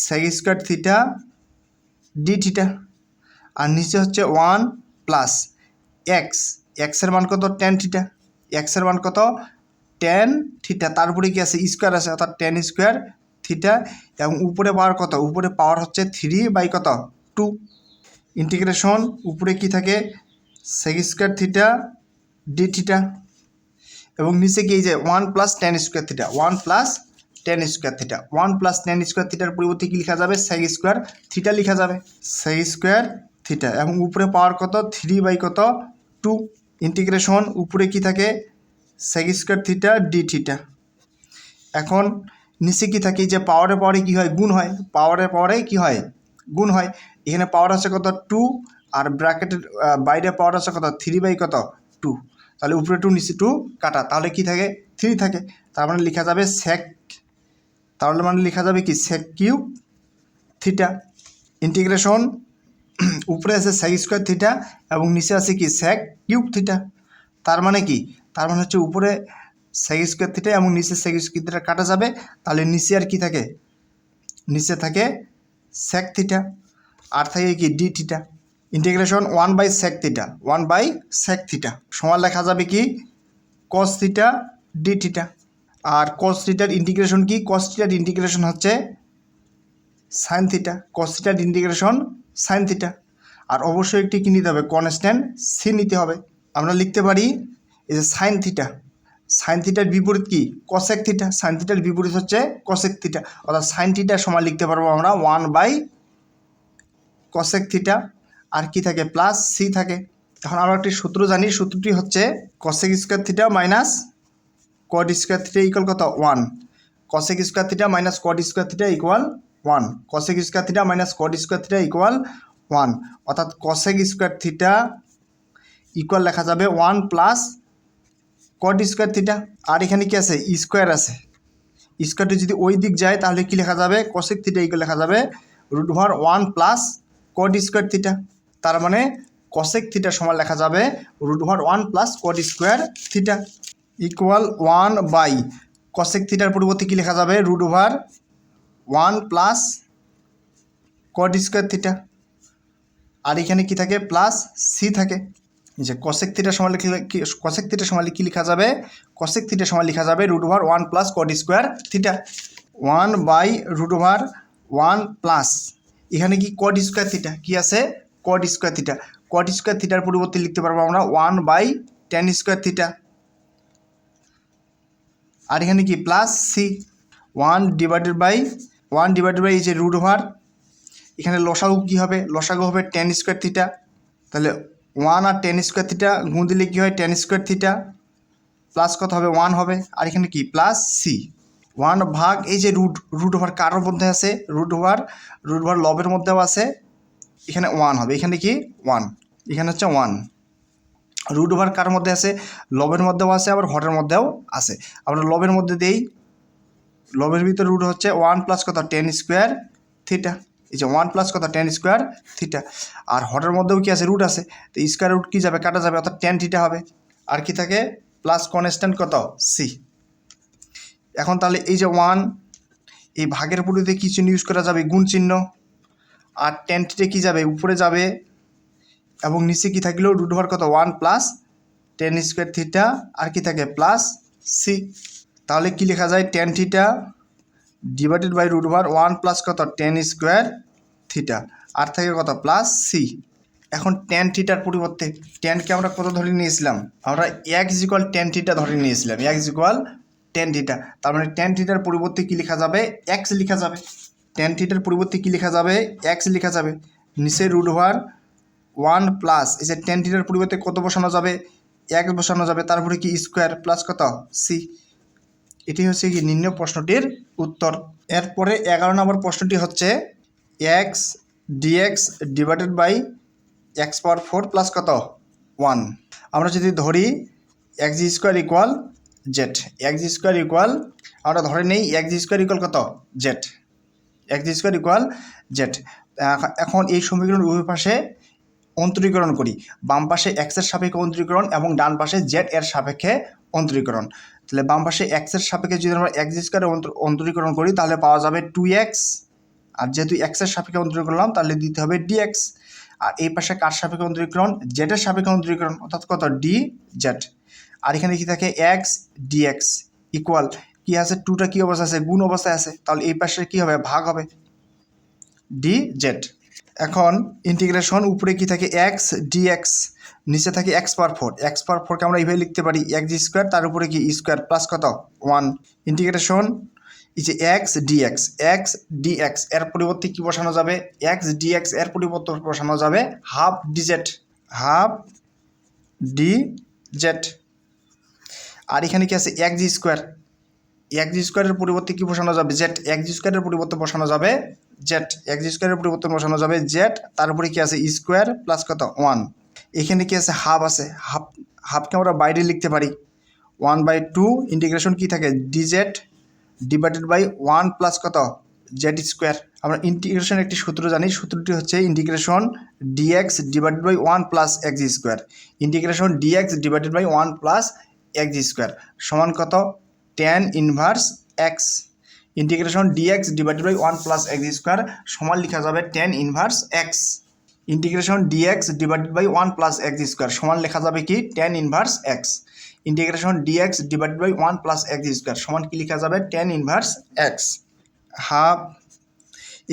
sec square theta d theta. আর নিচে হচ্ছে 1 প্লাস এক্স, এক্সের মান কত, ট্যান থিটা। এক্সের মান কত, ট্যান থিটা। তারপরে কি আছে, স্কোয়ার আছে, অর্থাৎ ট্যান স্কোয়ার থিটা। এবং উপরে পাওয়ার কত, উপরে পাওয়ার হচ্ছে 3 কত, 2। ইন্টিগ্রেশন উপরে কি থাকে, sec square theta d theta. এবং নিচে কি, যে 1 plus tan square theta, 1 plus tan square theta. 1 plus tan square থিটার পরিবর্তে কি লেখা যাবে, সেক স্কোয়ার থিটা লেখা যাবে, সেক স্কোয়ার থিটা। এবং উপরে পাওয়ার কত, 3 কত, 2। ইন্টিগ্রেশন উপরে কি থাকে, sec square theta d theta. এখন নিচে কি থাকে, যে পাওয়ারে পাওয়ারে কি হয়, গুণ হয়। পাওয়ারে পাওয়ারে কি হয়, গুণ হয়। এখানে পাওয়ার আছে কত, 2। আর ব্র্যাকেটের বাইরে পাওয়ার আছে কত, 3 কত, 2। তাহলে উপরে 2 নিচে 2 কাটা, তাহলে কি থাকে, 3 থাকে। তার মানে লেখা যাবে সেক, তাহলে মানে লেখা যাবে কি, সেক কিউব থিটা। ইন্টিগ্রেশন উপরে আছে সেক স্কোয়ার থিটা এবং নিচে আছে কি, সেক কিউব থিটা। তার মানে কি, তার মানে হচ্ছে উপরে সেক স্কোয়ার থিটা এবং নিচে সেক স্কোয়ার থিটা কাটা যাবে। তাহলে নিচে আর কি থাকে, নিচে থাকে সেক থিটা, আর থাকে কি, D theta. Integration 1/sec theta, 1/sec theta সমান লেখা যাবে কি, কস থিটা ডি থিটা। আর কস থিটার ইন্টিগ্রেশন কি, কস থিটার ইন্টিগ্রেশন হচ্ছে সাইন থিটা, কস থিটার ইন্টিগ্রেশন সাইন থিটা। আর অবশ্যই একটি কি নিতে হবে, কনস্ট্যান্ট সি নিতে হবে। আমরা লিখতে পারি এই যে সাইন থিটা, সাইন থিটার বিপরীত কি, কসেক থিটা। সাইন থিটার বিপরীত হচ্ছে কসেক থিটা, অর্থাৎ সাইন থিটার সমান লিখতে পারবো আমরা 1/cosec থিটা। আর কি থাকে, প্লাস সি থাকে। এখন আমরা একটি সূত্র জানি, সূত্রটি হচ্ছে cosec square theta minus cot square theta equal কত, 1। Cosec square theta minus cot square theta equal 1। Cosec square theta minus cot square theta equal 1, অর্থাৎ কসেক স্কোয়ার থিটা ইকুয়াল লেখা যাবে 1 প্লাস কট স্কোয়ার থিটা। আর এখানে কি আছে, square আছে। স্কোয়ারটি যদি ওই দিক যায় তাহলে কি লেখা যাবে, কসেক থিটা ইকুয়াল লেখা যাবে √1 প্লাস কট স্কোয়ার থিটা। তার মানে কসেক থিটা সমান লেখা যাবে √1 plus cot square theta equal 1 cosec থিটার পরিবর্তে কি লেখা যাবে, √1 প্লাস কট স্কোয়ার থিটা। আর এখানে কি থাকে, প্লাস সি থাকে। যে কসেক থিটা সমান কসেক থিটা সমান কি লেখা যাবে, কসেক থিটা সমান লেখা যাবে √1 plus cot square theta. 1/√1 plus এখানে কি, কট স্কোয়ার থিটা কি আছে, cot square theta. Cot square থিটার পরিবর্তে লিখতে পারবো আমরা 1/tan স্কোয়ার থিটা। আর এখানে কি, প্লাস সি। 1/1 এই যে √, এখানে লসাগু কী হবে, লসাগু হবে tan স্কোয়ার থিটা। তাহলে 1 আর tan স্কোয়ার থিটা গুণ দিলে কী হয়, tan স্কোয়ার থিটা প্লাস কত হবে, 1 হবে। আর এখানে কি, প্লাস সি। 1 ভাগ এই যে √, কারোর মধ্যে আছে, √, লবের মধ্যেও আছে, এখানে 1 হবে। এখানে কি 1, এখানে হচ্ছে 1। √, কার মধ্যে আছে, লবের মধ্যেও আছে, আবার হরের মধ্যেও আছে। আমরা লবের মধ্যে দেই, লবের ভিতরে √ হচ্ছে 1 প্লাস কত, tan স্কোয়ার থিটা। এই যে 1 প্লাস কত, tan স্কোয়ার থিটা। আর হরের মধ্যেও কি আছে, √ আছে, তো স্কোয়ার রুট কি যাবে, কাটা যাবে, অর্থাৎ tan থিটা হবে। আর কি থাকে, প্লাস কনস্ট্যান্ট কত, সি। এখন তাহলে এই যে 1, এই ভাগের পরিবর্তে কি চিহ্ন ইউজ করা যাবে, গুণ চিহ্ন। আর tan থিটা কী যাবে, উপরে যাবে, এবং নিচে কি থাকলো, √ কত, 1 প্লাস tan স্কোয়ার থিটা। আর কি থাকে, প্লাস সি। তাহলে কি লেখা যায়, tan theta divided by √1 plus কত, tan স্কোয়ার থিটা। আর থাকে কত, প্লাস সি। এখন tan থিটার পরিবর্তে ট্যানকে আমরা কত ধরে নিয়েছিলাম, আমরা x = tan থিটা ধরে নিয়েছিলাম, x = tan থিটা। তার মানে tan থিটার পরিবর্তে কি লেখা যাবে, x লেখা যাবে। টেন থিটার পরিবর্তে কী লেখা যাবে, এক্স লেখা যাবে, নিচে রুট ওভার 1 প্লাস এই যে টেন থিটার পরিবর্তে কত বসানো যাবে, এক্স বসানো যাবে, তারপরে কি স্কোয়ার প্লাস কত সি। এটি হচ্ছে কি নির্ণয় প্রশ্নটির উত্তর। এরপরে 11 নম্বর প্রশ্নটি হচ্ছে x d x divided by x power 4 plus কত 1। আমরা যদি ধরি x square equal z, x square equal আমরা ধরে নেই এক্স স্কোয়ার ইকুয়াল কত z, x square equal z. এখন এই সমীকরণ উভয় পাশে অন্তরীকরণ করি, বাম পাশে এক্সের সাপেক্ষে অন্তরীকরণ এবং ডান পাশে জেড এর সাপেক্ষে অন্তরীকরণ। তাহলে বাম পাশে এক্সের সাপেক্ষে যদি আমরা এক্স স্কোয়ারে অন্তরীকরণ করি তাহলে পাওয়া যাবে 2x, আর যেহেতু এক্সের সাপেক্ষে অন্তরীকরণ করলাম তাহলে দিতে হবে dx। আর এই পাশে কার সাপেক্ষে অন্তরীকরণ, জেডের সাপেক্ষে অন্তরীকরণ, অর্থাৎ কত ডি জেড। আর এখানে কি থাকে এক্স ডিএক্স ইকুয়াল কি আছে, টুটা কি অবস্থা আছে, গুণ অবস্থায় আছে, তাহলে এই পাশে কি হবে, ভাগ হবে, ডি জেড। এখন ইন্টিগ্রেশন উপরে কি থাকে এক্স ডিএক্স, নিচে থাকে এক্স পাওয়ার 4, এক্স পাওয়ার 4কে আমরা এইভাবে লিখতে পারি এক্স স্কোয়ার, তার উপরে কি স্কোয়ার প্লাস কত 1। ইন্টিগ্রেশন এই যে এক্স ডিএক্স এর পরিবর্তে কি বসানো যাবে, এক্স ডিএক্স এর পরিবর্তে বসানো যাবে half dz, half d z. আর এখানে কি আছে এক্স স্কোয়ারের পরিবর্তে কি বসানো যাবে জেড, এক্স স্কোয়ারের পরিবর্তে বসানো যাবে জেড, এক্স স্কোয়ারের পরিবর্তে বসানো যাবে জেড, তারপরে কি আছে স্কোয়ার প্লাস কত 1। এখানে কি আছে হাফ আছে, হাফকে আমরা বাইরে লিখতে পারি 1/2 ইন্টিগ্রেশন কি থাকে ডিজেড ডিভাইডেড বাই 1 প্লাস কত জেড স্কোয়ার। আমরা ইন্টিগ্রেশন একটি সূত্র জানি, সূত্রটি হচ্ছে integration dx divided by 1 plus x square, integration dx divided by 1 plus x square সমান কত tan inverse x. Integration dx divided by 1 plus x square সমান লেখা যাবে tan inverse x. Integration dx divided by 1 plus x square সমান লেখা যাবে কি tan inverse x. Integration dx divided by 1 plus x square সমান কি লেখা যাবে tan ইনভার্স এক্স। হাফ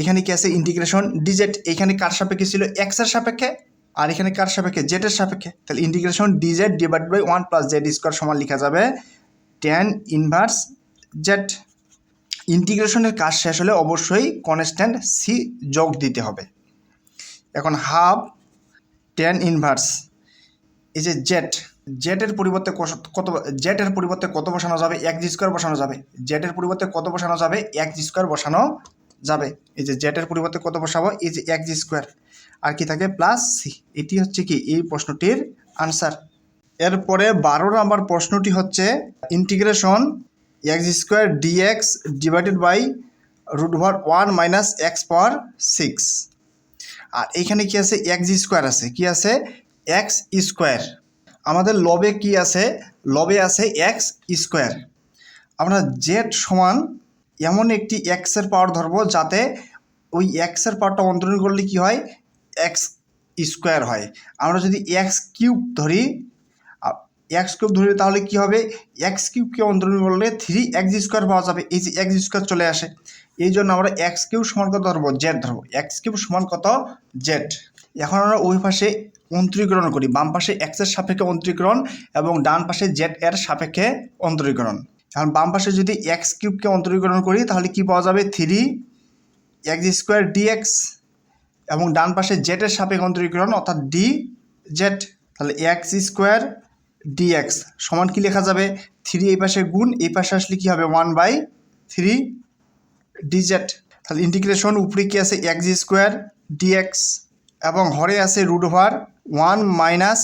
এখানে কি আছে ইন্টিগ্রেশন ডিজেড, এখানে কার সাপেক্ষে ছিল এক্সের সাপেক্ষে, আর এখানে কার সাপেক্ষে জেডের সাপেক্ষে, তাহলে integration d z divided by 1 plus z square সমান লেখা যাবে tan ইনভার্স জেড। ইন্টিগ্রেশনের কাজ শেষ হলে অবশ্যই কনস্ট্যান্ট সি যোগ দিতে হবে। এখন হাফ tan ইনভার্স এই যে জেডের পরিবর্তে কত বসানো যাবে, এক্স স্কোয়ার বসানো যাবে, জেডের পরিবর্তে কত বসানো যাবে, এক্স স্কোয়ার বসানো যাবে। এই যে জেডের পরিবর্তে কত বসাবো, এই যে এক্স স্কোয়ার, আর কি থাকে প্লাস সি। এটি হচ্ছে কি এই প্রশ্নটির আনসার। এরপরে 12 নম্বর প্রশ্নটি হচ্ছে integration x square dx divided by root over 1 minus x power 6। আর এইখানে কি আছে এক্স স্কোয়ার আছে, কি আছে এক্স স্কোয়ার। আমাদের লবে কি আছে, লবে আছে এক্স স্কোয়ার। আমরা জেড সমান এমন একটি এক্সের পাওয়ার ধরবো যাতে ওই এক্সের পাওয়ারটা অন্তরণ করলে কি হয় এক্স স্কোয়ার হয়। আমরা যদি এক্স কিউব ধরি তাহলে কি হবে, এক্স কিউবকে অন্তরণ করলে 3x স্কোয়ার পাওয়া যাবে, এই যে এক্স স্কোয়ার চলে আসে। এই জন্য আমরা এক্স কিউব সমান কত ধরবো, জেড ধরবো, এক্স কিউব সমান কত জেড। এখন আমরা ওই পাশে অন্তরীকরণ করি, বাম পাশে এক্সের সাপেক্ষে অন্তরীকরণ এবং ডান পাশে জেড এর সাপেক্ষে অন্তরীকরণ। এখন বাম পাশে যদি এক্স কিউবকে অন্তরীকরণ করি তাহলে কি পাওয়া যাবে 3x স্কোয়ার ডিএক্স, এবং ডান পাশে জেড এর সাপেক্ষে অন্তরীকরণ অর্থাৎ ডি জেড। তাহলে এক্স স্কোয়ার ডিএক্স সমান কি লেখা যাবে 3 এই পাশে গুণ, এই পাশে আসলে কি হবে 1/3 ডিজেড। তাহলে ইন্টিগ্রেশন উপরে কি আছে এক্স স্কোয়ার ডিএক্স এবং হরে আছে root over 1 minus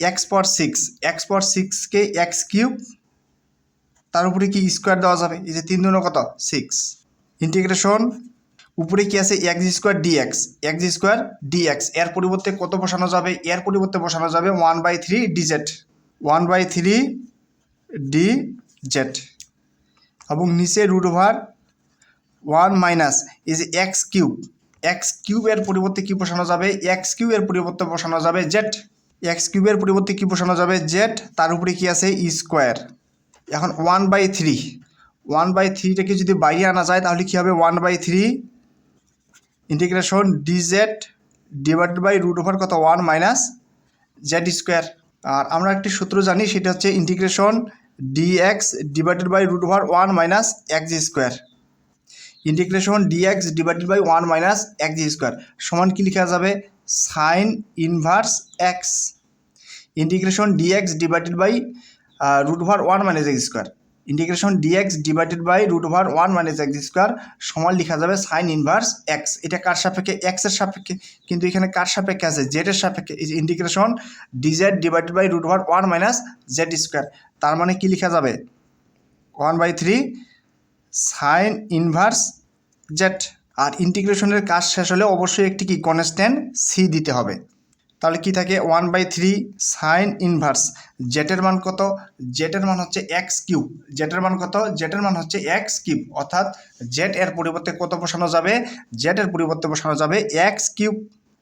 x power 6, x পাওয়ার 6কে এক্স কিউব, তার উপরে কি স্কোয়ার দেওয়া যাবে, এই যে 3 দুগুণ কত 6। ইন্টিগ্রেশন উপরে কি আছে এক্স স্কোয়ার ডিএক্স এর পরিবর্তে কত বসানো যাবে, এর পরিবর্তে বসানো যাবে 1/3 ডিজেড, 1/3 ডিজেড, এবং নিচে রুট ওভার 1 মাইনাস এই যে এক্স কিউব এর পরিবর্তে কি বসানো যাবে, এক্স কিউব এর পরিবর্তে বসানো যাবে জেড, এক্স কিউবের পরিবর্তে কি বসানো যাবে জেড, তার উপরে কি আছে স্কোয়ার। এখন 1/3টাকে যদি বাইরে আনা যায় তাহলে কি হবে 1/3 integration d z divided by root over কত 1 মাইনাস জেড স্কোয়ার। আর আমরা একটি সূত্র জানি, সেটা হচ্ছে integration dx divided by root over 1 minus x square. Integration dx divided by 1 minus x square সমান কি লেখা যাবে sine inverse x integration dx divided by root over 1 minus x square integration dx divided by root over 1 minus x square সমান লেখা যাবে sine inverse x. এটা কার সাপেক্ষে এক্সের সাপেক্ষে, কিন্তু এখানে কার সাপেক্ষে আছে জেডের সাপেক্ষে। Integration d z divided by root over 1 minus z square তার মানে কি লেখা যাবে 1/3 সাইন ইনভার্স জেড। আর ইন্টিগ্রেশনের কাজ শেষ হলে অবশ্যই একটি কি কনস্ট্যান্ট সি দিতে হবে। তাহলে কি থাকে 1/3 সাইন ইনভার্স জেটের মান কত, জেটের মান হচ্ছে এক্স কিউব। জেটের মান কত, জেটের মান হচ্ছে এক্স কিউব, অর্থাৎ জেড এর পরিবর্তে কত বসানো যাবে, জেড এর পরিবর্তে বসানো যাবে এক্স কিউব।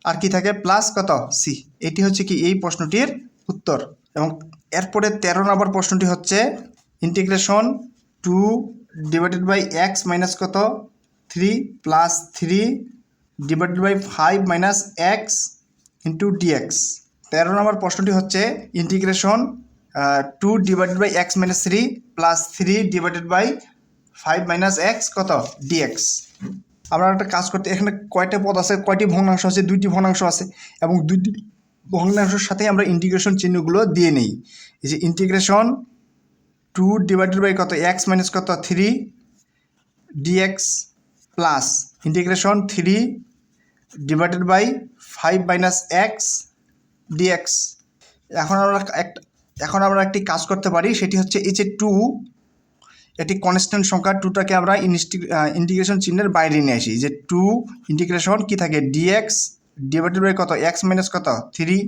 আর কি থাকে প্লাস কত সি। এটি হচ্ছে কি এই প্রশ্নটির উত্তর। এবং এরপরে 13 নম্বর প্রশ্নটি হচ্ছে integration 2 divided by x minus কত 3 plus 3 divided by 5 minus x into d x. 13 নম্বর প্রশ্নটি হচ্ছে integration 2 divided by x minus 3 plus 3 divided by 5 minus x কত ডিএক্স। আমরা একটা কাজ করতে, এখানে কয়টা পদ আছে, কয়টি ভগ্নাংশ আছে, 2টি ভগ্নাংশ আছে এবং 2টি ভগ্নাংশের সাথে আমরা ইন্টিগ্রেশন চিহ্নগুলো দিয়ে নেই। এই যে ইন্টিগ্রেশন 2 ডিভাইডেড বাই কত এক্স মাইনাস কত 3 d x plus integration 3 divided by 5 minus x d x. এখন আমরা একটি কাজ করতে পারি, সেটি হচ্ছে এই যে 2 একটি কনস্ট্যান্ট সংখ্যা, 2টাকে আমরা ইন্টিগ্রেশন চিহ্নের বাইরে নিয়ে আসি। যে 2 ইন্টিগ্রেশন কি থাকে ডিএক্স ডিভাইডেড বাই কত এক্স মাইনাস কত 3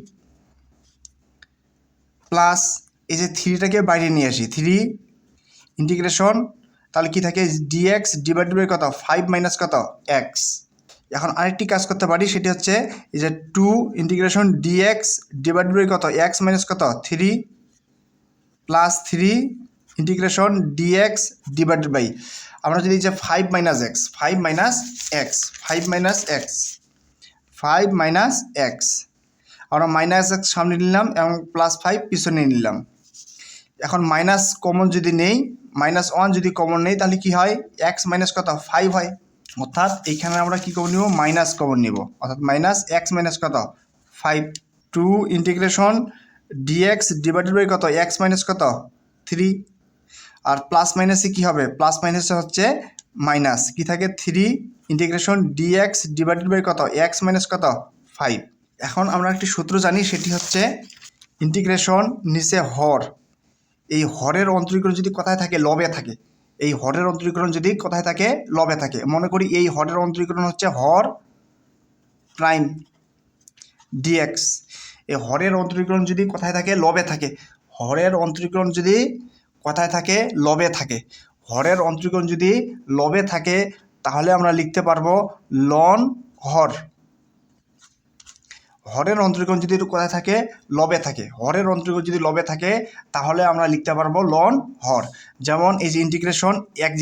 প্লাস এই যে 3টাকে বাইরে নিয়ে আসি 3 ইন্টিগ্রেশন, তাহলে কি থাকে ডিএক্স ডিভাইডেড বাই কত 5 মাইনাস কত এক্স। এখন আরেকটি কাজ করতে পারি, সেটি হচ্ছে এই যে 2 ইন্টিগ্রেশন ডিএক্স ডিভাইডেড বাই কত এক্স মাইনাস কত 3 plus 3 integration dx divided by আমরা যদি যে 5 minus x 5 minus x 5 minus x 5 minus x আমরা মাইনাস এক্স সামনে নিলাম এবং প্লাস 5 পিছনে নিলাম। এখন মাইনাস কমন যদি নেই, -1 যদি কমন নেই তাহলে কি হয় এক্স মাইনাস কত 5 হয়, অর্থাৎ এইখানে আমরা কি কমন নিব মাইনাস কমন নিব, অর্থাৎ মাইনাস এক্স মাইনাস কত 5। 2 ইন্টিগ্রেশন ডিএক্স ডিভাইডেড বাই কত এক্স মাইনাস কত 3 আর প্লাস মাইনাসে কি হবে, প্লাস মাইনাসে হচ্ছে মাইনাস কি থাকে 3 ইন্টিগ্রেশন ডিএক্স ডিভাইডেড বাই কত এক্স মাইনাস কত 5। এখন আমরা একটি সূত্র জানি, সেটি হচ্ছে ইন্টিগ্রেশন নিচে হর, এই হরের অন্তরীকরণ যদি কোথায় থাকে লবে থাকে, এই হরের অন্তরীকরণ যদি কোথায় থাকে লবে থাকে, মনে করি এই হরের অন্তরীকরণ হচ্ছে হর প্রাইম ডিএক্স। এই হরের অন্তরীকরণ যদি কোথায় থাকে লবে থাকে, হরের অন্তরীকরণ যদি কোথায় থাকে লবে থাকে, হরের অন্তরীকরণ যদি লবে থাকে তাহলে আমরা লিখতে পারবো লন হর। হরের অন্তরীকরণ যদি কোথায় থাকে লবে থাকে, হরের অন্তরীকরণ যদি লবে থাকে তাহলে আমরা লিখতে পারবো লন হর। যেমন এই যে ইন্টিগ্রেশন এক্স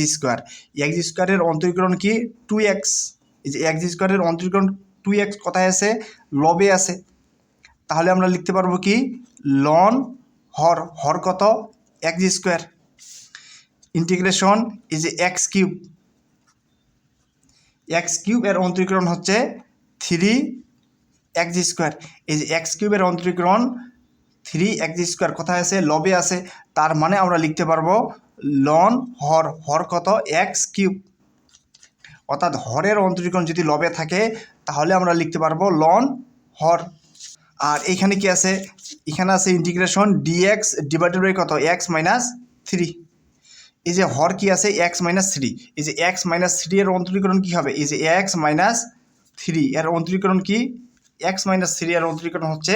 স্কোয়ারের অন্তরীকরণ কি 2x, এই যে এক্স স্কোয়ারের অন্তরীকরণ 2x কোথায় আছে লবে আছে, তাহলে আমরা লিখতে পারবো কি লন হর। হর কত এক্স স্কোয়ার। ইন্টিগ্রেশন এই যে এক্স কিউব এর অন্তরীকরণ হচ্ছে 3x স্কোয়ার, এই যে এক্স কিউবের অন্তরীকরণ 3x স্কোয়ার কোথায় আছে লবে আছে, তার মানে আমরা লিখতে পারবো লন হর। হর কত এক্স কিউব, অর্থাৎ হরের অন্তরীকরণ যদি লবে থাকে তাহলে আমরা লিখতে পারবো লন হর। আর এইখানে কি আছে, এখানে আছে ইন্টিগ্রেশন ডিএক্স ডিভাইডেড বাই কত এক্স মাইনাস 3, এই যে হর কি আছে এক্স মাইনাস 3, এই যে এক্স মাইনাস 3 এর অন্তরীকরণ কি হবে, এই যে এক্স মাইনাস 3 এর অন্তরীকরণ কি এক্স মাইনাস 3 এর অন্তরীকরণ হচ্ছে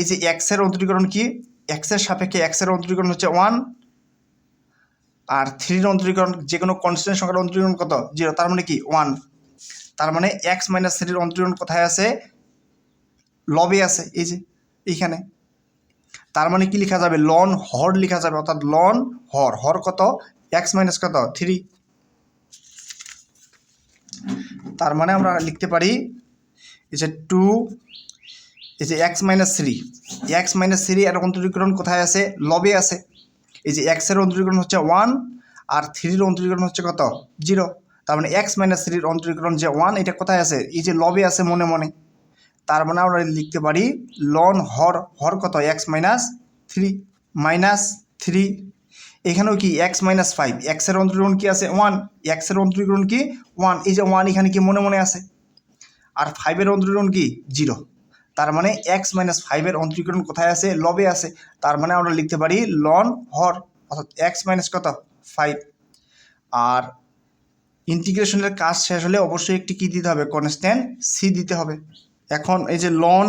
এই যে এক্সের অন্তরীকরণ কি এক্সের সাপেক্ষে এক্সের অন্তরীকরণ হচ্ছে 1 আর 3 এর অন্তরীকরণ যে কোনো কনস্ট্যান্ট সংখ্যার অন্তরীকরণ কত 0, তার মানে কি 1, তার মানে এক্স মাইনাস 3 এর অন্তরীকরণ কোথায় আছে লবে আছে এই যে এইখানে, তার মানে কি লেখা যাবে লন হর লেখা যাবে, অর্থাৎ লন হর। হর কত এক্স মাইনাস কত 3, তার মানে আমরা লিখতে পারি এই যে 2 এই যে এক্স মাইনাস 3 এর অন্তরীকরণ কোথায় আছে লবে আছে, এই যে এক্সের অন্তরীকরণ হচ্ছে 1 আর 3 এর অন্তরীকরণ হচ্ছে কত 0, তার মানে এক্স মাইনাস থ্রির অন্তরীকরণ যে 1 এটা কোথায় আছে, এই যে লবে আছে মনে মনে। তার মানে আমরা লিখতে পারি লন হর কত x minus three minus three. এখানেও কি এক্স মাইনাস ফাইভ, এক্সের অন্তরীকরণ কি আছে 1, এক্সের অন্তরীকরণ কি 1, এই যে 1 এখানে কি মনে মনে আছে। আর 5-এর অন্তরীকরণ কি 0, তার মানে এক্স মাইনাস 5-এর অন্তরীকরণ কোথায় আছে, লবে আছে। তার মানে আমরা লিখতে পারি লন হর অর্থাৎ এক্স মাইনাস কত 5। আর ইন্টিগ্রেশনের কাজ শেষ হলে অবশ্যই একটি কি দিতে হবে, কনস্ট্যান্ট সি দিতে হবে। এখন এই যে লন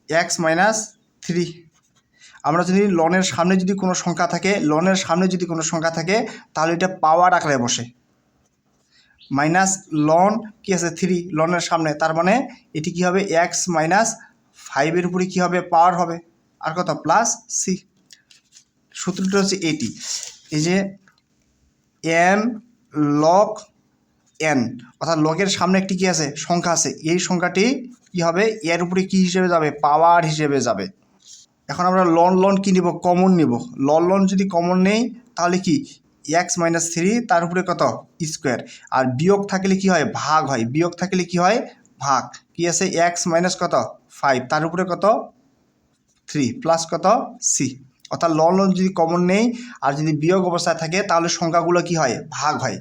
এক্স মাইনাস থ্রি, আমরা যদি লনের সামনে যদি কোনো সংখ্যা থাকে, লনের সামনে যদি কোনো সংখ্যা থাকে তাহলে এটা পাওয়ার আকারে বসে। মাইনাস লন কি আছে 3 লনের সামনে, তার মানে এটি কি হবে এক্স মাইনাস 5-এর উপরে কি হবে পাওয়ার হবে, আর কত প্লাস সি। সূত্রটা হচ্ছে এটি, এই যে এন লগ এন, অর্থাৎ লগের সামনে একটি কি আছে সংখ্যা আছে, এই সংখ্যাটি কি হবে এর উপরে কি হিসেবে যাবে, পাওয়ার হিসেবে যাবে। এখন আমরা লন কি নিব, কমন নিব। লন যদি কমন নেই তাহলে কি এক্স মাইনাস থ্রি তার উপরে কত স্কোয়ার, আর বিয়োগ থাকলে কি হয় ভাগ হয়, বিয়োগ থাকলে কি হয় ভাগ, কি আছে এক্স মাইনাস কত 5 তার উপরে কত 3 প্লাস কত সি। অর্থাৎ লন যদি কমন নেই আর যদি বিয়োগ অবস্থায় থাকে তাহলে সংখ্যাগুলো কি হয় ভাগ হয়।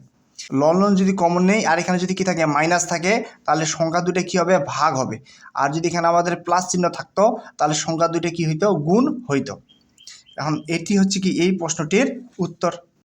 লন যদি কমন নেই আর এখানে যদি কি থাকে মাইনাস থাকে তাহলে সংখ্যা দুটো কি হবে ভাগ হবে, আর যদি এখানে আমাদের প্লাস চিহ্ন থাকতো তাহলে সংখ্যা দুটো কি হইতো গুণ হইতো। এখন এটি হচ্ছে কি এই প্রশ্নটির উত্তর।